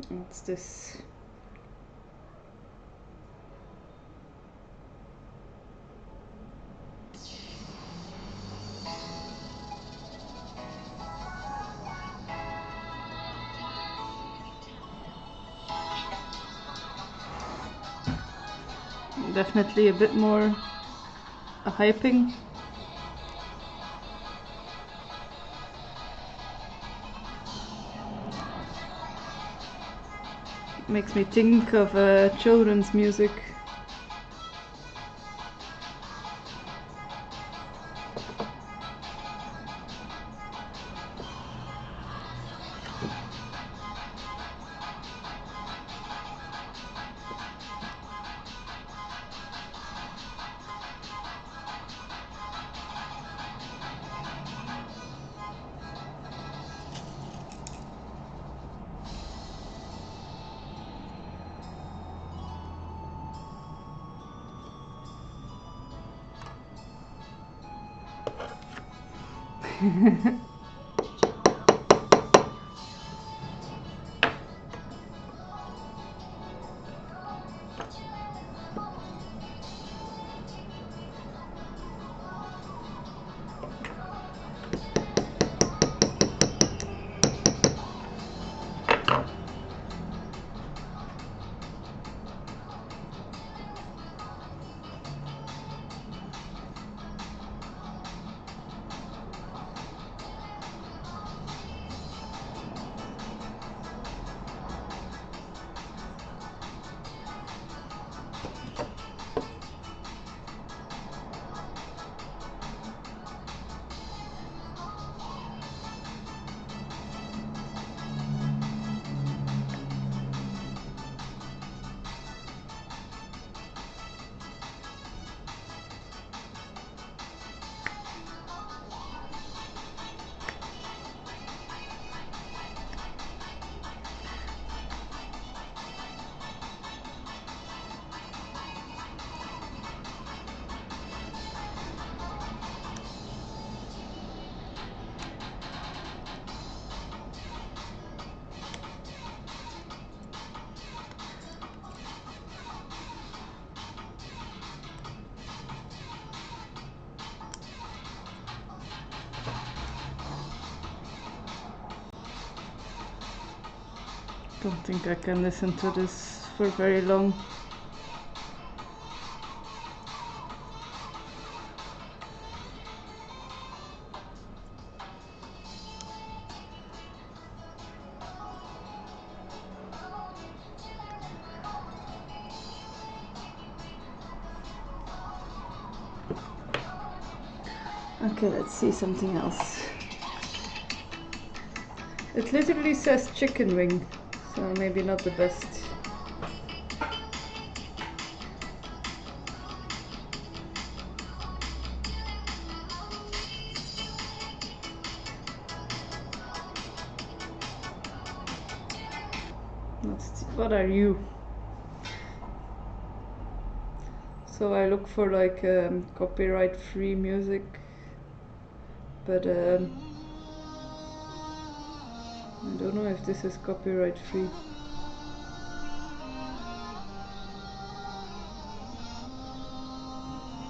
What's this? Definitely a bit more hyping. Makes me think of children's music. Don't think I can listen to this for very long. Okay, let's see something else. It literally says chicken wing, so maybe not the best. What are you? So I look for like copyright free music, but I don't know if this is copyright free.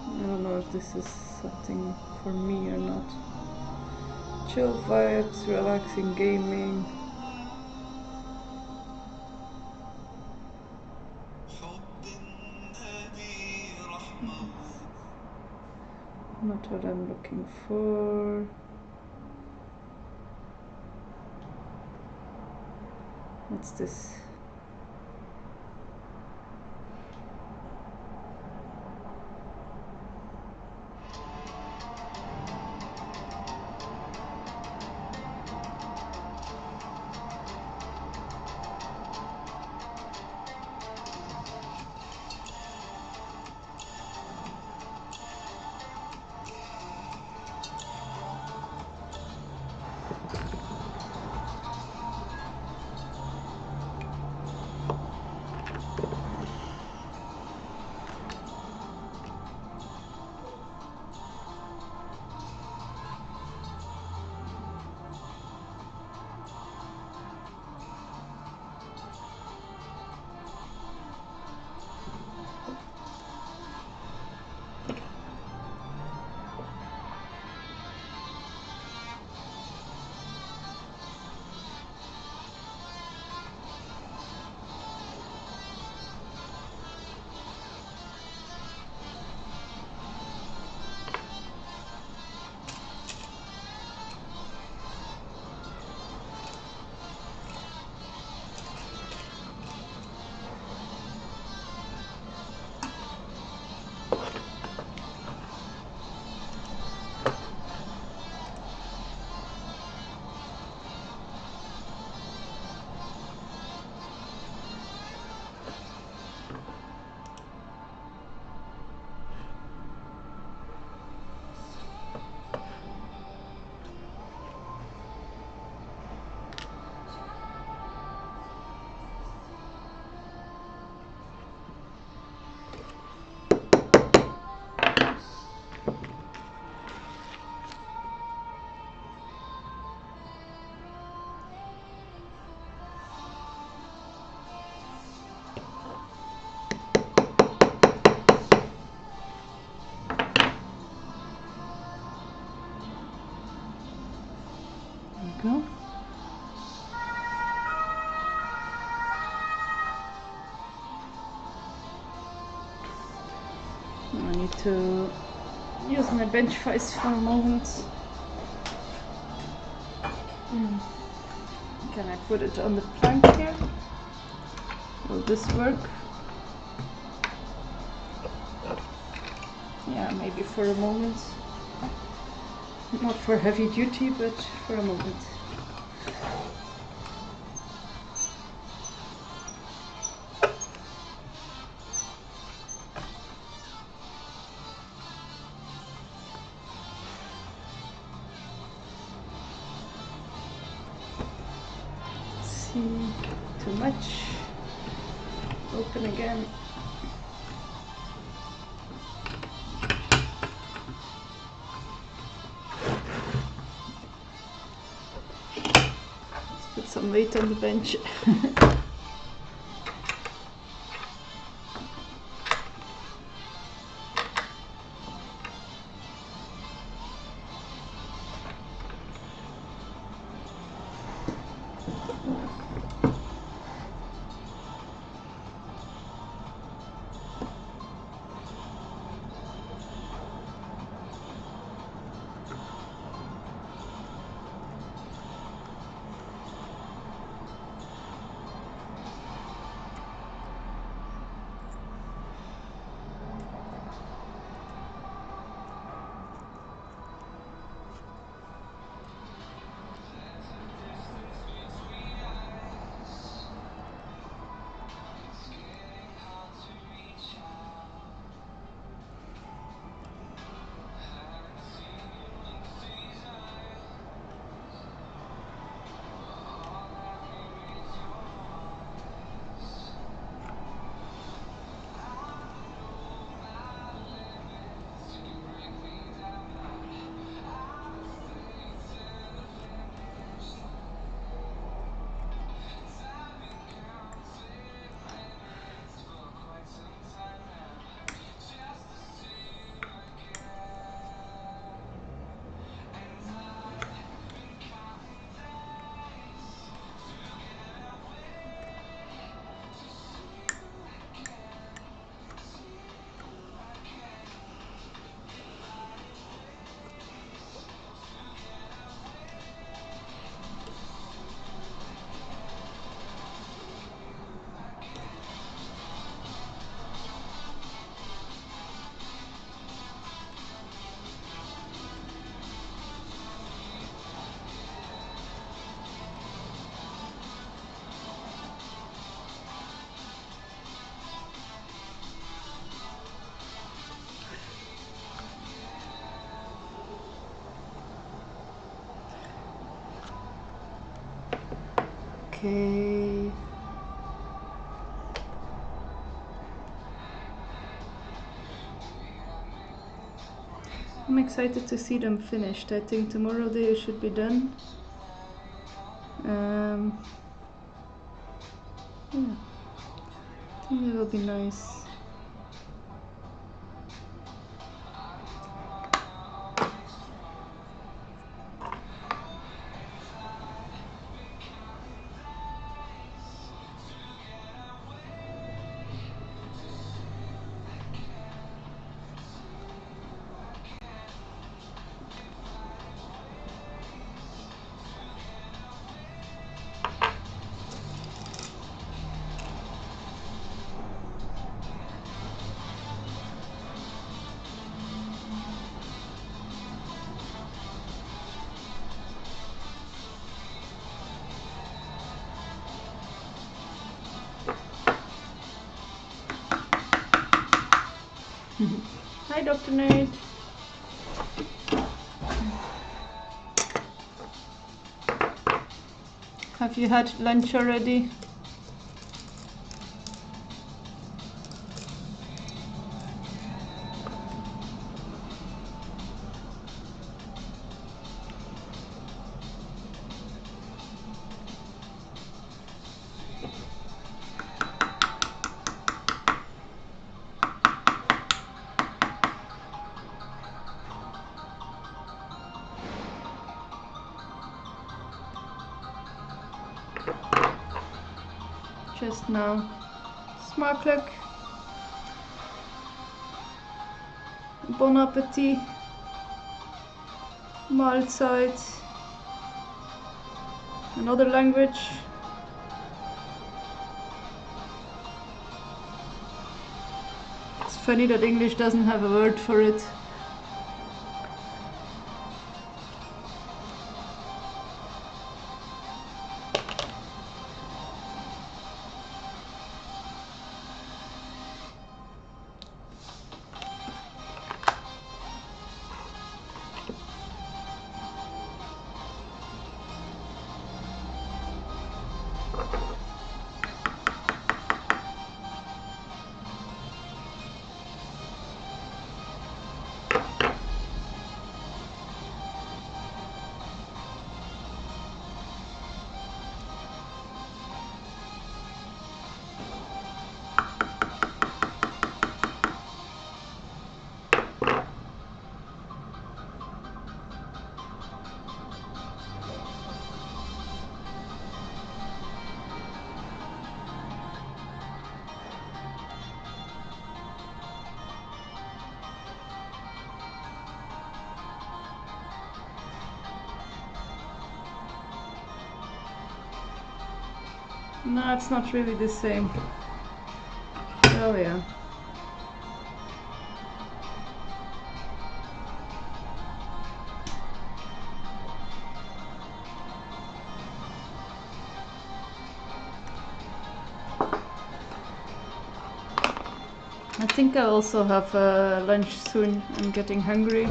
I don't know if this is something for me or not. Chill vibes, relaxing gaming. Not what I'm looking for. What's this? go. I need to use my bench vise for a moment. Can I put it on the plank here? Will this work? Yeah, maybe for a moment. Not for heavy duty, but for a moment. See, too much. Open again. Let's put some weight on the bench. Okay. I'm excited to see them finished. I think tomorrow they should be done. Yeah, I think it will be nice. Hi, Dr. Nerd. Have you had lunch already? just now. Smakelijk. Bon appetit. Mahlzeit. Another language. It's funny that English doesn't have a word for it. No, it's not really the same. Oh yeah. I think I'll also have lunch soon. I'm getting hungry.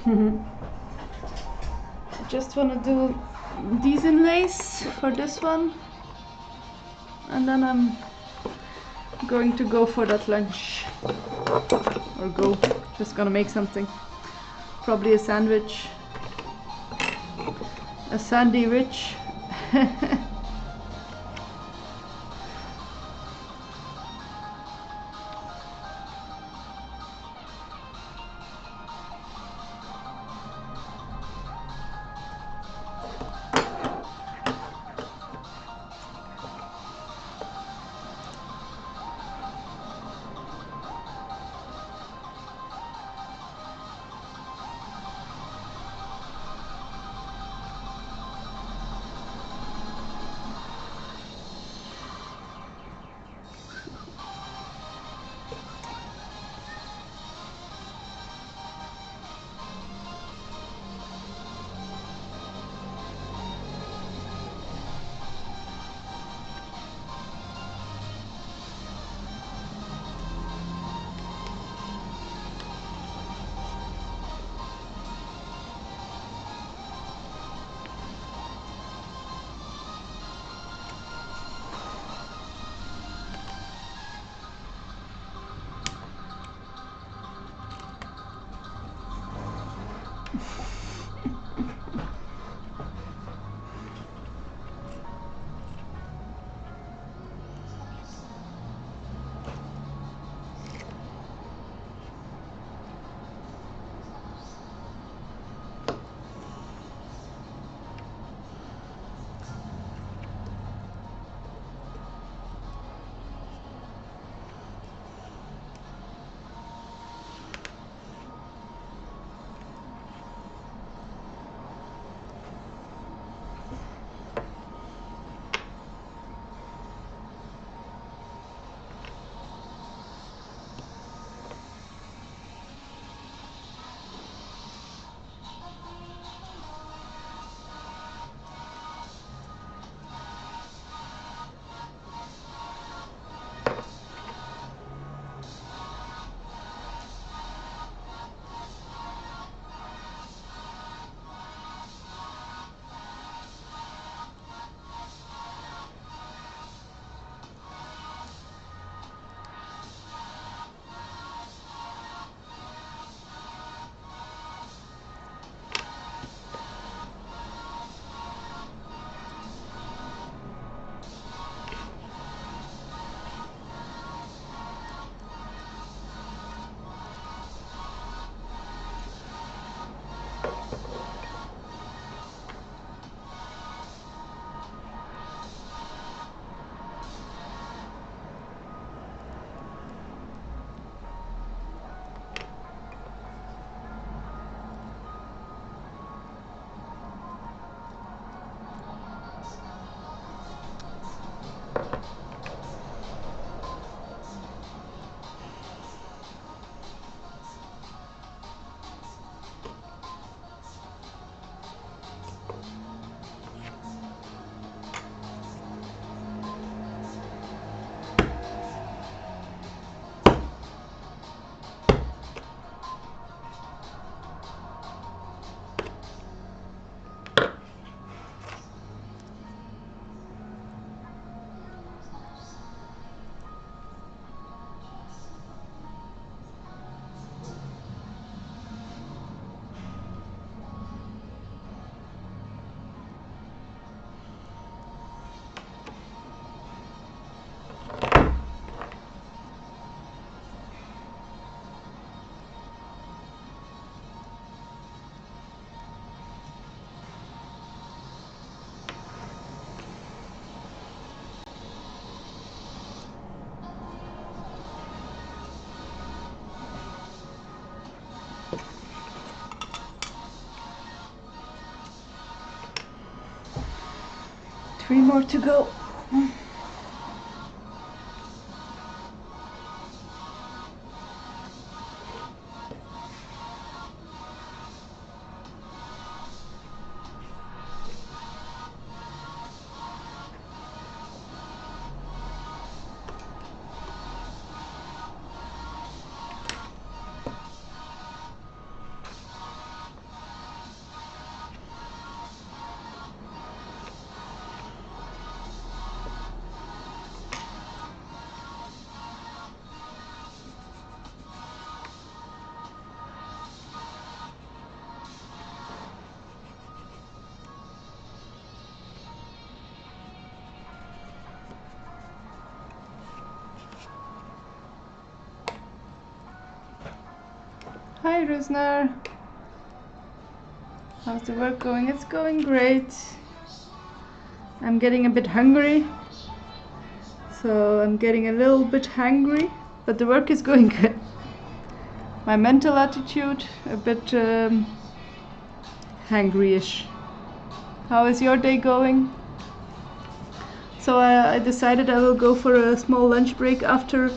I just want to do these inlays for this one, and then I'm going to go for that lunch. Or go, just gonna make something. Probably a sandwich. A sandy rich. 3 more to go. Hi Rusnar, how's the work going? It's going great. I'm getting a bit hungry, so I'm getting a little bit hungry, but the work is going good. My mental attitude a bit hangry-ish. How is your day going? So I decided I will go for a small lunch break after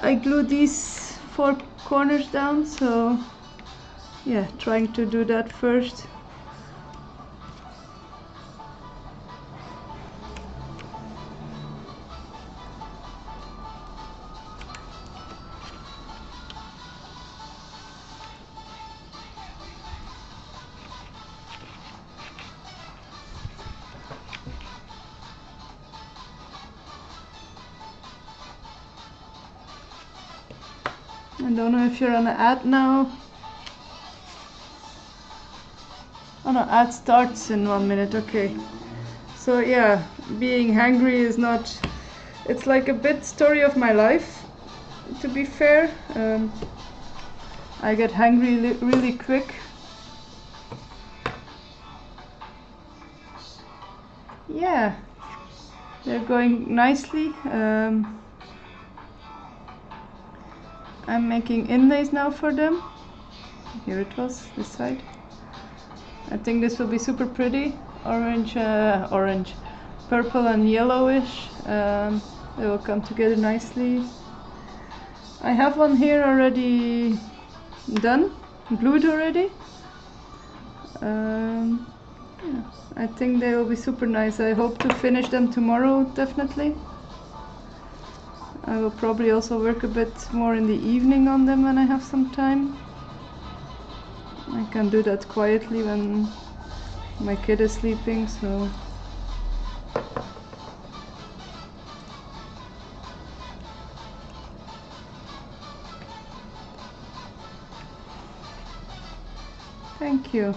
I glue these 4 corners down, so yeah, trying to do that first. I don't know if you're on an ad now. Oh no, ad starts in 1 minute, okay. So yeah, being hungry is not, it's like a bit story of my life, to be fair. I get hungry really quick. Yeah, they're going nicely. I'm making inlays now for them. Here it was, this side. I think this will be super pretty. Orange, purple and yellowish. They will come together nicely. I have one here already done, glued already. Yeah, I think they will be super nice. I hope to finish them tomorrow, definitely. I will probably also work a bit more in the evening on them when I have some time. I can do that quietly when my kid is sleeping, so thank you.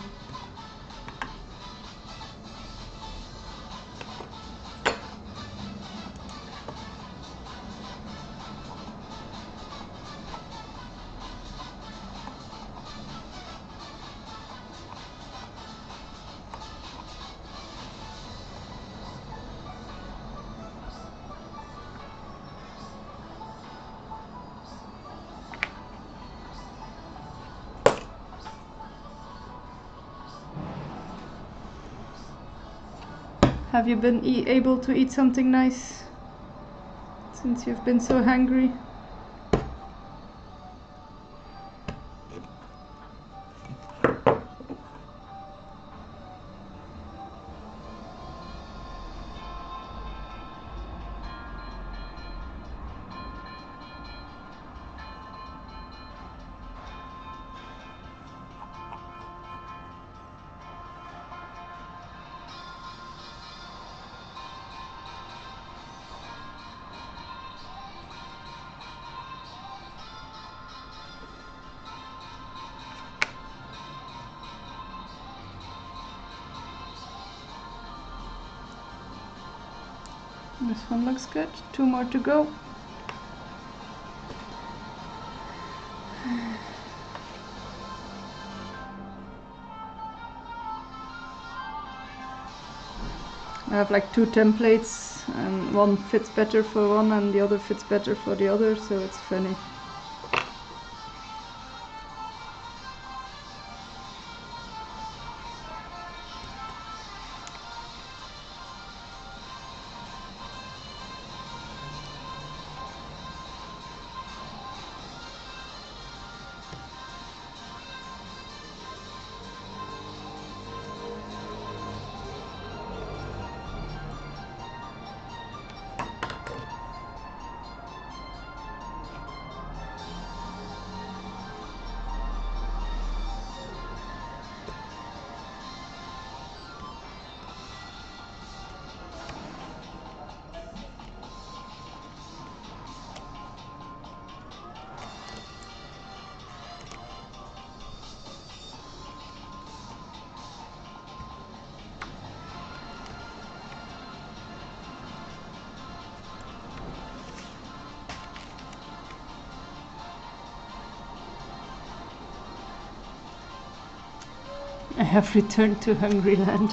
Have you been able to eat something nice since you've been so hungry? This one looks good. 2 more to go. I have like 2 templates and one fits better for one and the other fits better for the other, so it's funny. I have returned to Hungry Land.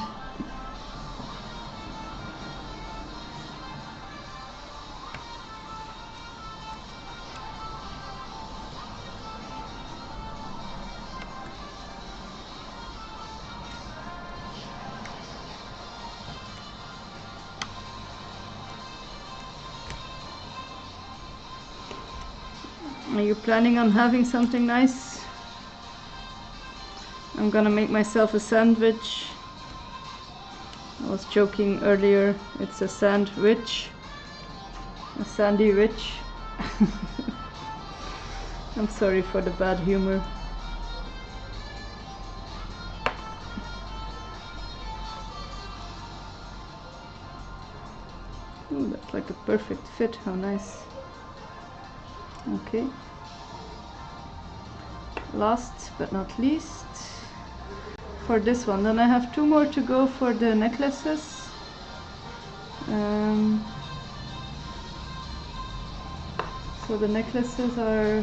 Are you planning on having something nice? I'm gonna make myself a sandwich. I was joking earlier, it's a sandwich. A sandy rich. I'm sorry for the bad humor. Ooh, that's like a perfect fit, how nice. Okay. Last but not least, for this one, then I have 2 more to go for the necklaces. So the necklaces are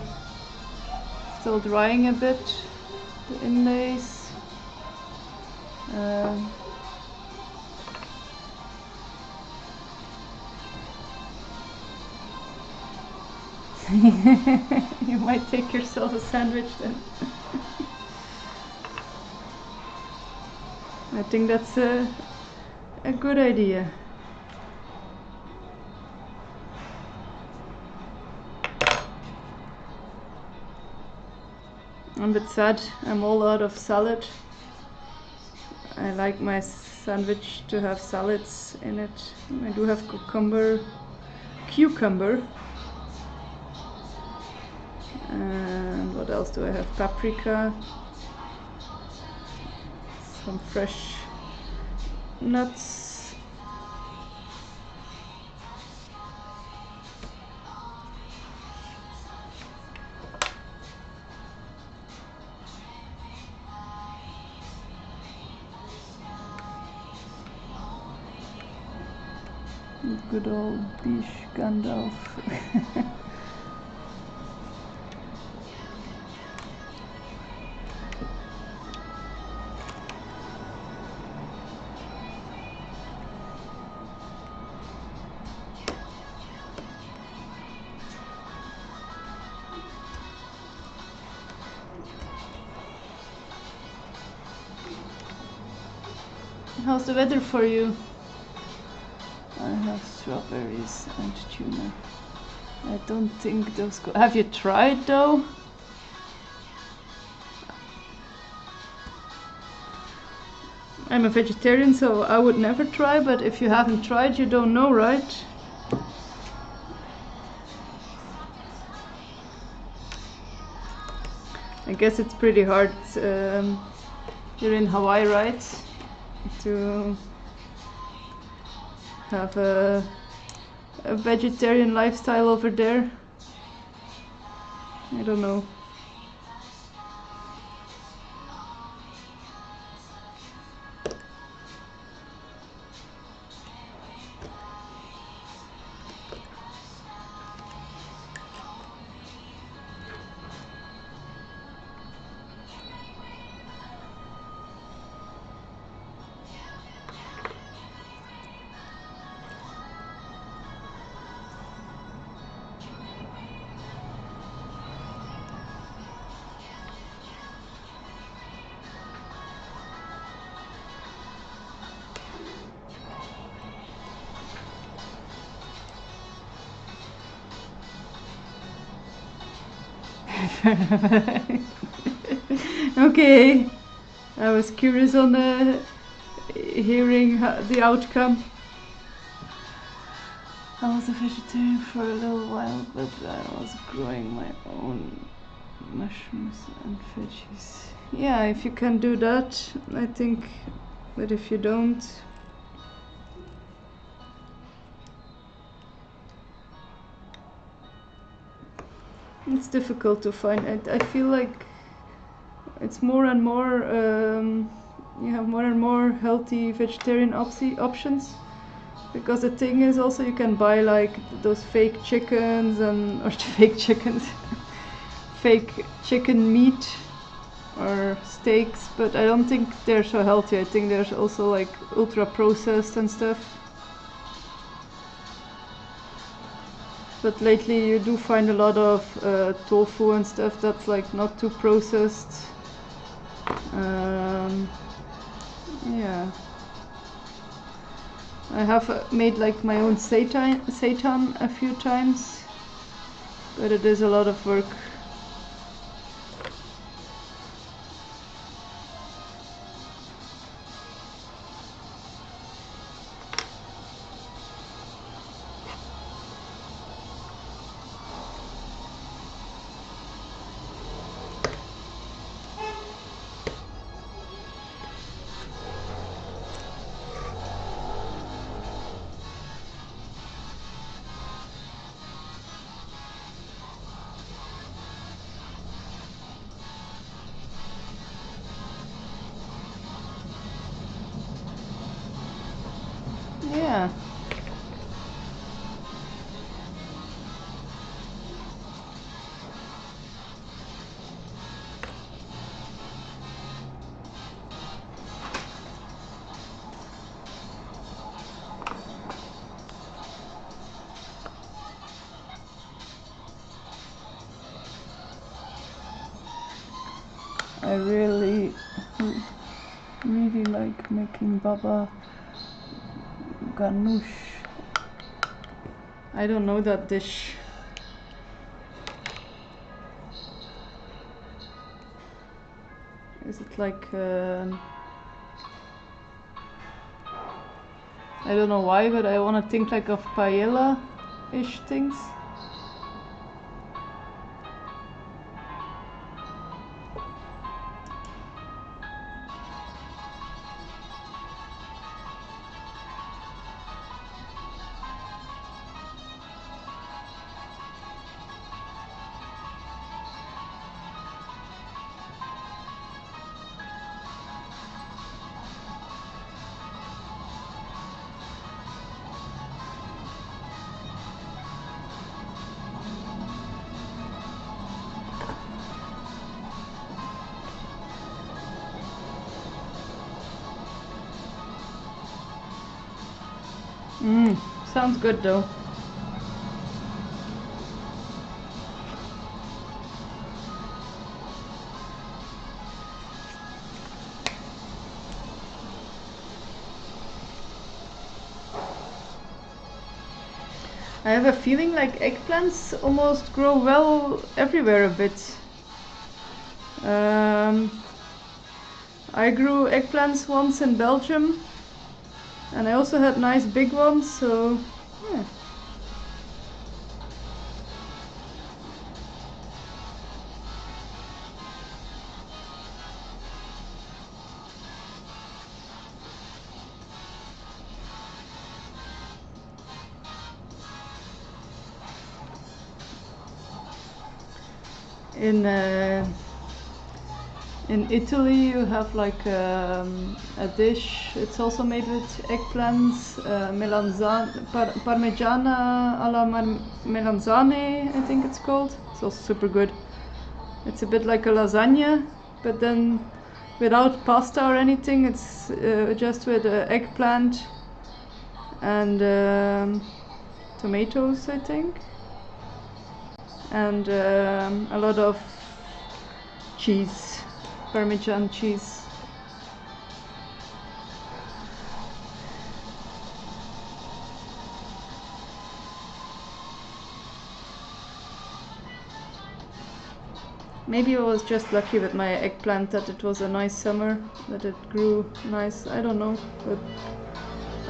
still drying a bit, the inlays. You might take yourself a sandwich then. I think that's a good idea. I'm a bit sad, I'm all out of salad. I like my sandwich to have salads in it. I do have cucumber, and what else do I have? Paprika, some fresh nuts. Good old Bish Gandalf. How's the weather for you? I have strawberries and tuna. I don't think those go. Have you tried though? I'm a vegetarian, so I would never try, but if you haven't tried, you don't know, right? I guess it's pretty hard. You're in Hawaii, right? To have a vegetarian lifestyle over there. I don't know. Okay, I was curious on hearing the outcome. I was a vegetarian for a little while, but I was growing my own mushrooms and veggies. Yeah, if you can do that, I think, but if you don't, it's difficult to find. I feel like it's more and more, you have more and more healthy vegetarian options. Because the thing is also you can buy like those fake chickens or fake chickens, fake chicken meat or steaks, but I don't think they're so healthy. I think they're also like ultra processed and stuff. But lately you do find a lot of tofu and stuff that's like not too processed. Yeah. I have made like my own seitan a few times, but it is a lot of work. Yeah. I really like making baba ganoush. I don't know that dish. Is it like I don't know why, but I want to think like of paella-ish things. Sounds good though. I have a feeling like eggplants almost grow well everywhere a bit. I grew eggplants once in Belgium, and I also had nice big ones, so yeah. In Italy you have like a dish, it's also made with eggplants, parmigiana alla melanzane, I think it's called. It's also super good. It's a bit like a lasagna, but then without pasta or anything. It's just with eggplant and tomatoes, I think, and a lot of cheese, Parmesan cheese. Maybe I was just lucky with my eggplant that it was a nice summer, that it grew nice. I don't know, but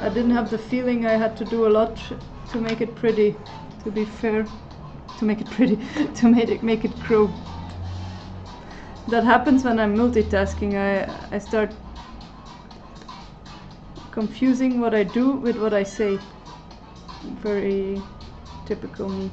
I didn't have the feeling I had to do a lot to make it pretty, to be fair. To make it pretty, to make it grow. That happens when I'm multitasking. I start confusing what I do with what I say. Very typical me.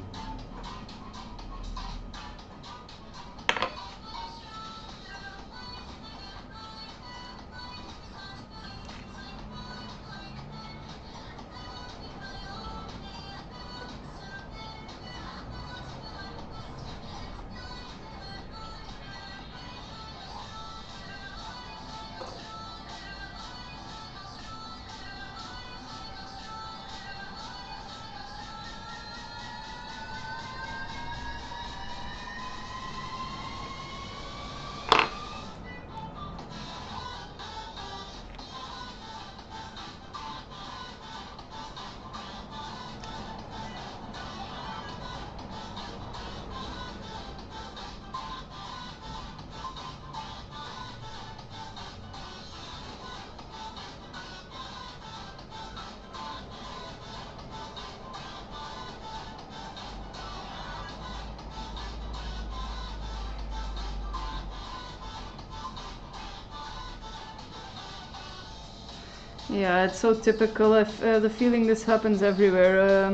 Yeah, it's so typical. I've the feeling this happens everywhere.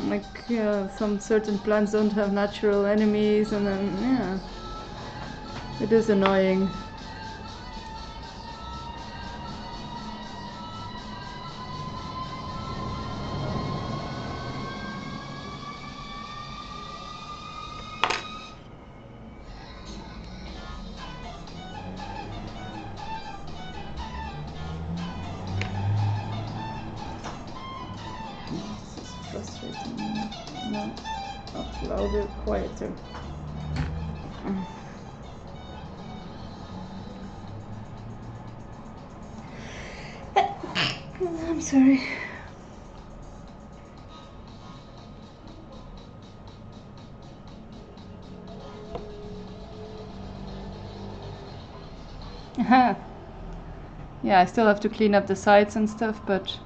Like, yeah, some certain plants don't have natural enemies, and then, yeah, it is annoying. This is frustrating. No, up louder, quieter. I'm sorry. Yeah, I still have to clean up the sides and stuff, but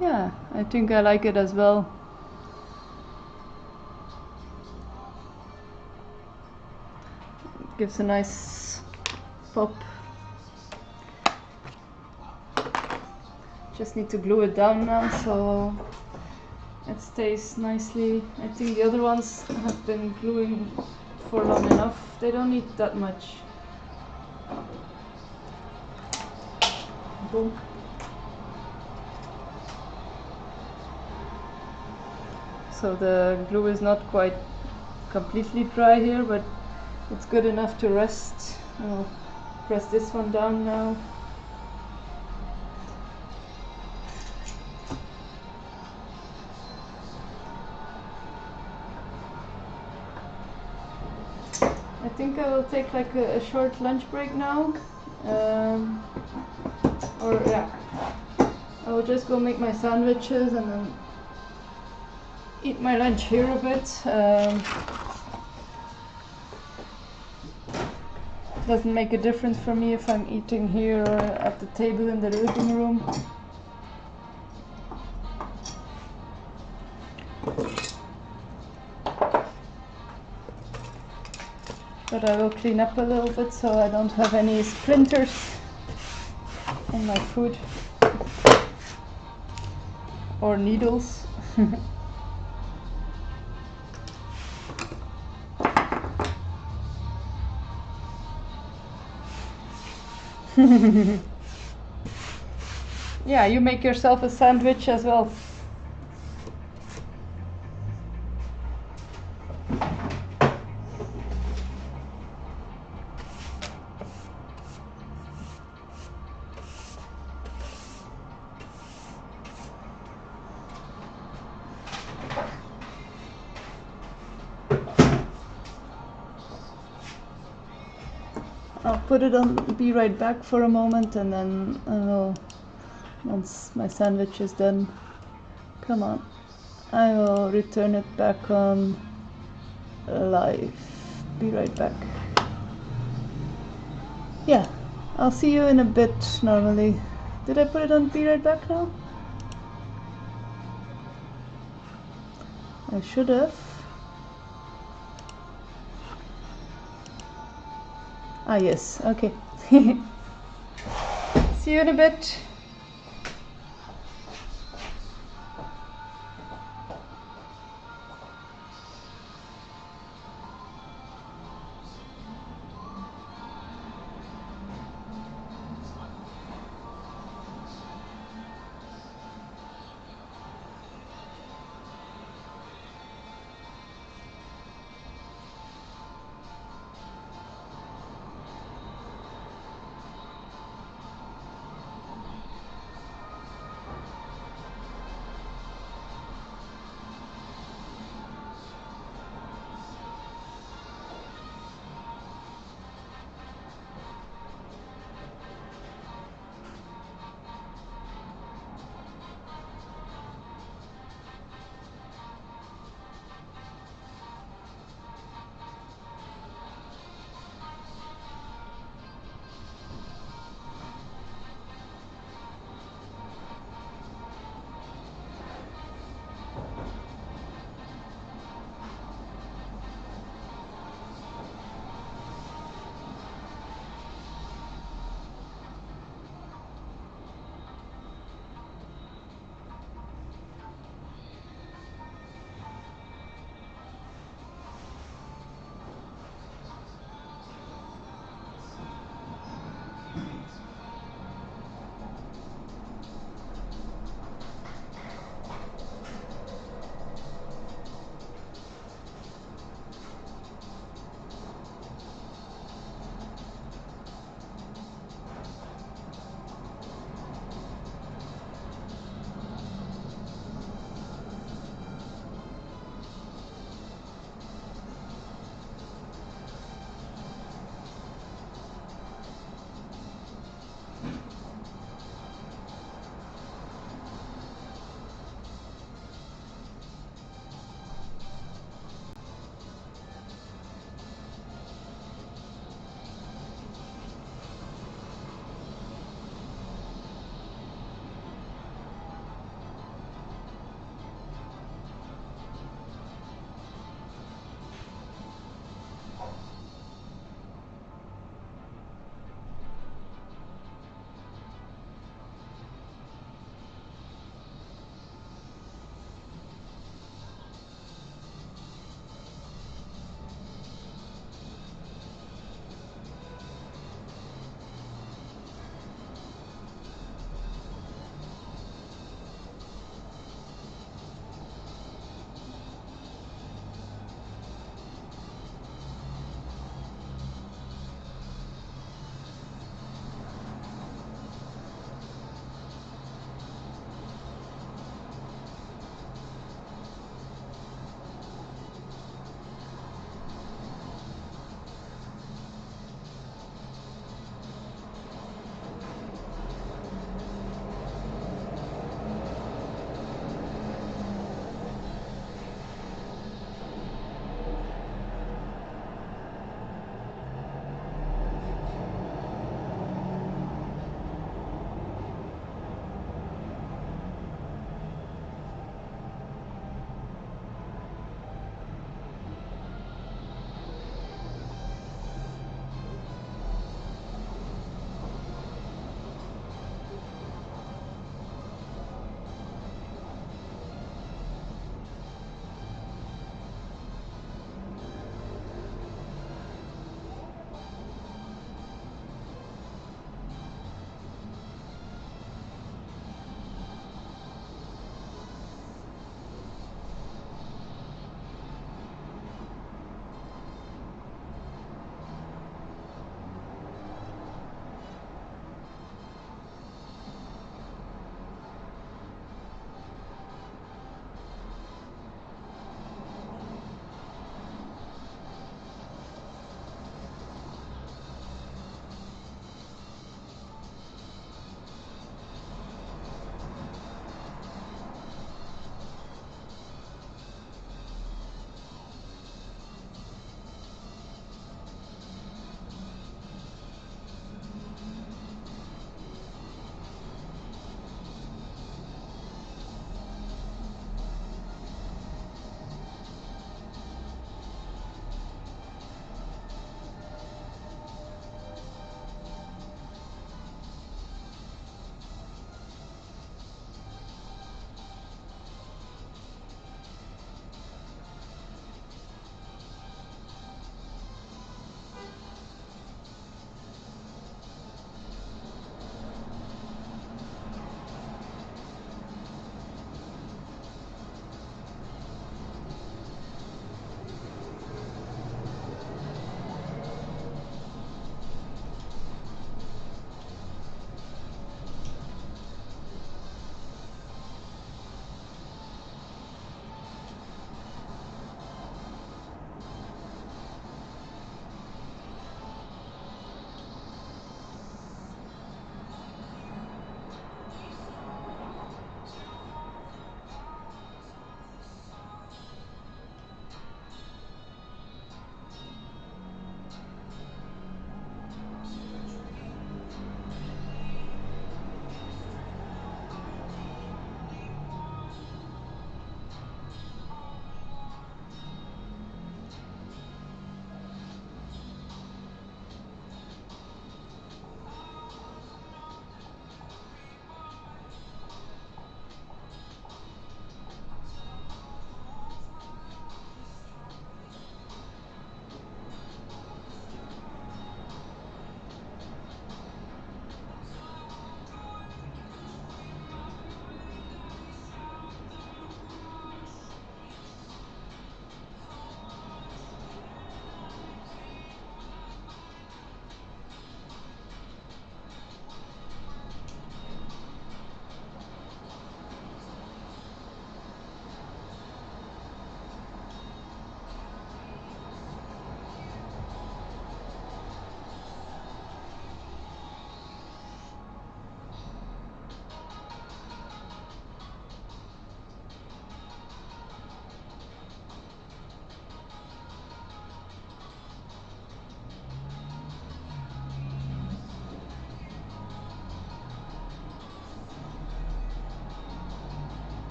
yeah, I think I like it as well. It gives a nice pop. Just need to glue it down now so it stays nicely. I think the other ones have been gluing for long enough. They don't need that much. Boom. So the glue is not quite completely dry here, but it's good enough to rest. I'll press this one down now. I think I will take like a short lunch break now. Or yeah, I will just go make my sandwiches and then eat my lunch here a bit. Doesn't make a difference for me if I'm eating here or at the table in the living room. But I will clean up a little bit so I don't have any splinters on my food or needles. Yeah, you make yourself a sandwich as well. I'll put it on, be right back for a moment, and then I will, once my sandwich is done, come on, I will return it back on live. Be right back. Yeah, I'll see you in a bit normally. Did I put it on be right back now? I should have. Ah, yes, okay. See you in a bit.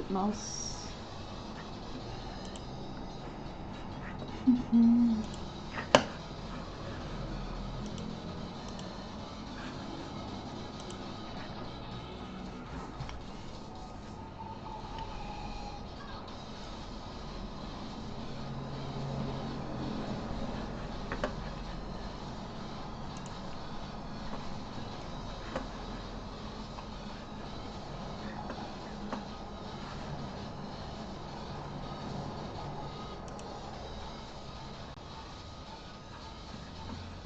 stupid mouse.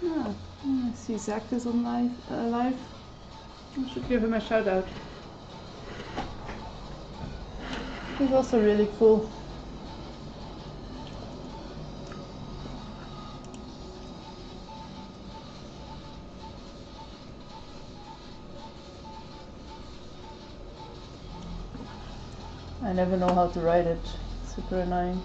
Ah, I see Zach is on live. I should give him a shout out. He's also really cool. I never know how to write it. Super annoying.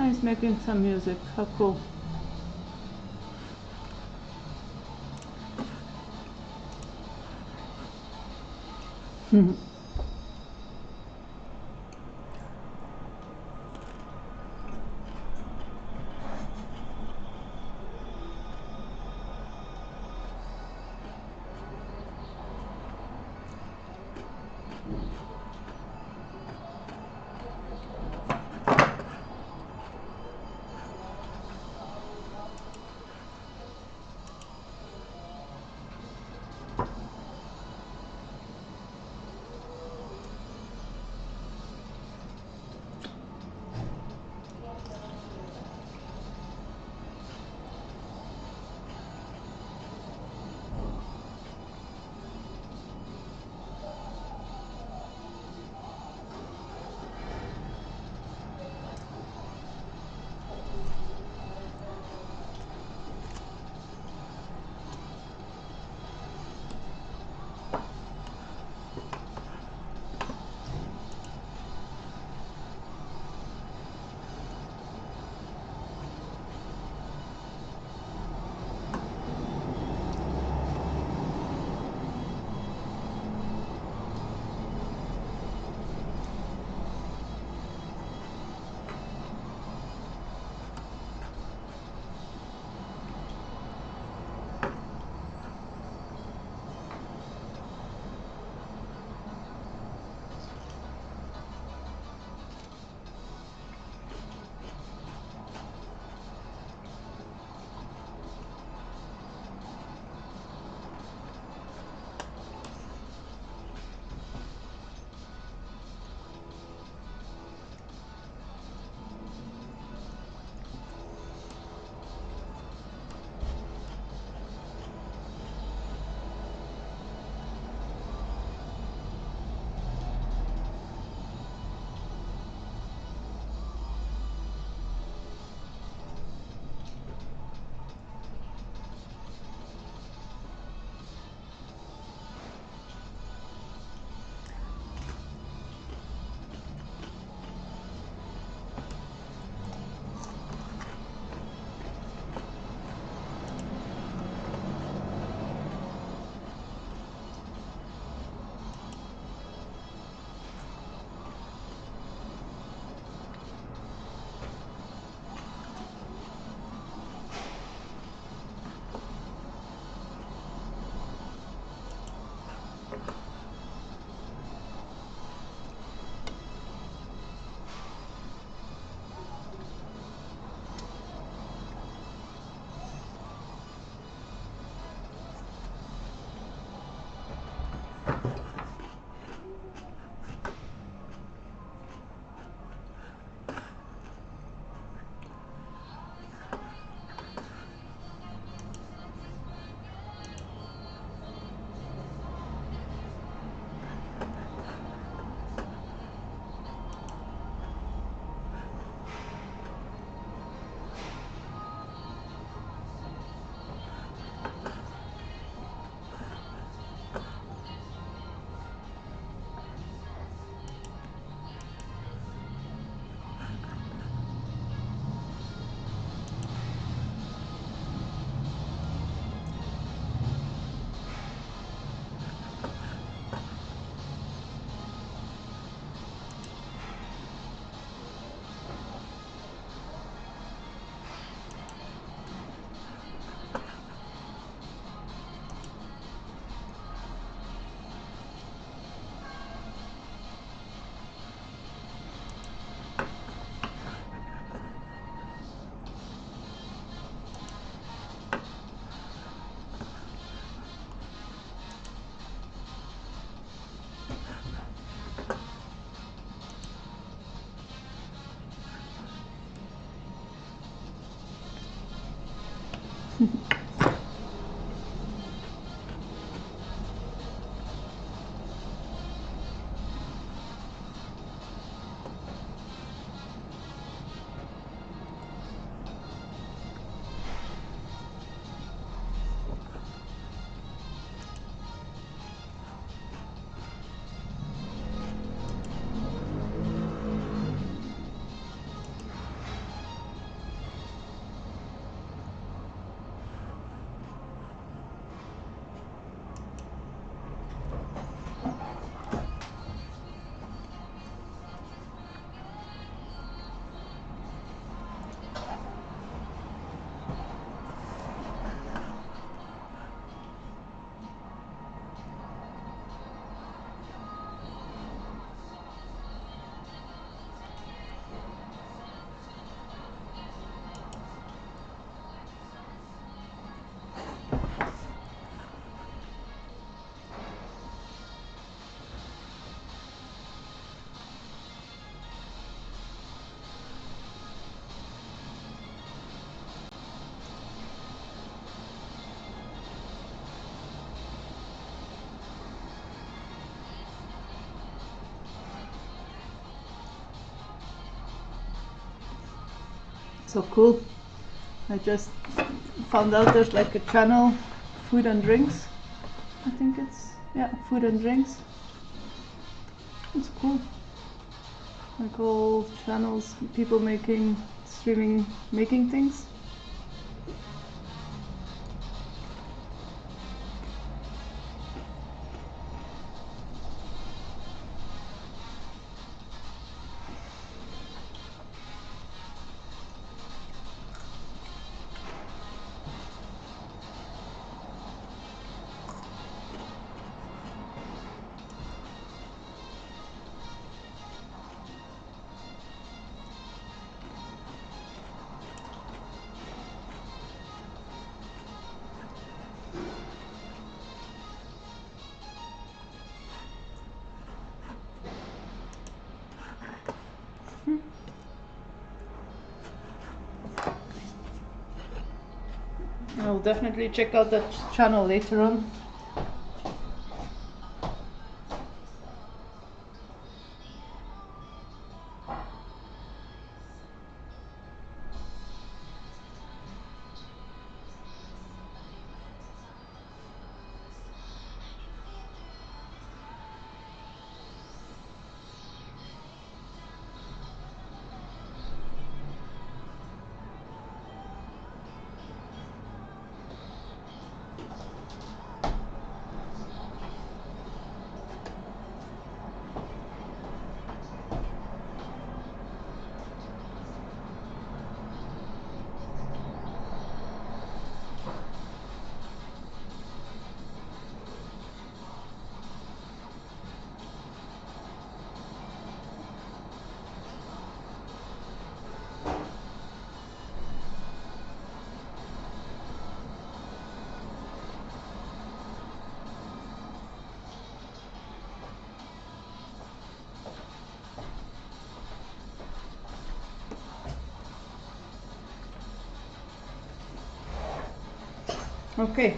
He's making some music. How cool. So cool. I just found out there's like a channel, food and drinks. I think it's, yeah, food and drinks. It's cool. Like all channels, people making, streaming, making things. I'll definitely check out that channel later on. Okay.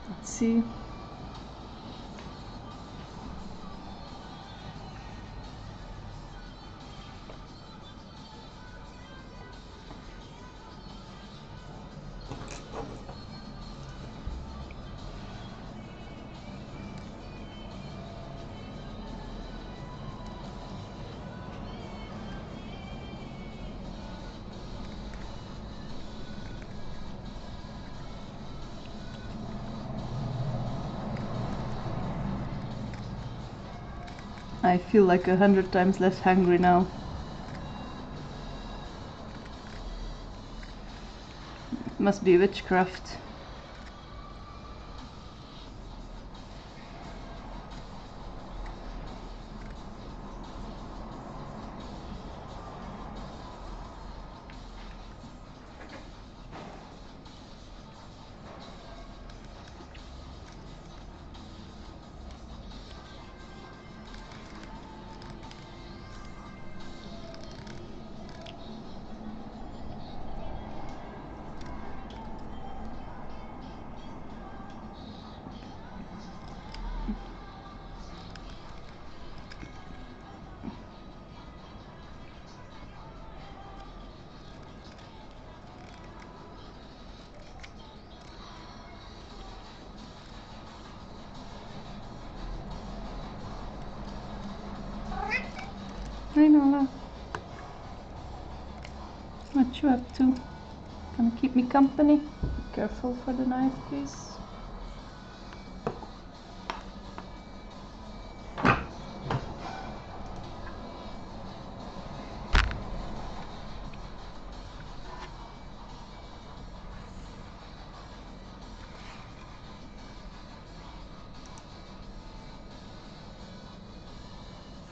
Let's see. I feel like 100 times less hungry now. Must be witchcraft. Hi Nala. What you up to? Gonna keep me company? Be careful for the knife, please.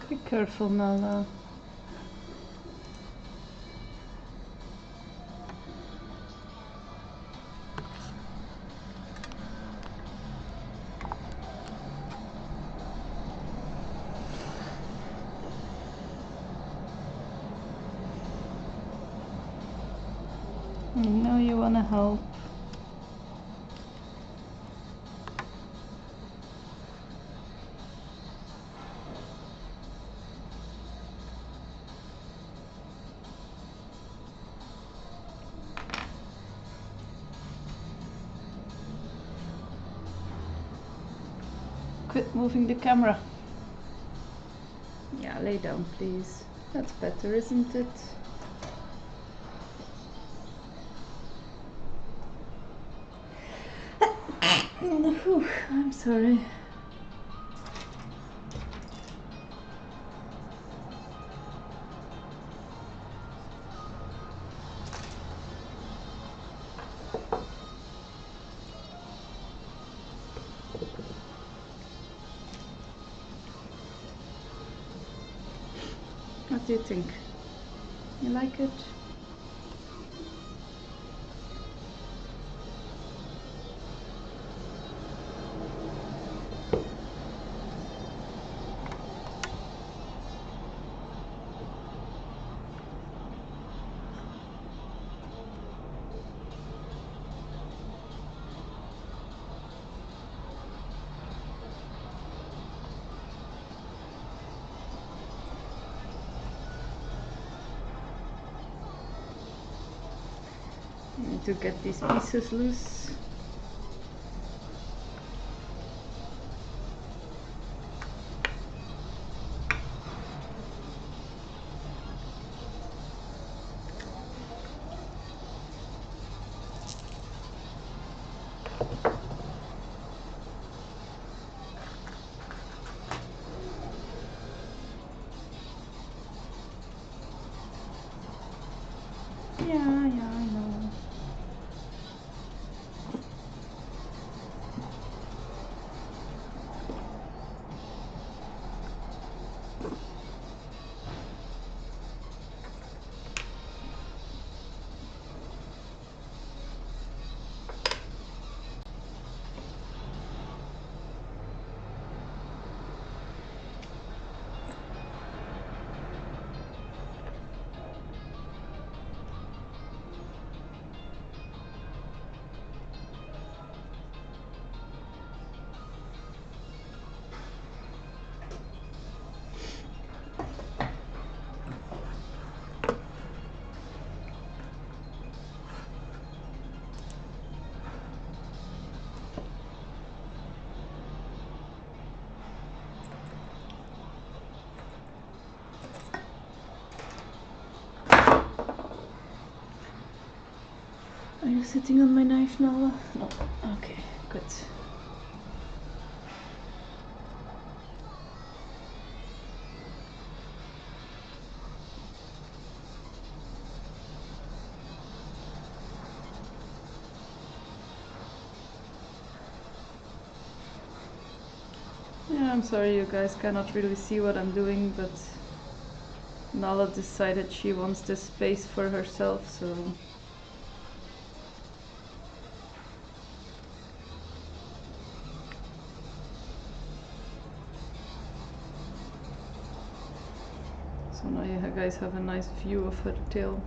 Be careful, Nala. I know you wanna help. Quit moving the camera. Yeah, lay down, please. That's better, isn't it? Whew, I'm sorry. What do you think? You like it? Need to get these pieces loose. Yeah, I know. Are you sitting on my knife, Nala? No. Okay, good. Yeah, I'm sorry you guys cannot really see what I'm doing, but Nala decided she wants this space for herself, so now you guys have a nice view of her tail.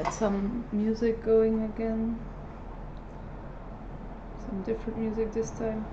Get some music going again. Some different music this time.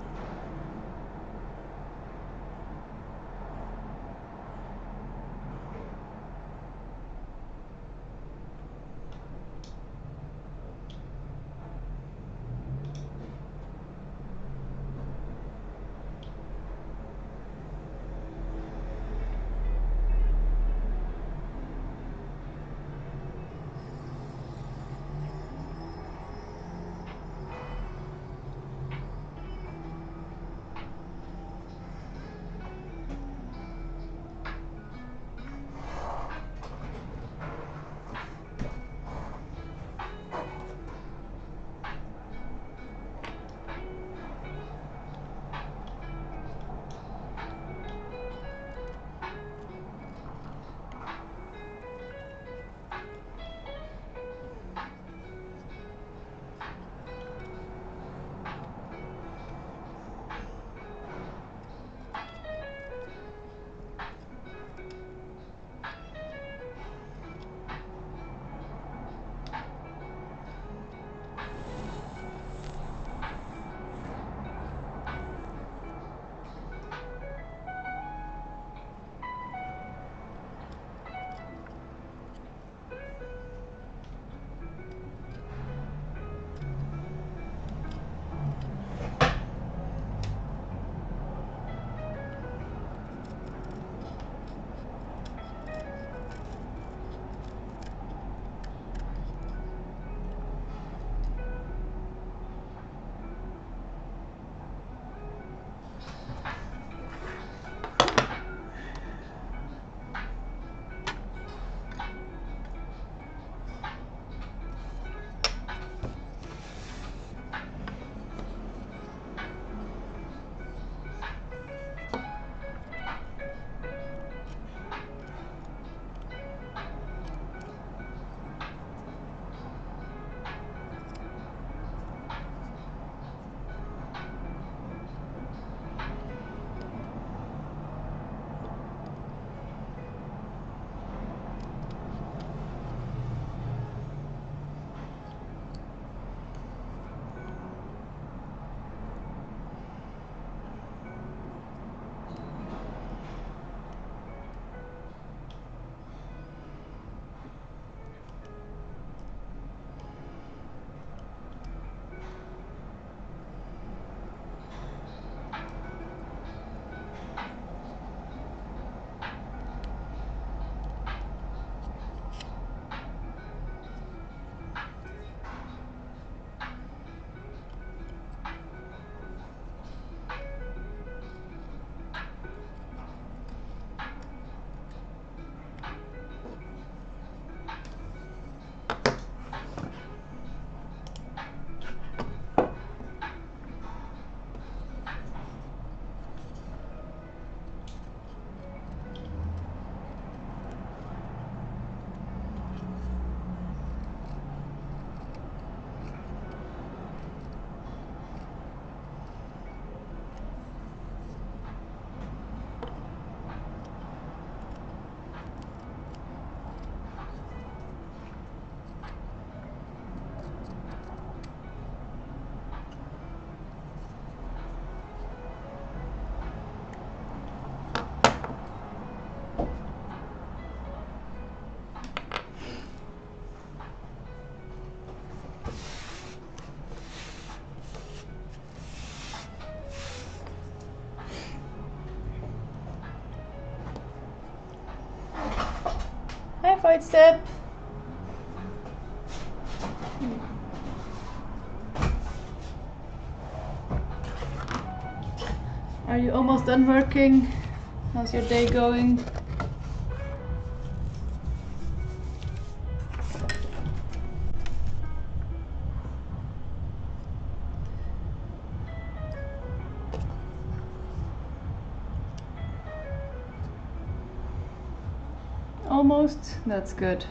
Hi, Fight Step. Are you almost done working? How's your day going? Almost? That's good.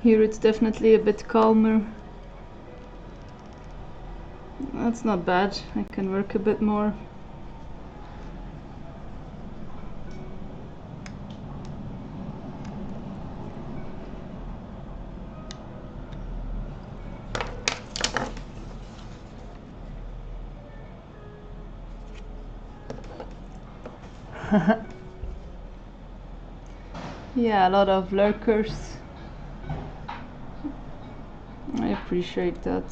Here it's definitely a bit calmer. That's not bad, I can work a bit more. Yeah, a lot of lurkers. I appreciate that.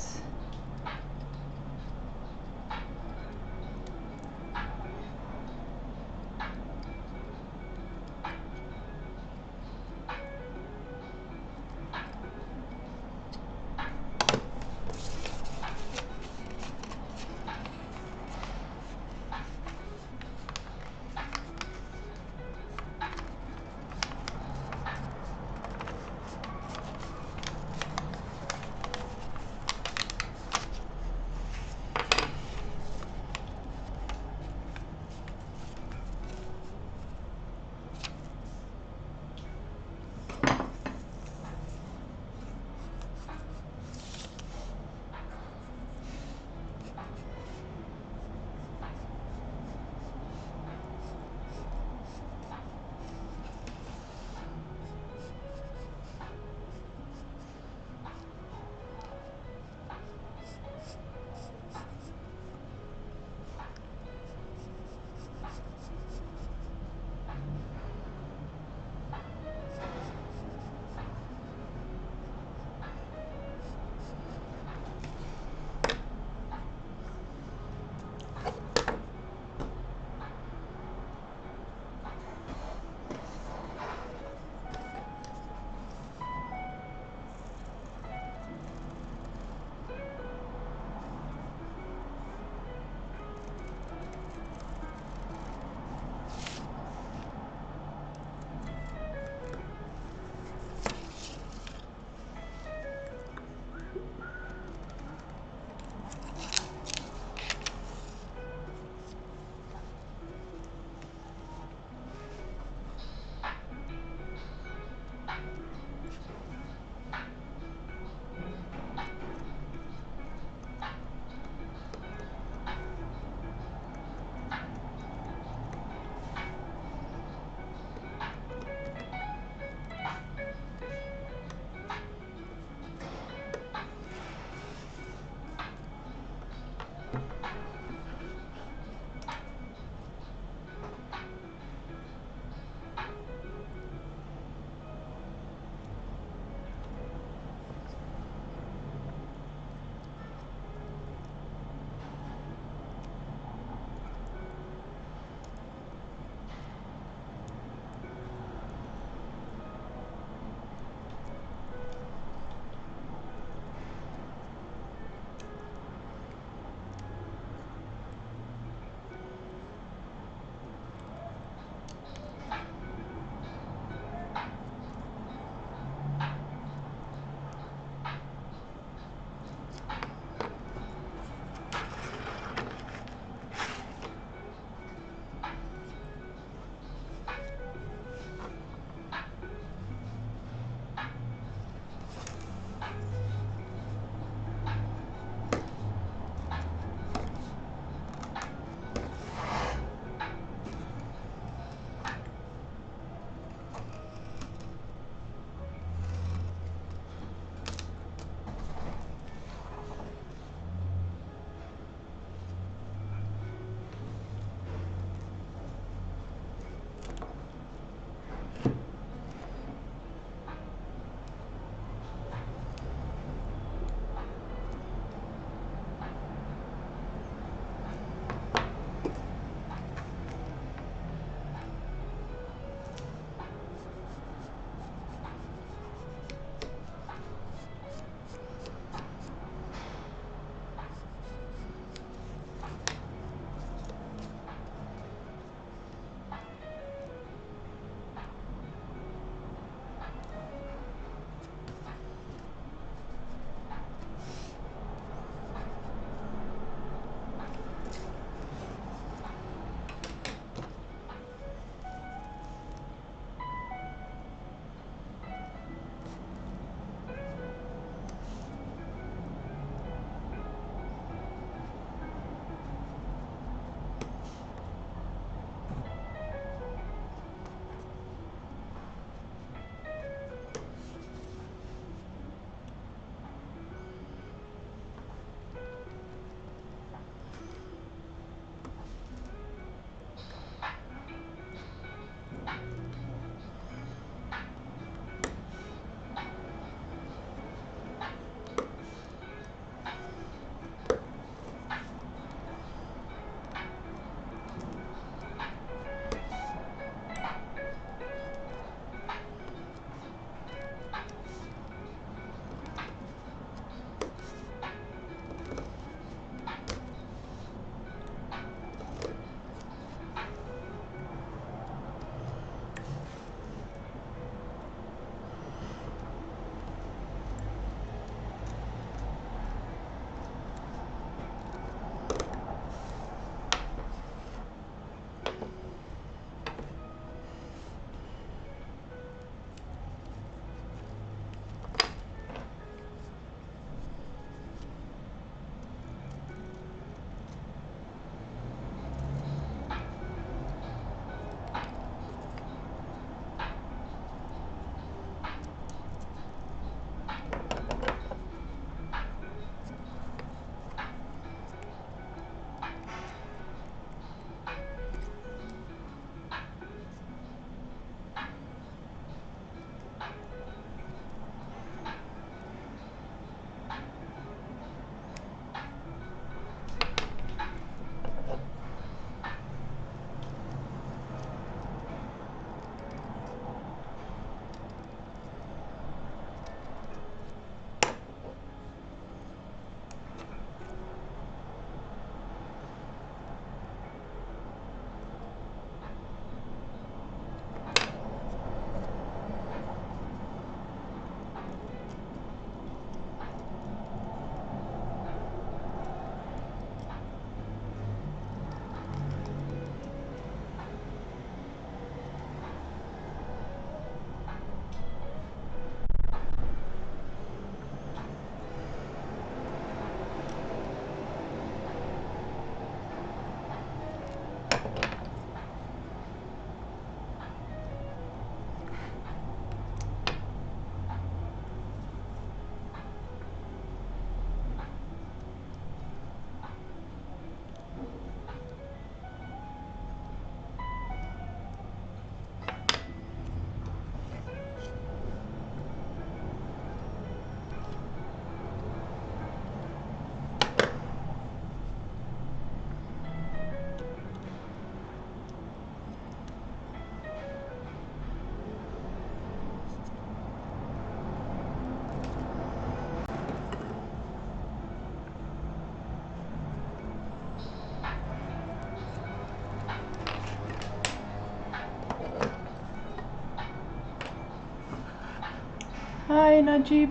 Hi Najib,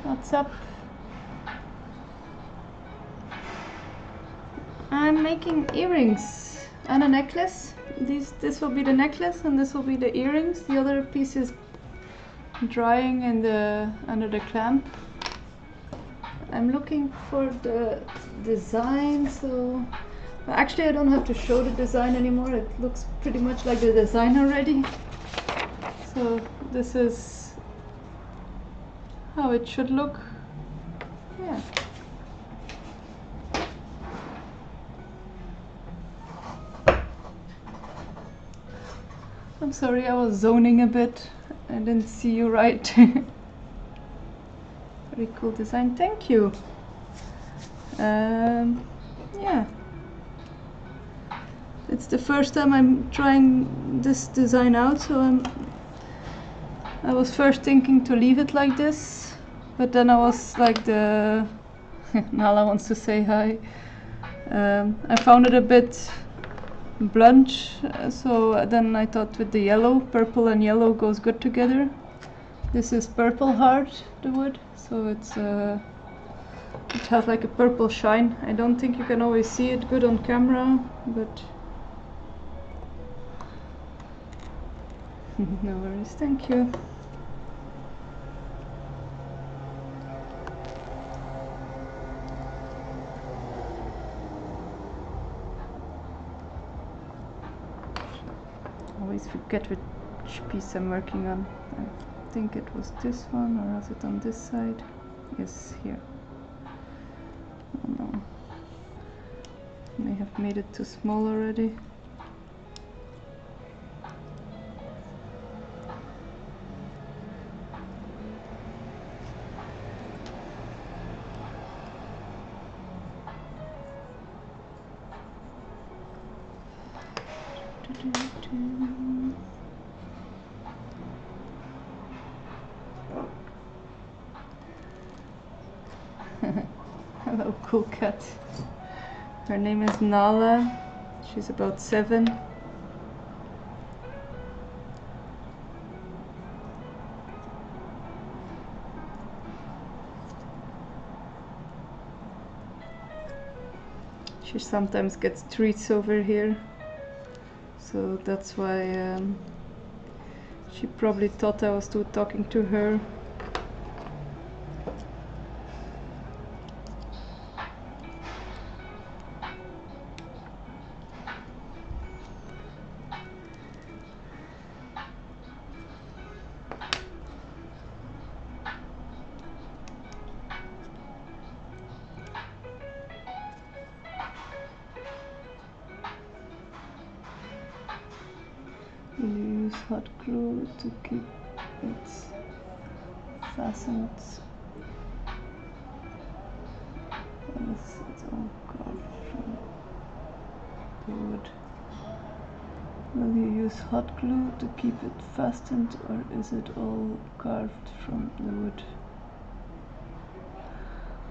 what's up? I'm making earrings and a necklace. This will be the necklace and this will be the earrings. The other piece is drying in the under the clamp. I'm looking for the design, so actually I don't have to show the design anymore. It looks pretty much like the design already. So this is how it should look. Yeah. I'm sorry, I was zoning a bit. I didn't see you right. Very cool design, thank you. Yeah. It's the first time I'm trying this design out, so I was first thinking to leave it like this, but then I was like Nala wants to say hi. I found it a bit blunt, so then I thought with the yellow, purple and yellow goes good together. This is purple heart, the wood, so it has like a purple shine. I don't think you can always see it good on camera, but no worries, thank you. I always forget which piece I'm working on. I think it was this one, or is it on this side? Yes, here. Oh no. May have made it too small already. Hello, cool cat. Her name is Nala. She's about 7. She sometimes gets treats over here, so that's why she probably thought I was still talking to her. You use hot glue to keep it fastened. It's all carved from the wood. Will you use hot glue to keep it fastened, or is it all carved from the wood?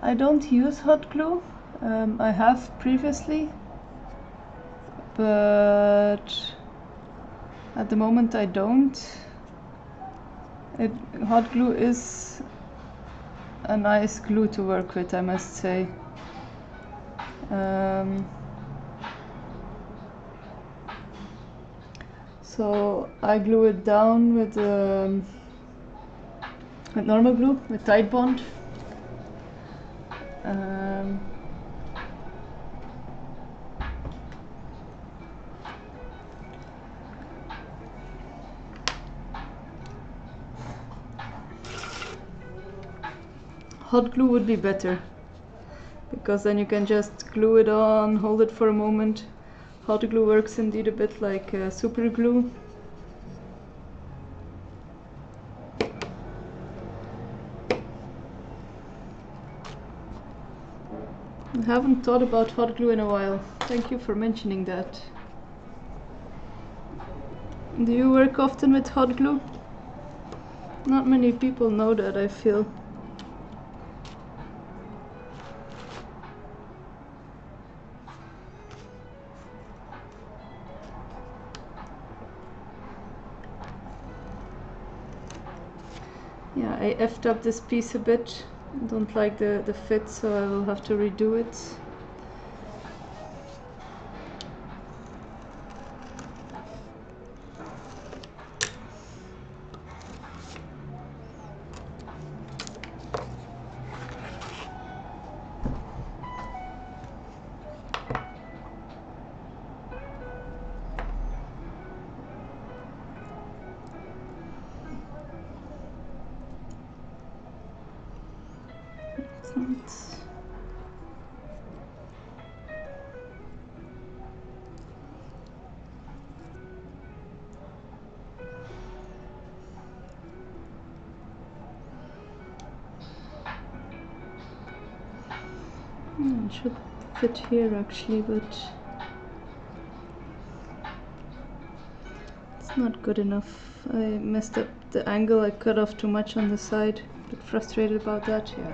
I don't use hot glue. I have previously, but at the moment I don't. Hot glue is a nice glue to work with, I must say. So I glue it down with normal glue, with Tide Bond. Hot glue would be better, because then you can just glue it on, hold it for a moment. Hot glue works indeed a bit like super glue. I haven't thought about hot glue in a while. Thank you for mentioning that. Do you work often with hot glue? Not many people know that, I feel. Yeah, I effed up this piece a bit. Don't like the fit, so I will have to redo it. It should fit here actually, but it's not good enough. I messed up the angle. I cut off too much on the side. A bit frustrated about that, yeah.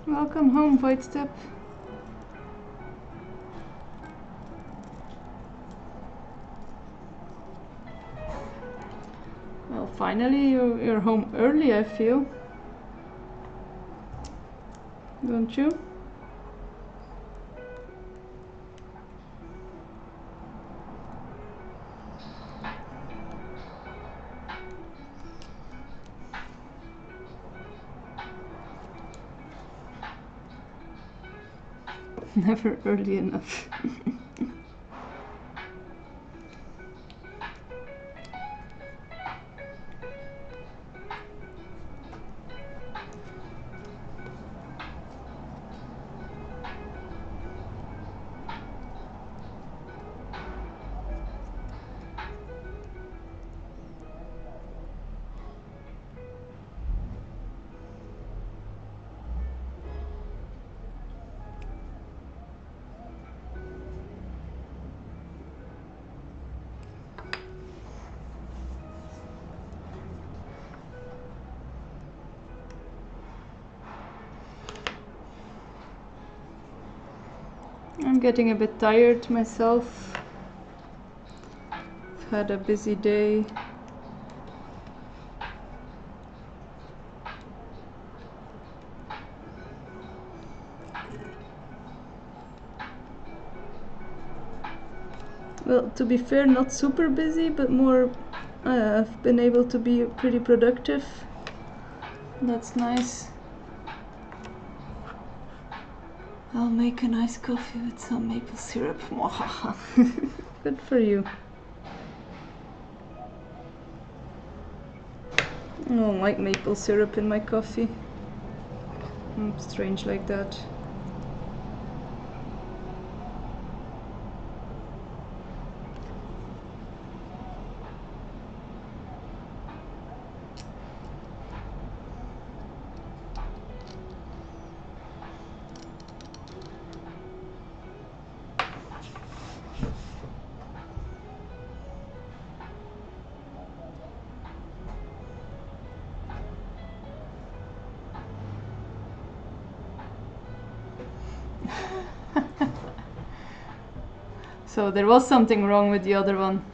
Welcome home, Void Step. Well, finally you're home early, I feel. Don't you? Never early enough. I'm getting a bit tired myself. I've had a busy day. Well, to be fair, not super busy, but more I've been able to be pretty productive. That's nice. I'll make a nice coffee with some maple syrup. Good for you. I don't like maple syrup in my coffee. Strange like that. So there was something wrong with the other one.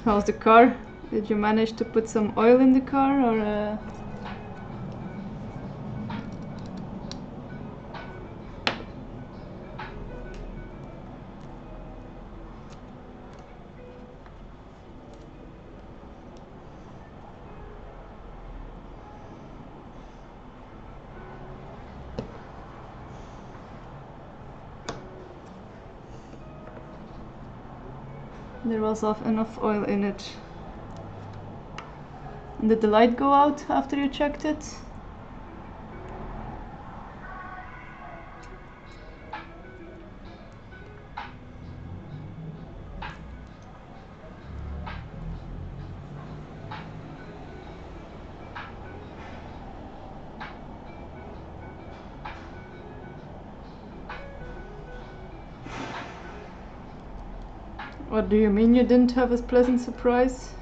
How's the car? Did you manage to put some oil in the car, or there was enough oil in it? Did the light go out after you checked it? What do you mean you didn't have a pleasant surprise?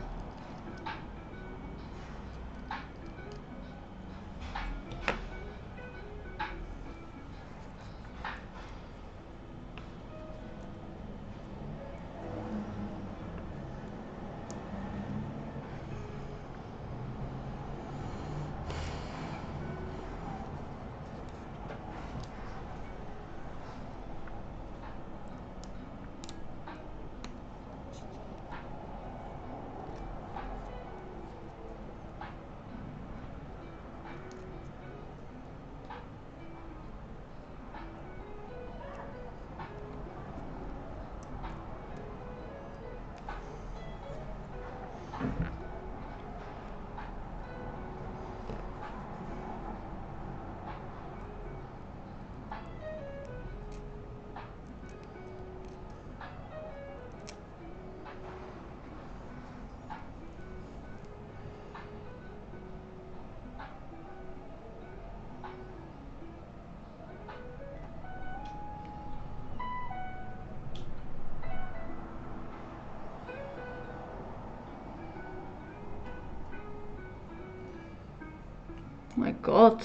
My God.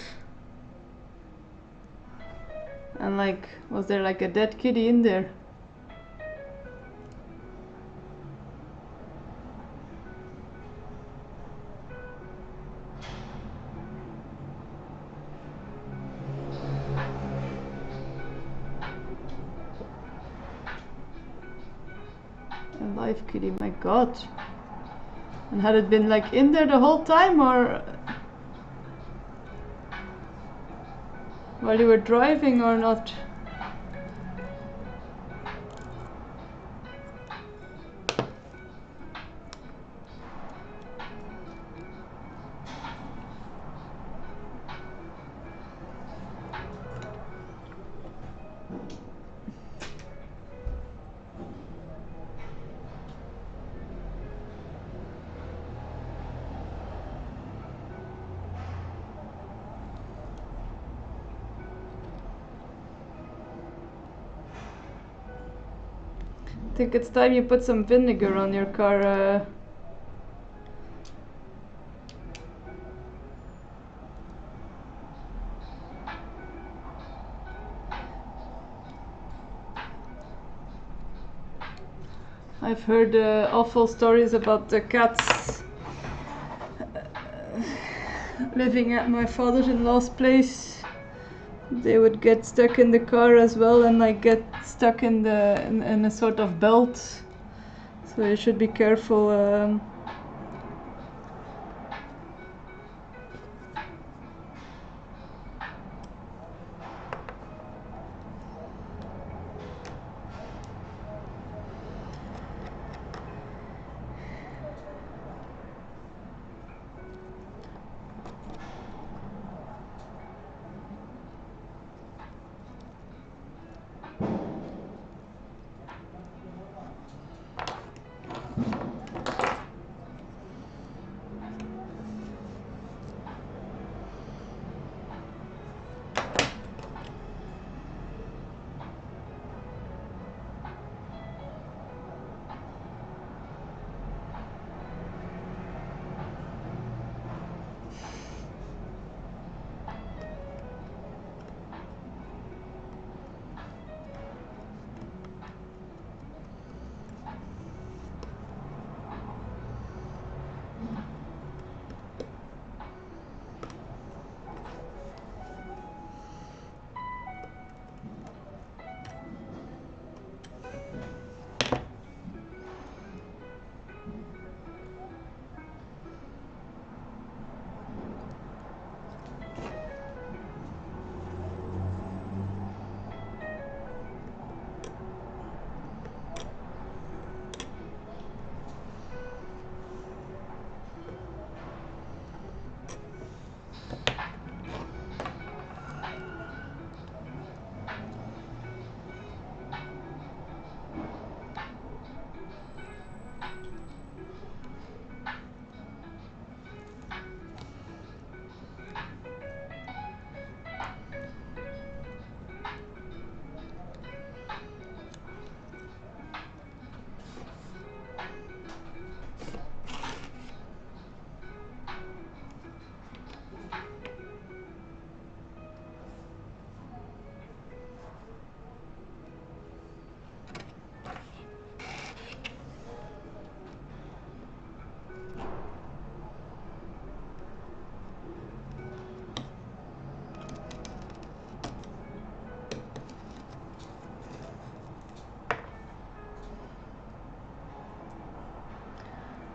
And like, was there like a dead kitty in there? A live kitty, my God. And had it been like in there the whole time, or while you were driving, or not? think it's time you put some vinegar on your car. I've heard awful stories about the cats living at my father-in-law's place. They would get stuck in the car as well, and like get stuck in a sort of belt. So you should be careful.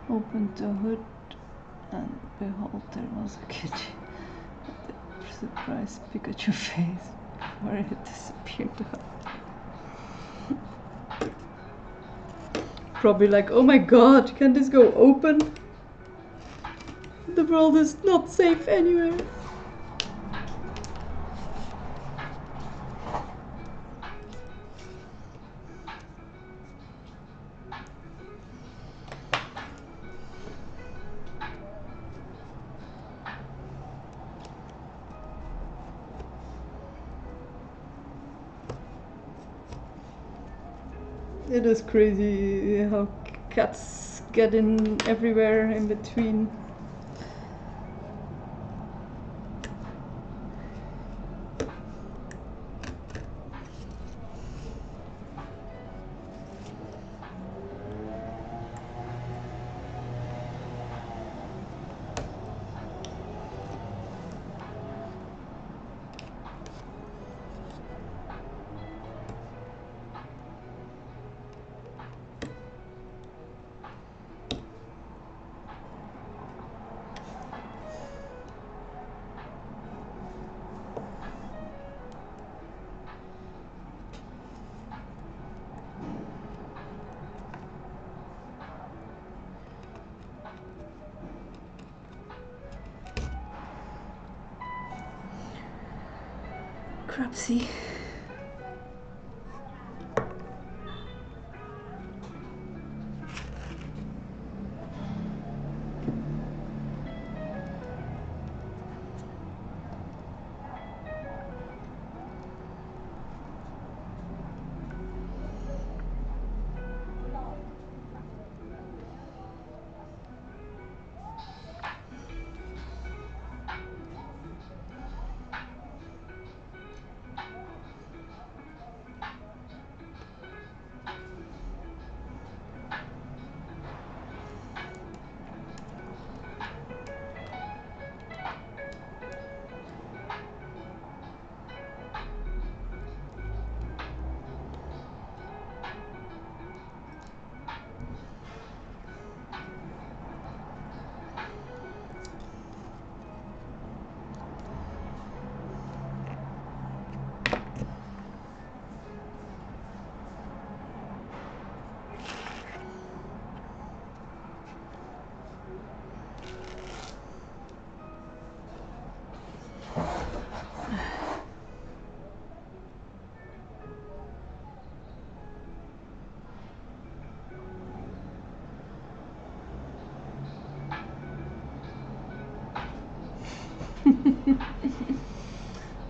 Opened the hood, and behold, there was a kitchen. The surprised Pikachu face before it disappeared. Probably like, oh my god, can this go open? The world is not safe anywhere. It is crazy how cats get in everywhere in between. Crapsy.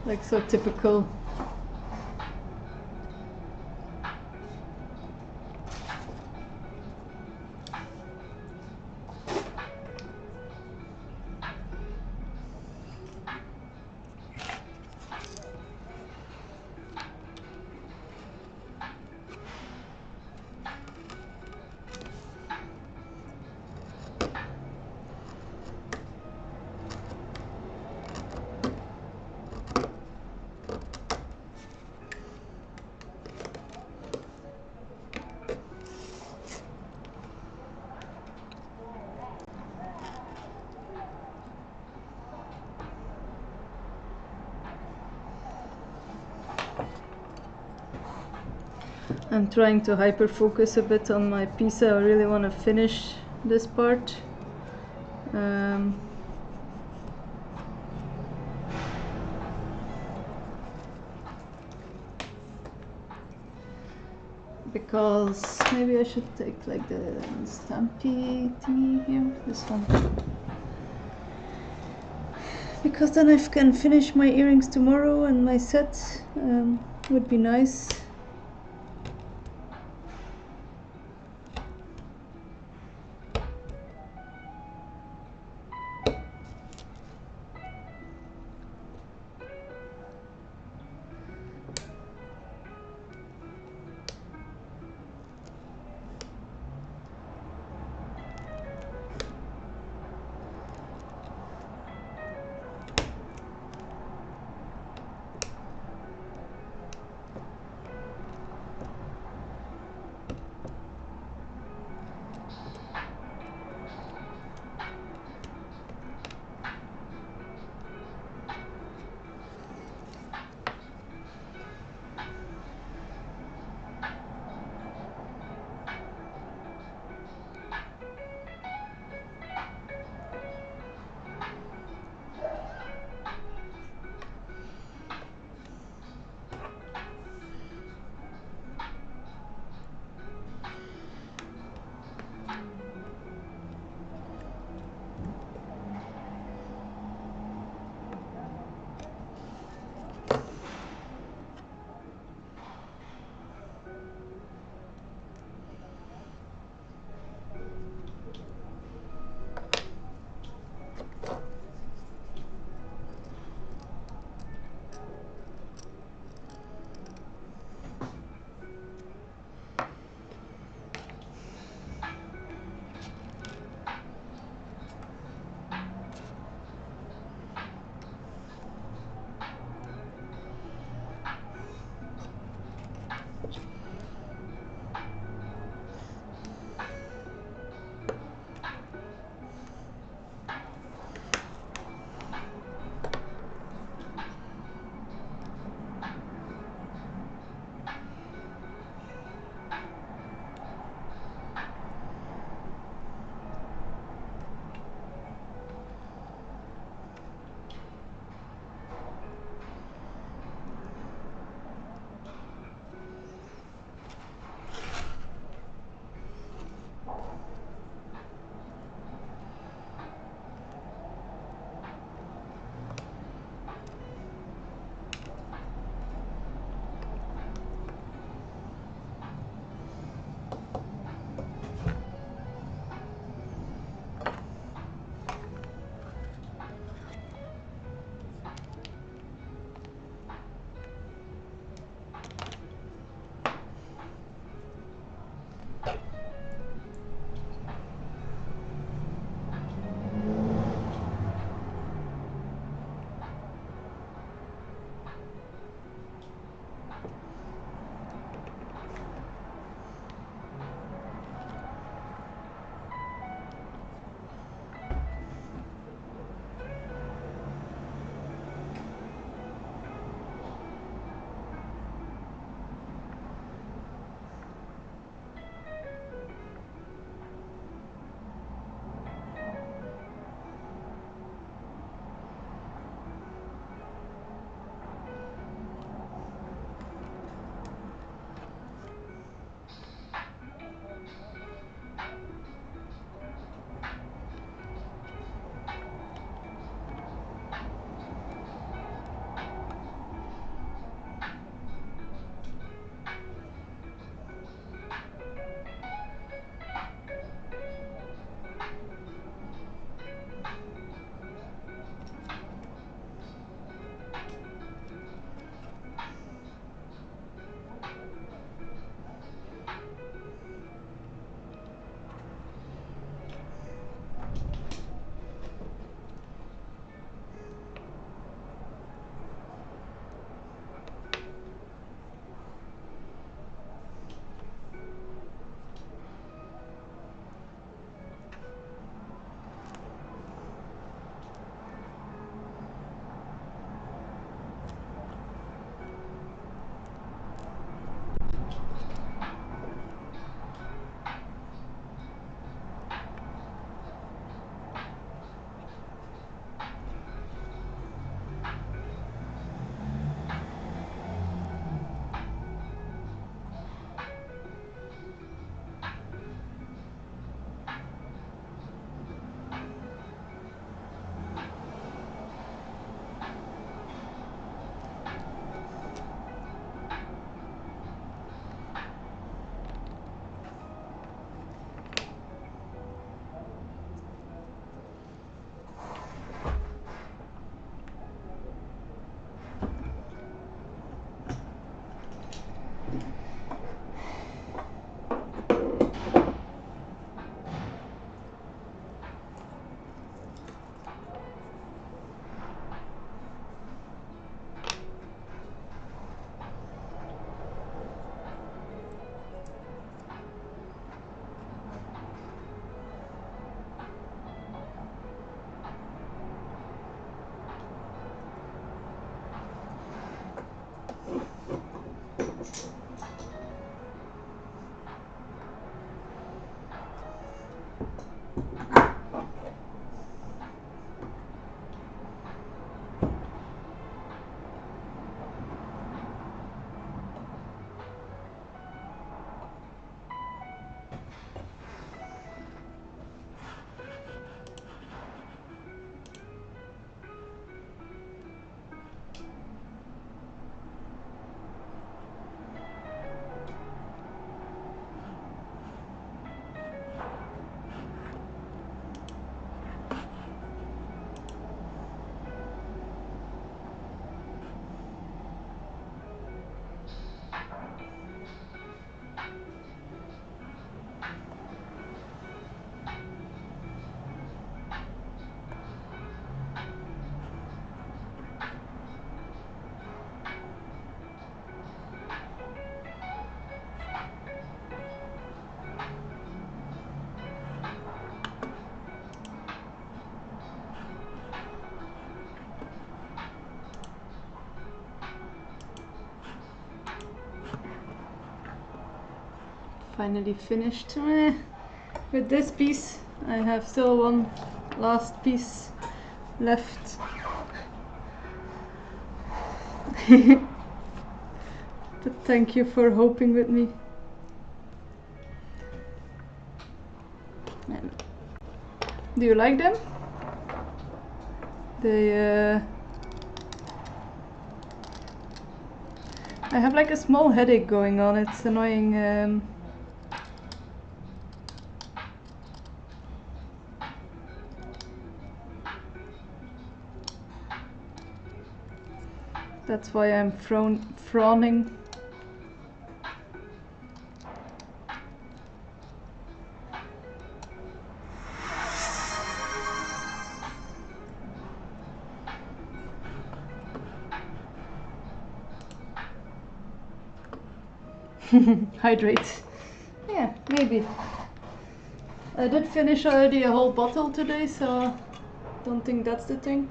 Like so typical. I'm trying to hyper focus a bit on my pizza. I really want to finish this part. Because maybe I should take like the stampy thingy here, this one. Because then I can finish my earrings tomorrow and my set would be nice. finally finished with this piece. I have still one last piece left. But thank you for hoping with me. Do you like them? They I have like a small headache going on, it's annoying. That's why I'm frowning. Hydrate. Yeah, maybe. I did finish already a whole bottle today, so don't think that's the thing.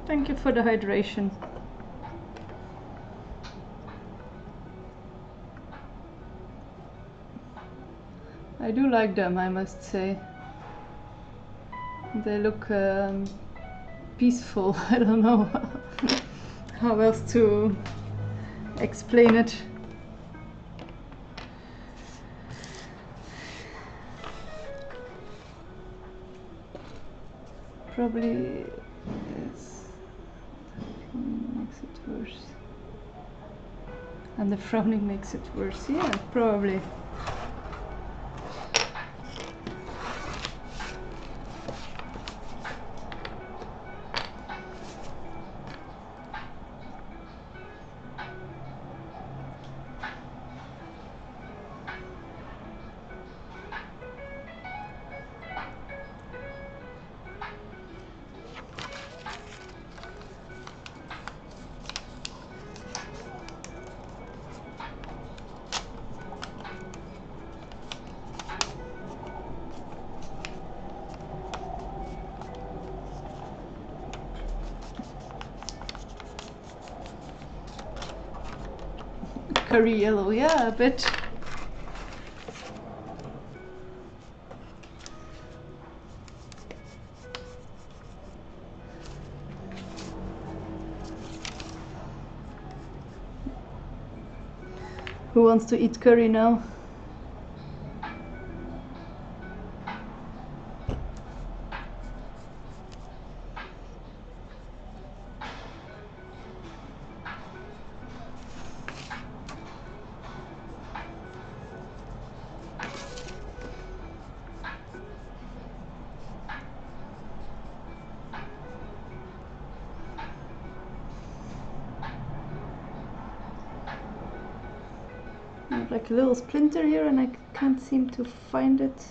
Thank you for the hydration. I do like them, I must say. They look peaceful. I don't know how else to explain it. Probably makes it worse. And the frowning makes it worse. Yeah, probably. Curry yellow, yeah, a bit. Who wants to eat curry now? I have like a little splinter here and I can't seem to find it.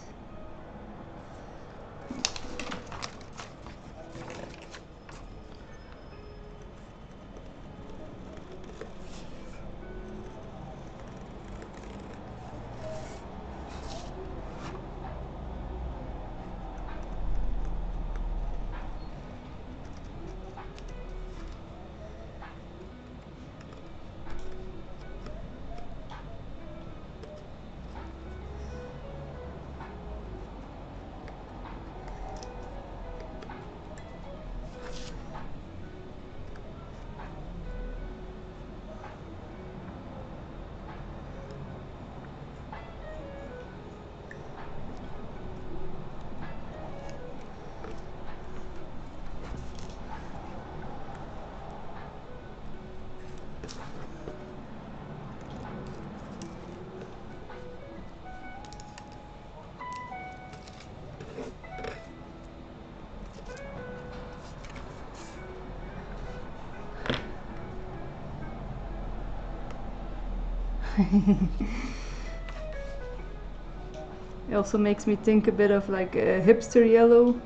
It also makes me think a bit of like a hipster yellow,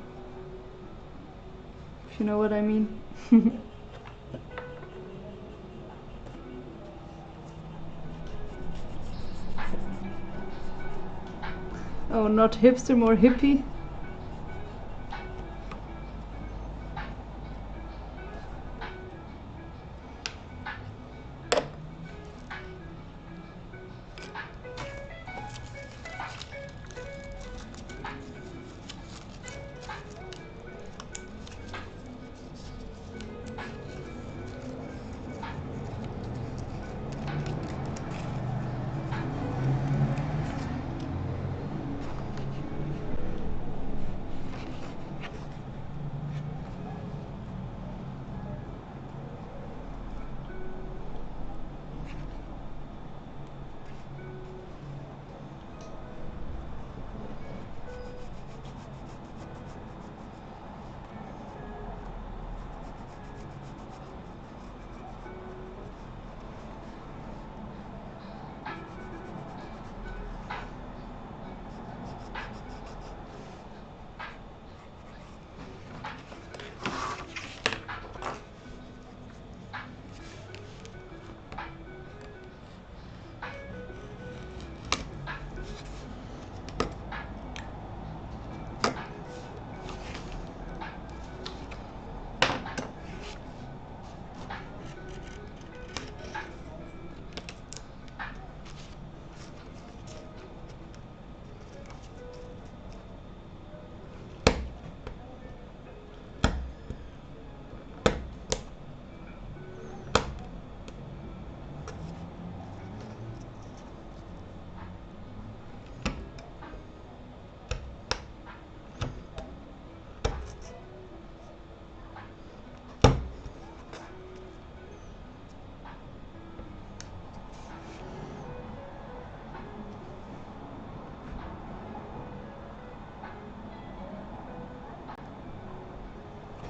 if you know what I mean. Oh, not hipster, more hippie.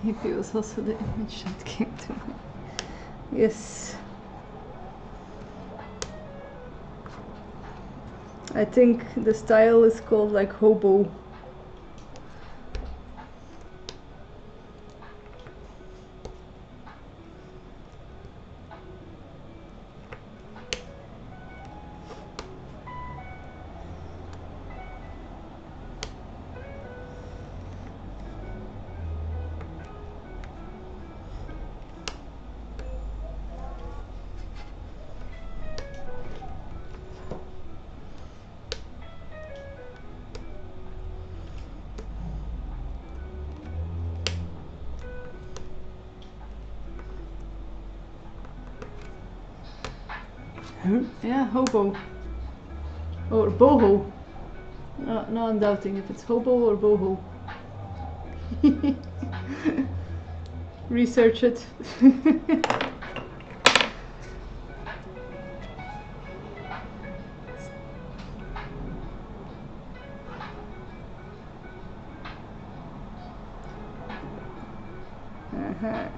Hippie was also the image that came to me. Yes. I think the style is called like hobo. Yeah, hobo. Or boho. No, I'm doubting if it's hobo or boho. Research it. Uh-huh.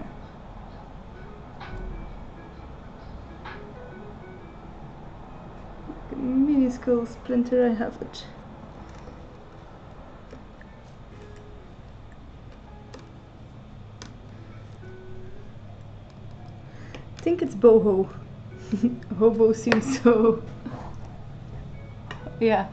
Minuscule splinter, I have it. I think it's boho. Hobo seems so... yeah.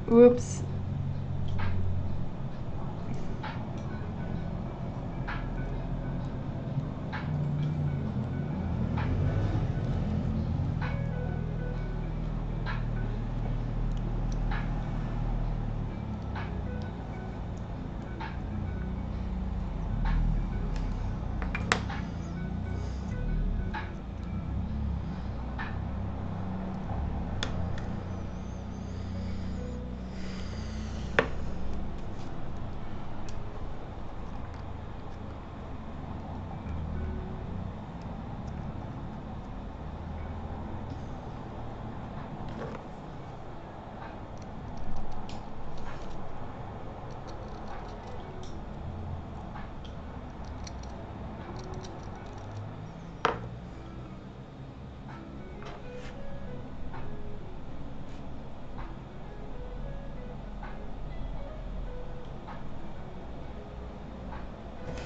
Whoops.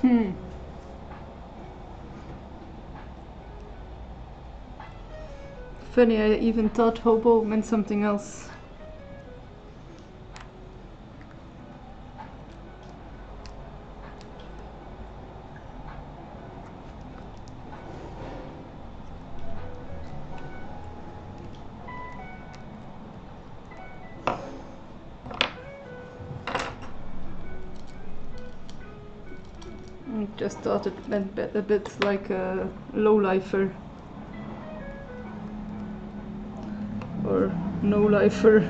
Funny, I even thought hobo meant something else. I just thought it meant a bit like a low-lifer or no-lifer.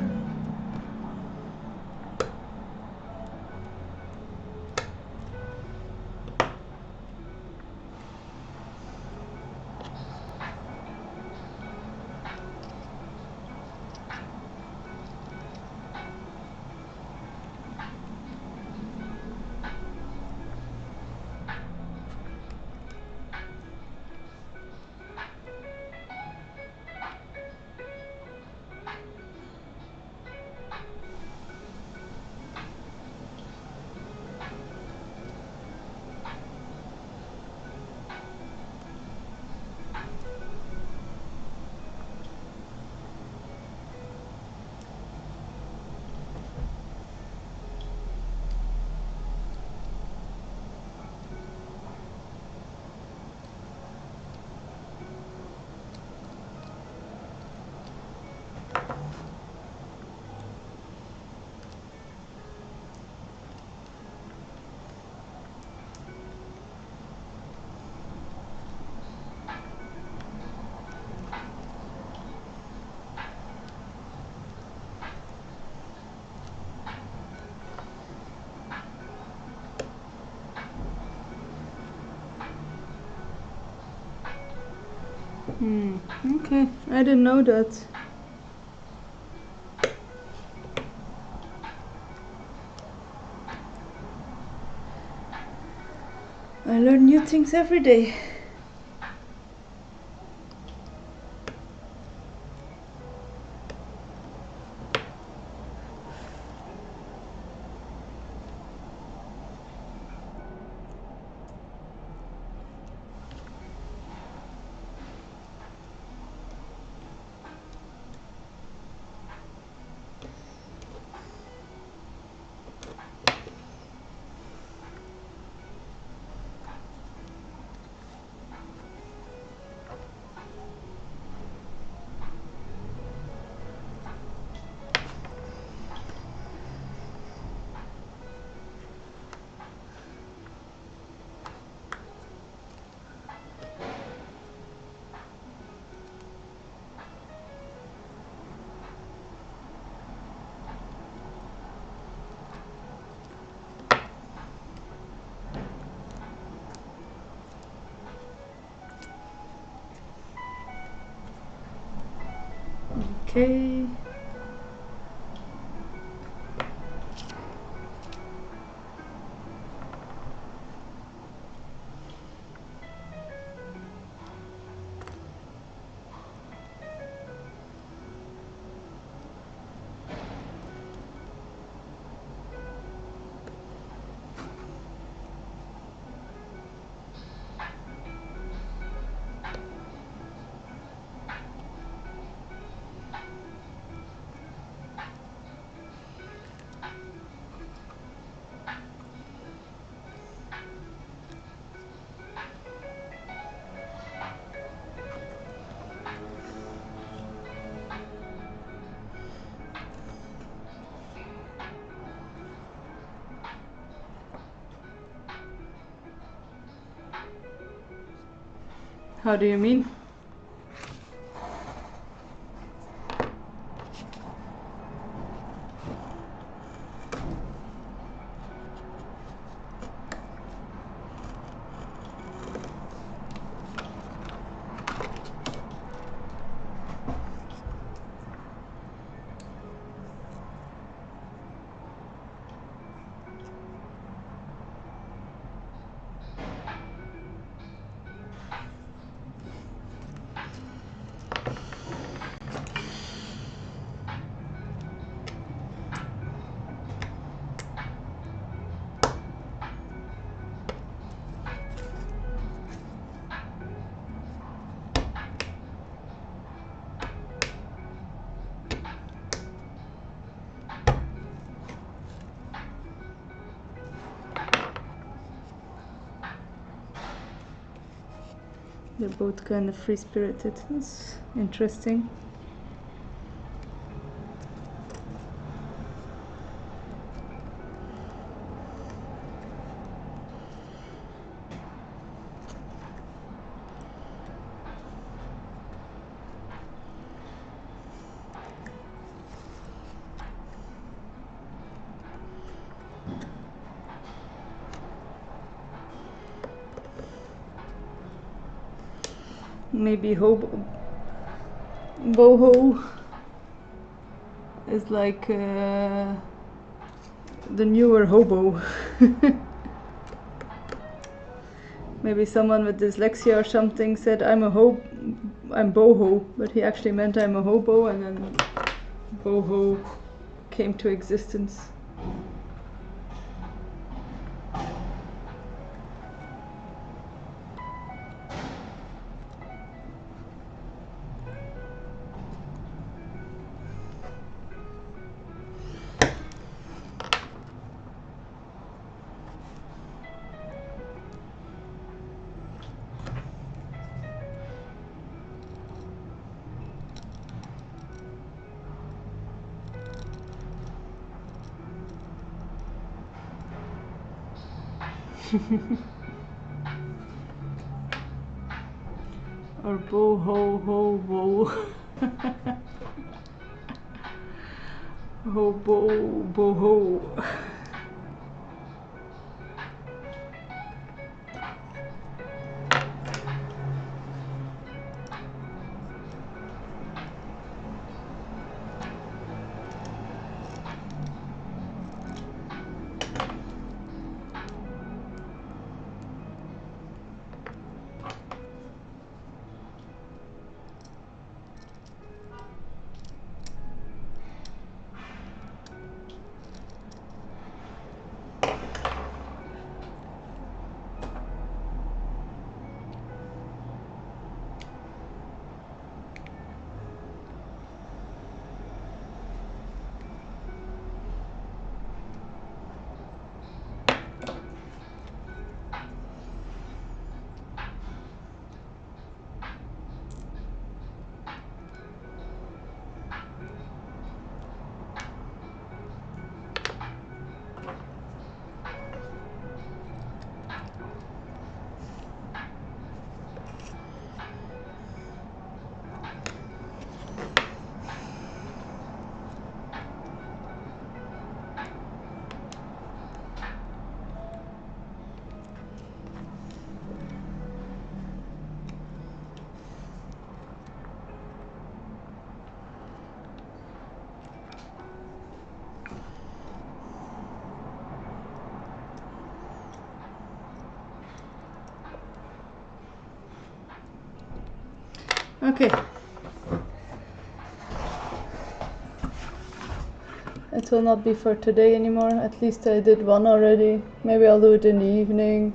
Okay, I didn't know that. I learn new things every day. Okay. How do you mean? They're both kind of free-spirited. It's interesting. Maybe boho is like the newer hobo. Maybe someone with dyslexia or something said I'm boho, but he actually meant I'm a hobo, and then boho came to existence. Or boho. Boho. Okay. It will not be for today anymore. At least I did one already. Maybe I'll do it in the evening.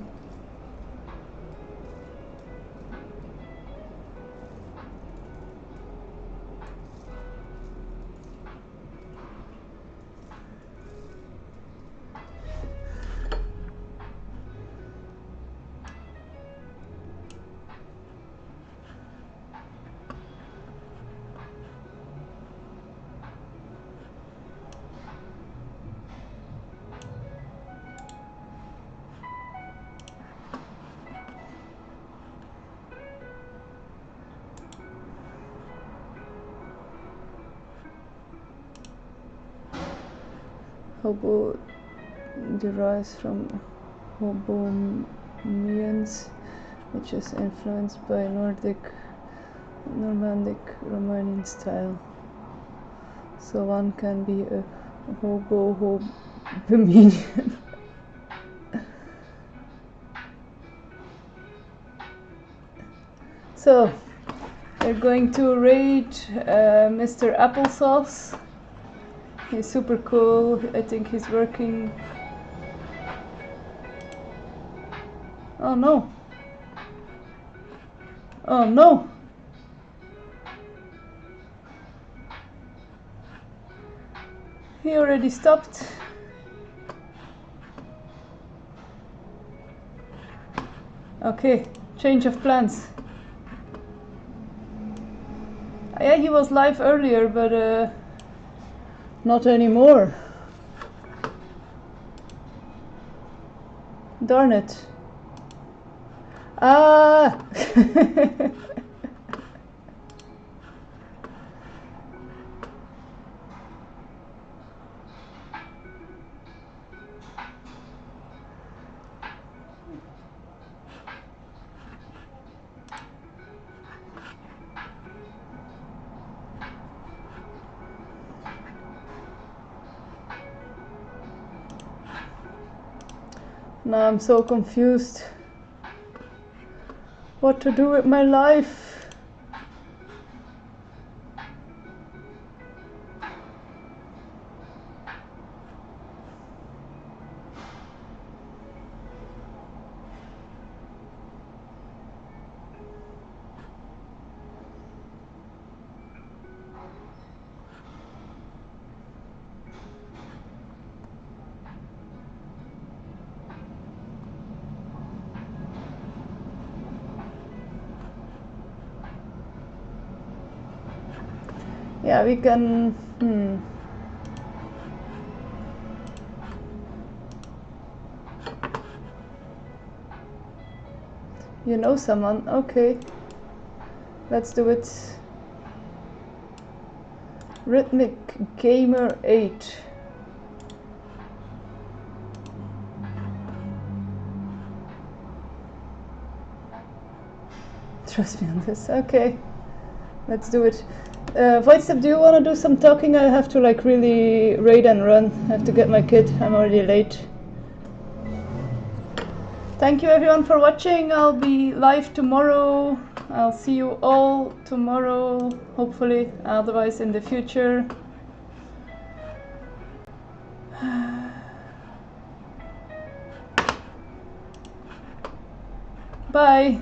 Hobo derives from Hobomians, which is influenced by Normandic Romanian style. So one can be a Hobomian. So we're going to raid Mr. Applesauce. He's super cool. I think he's working. Oh no. Oh no. He already stopped. Okay, change of plans. Yeah, he was live earlier, but not anymore. Darn it. Ah! Now I'm so confused. What to do with my life? Yeah, we can. You know someone? Okay. Let's do it. Rhythmic Gamer 8. Trust me on this. Okay. Let's do it. Voidstep, do you want to do some talking? I have to like really raid and run. I have to get my kid. I'm already late. Thank you everyone for watching. I'll be live tomorrow. I'll see you all tomorrow, hopefully, otherwise in the future. Bye.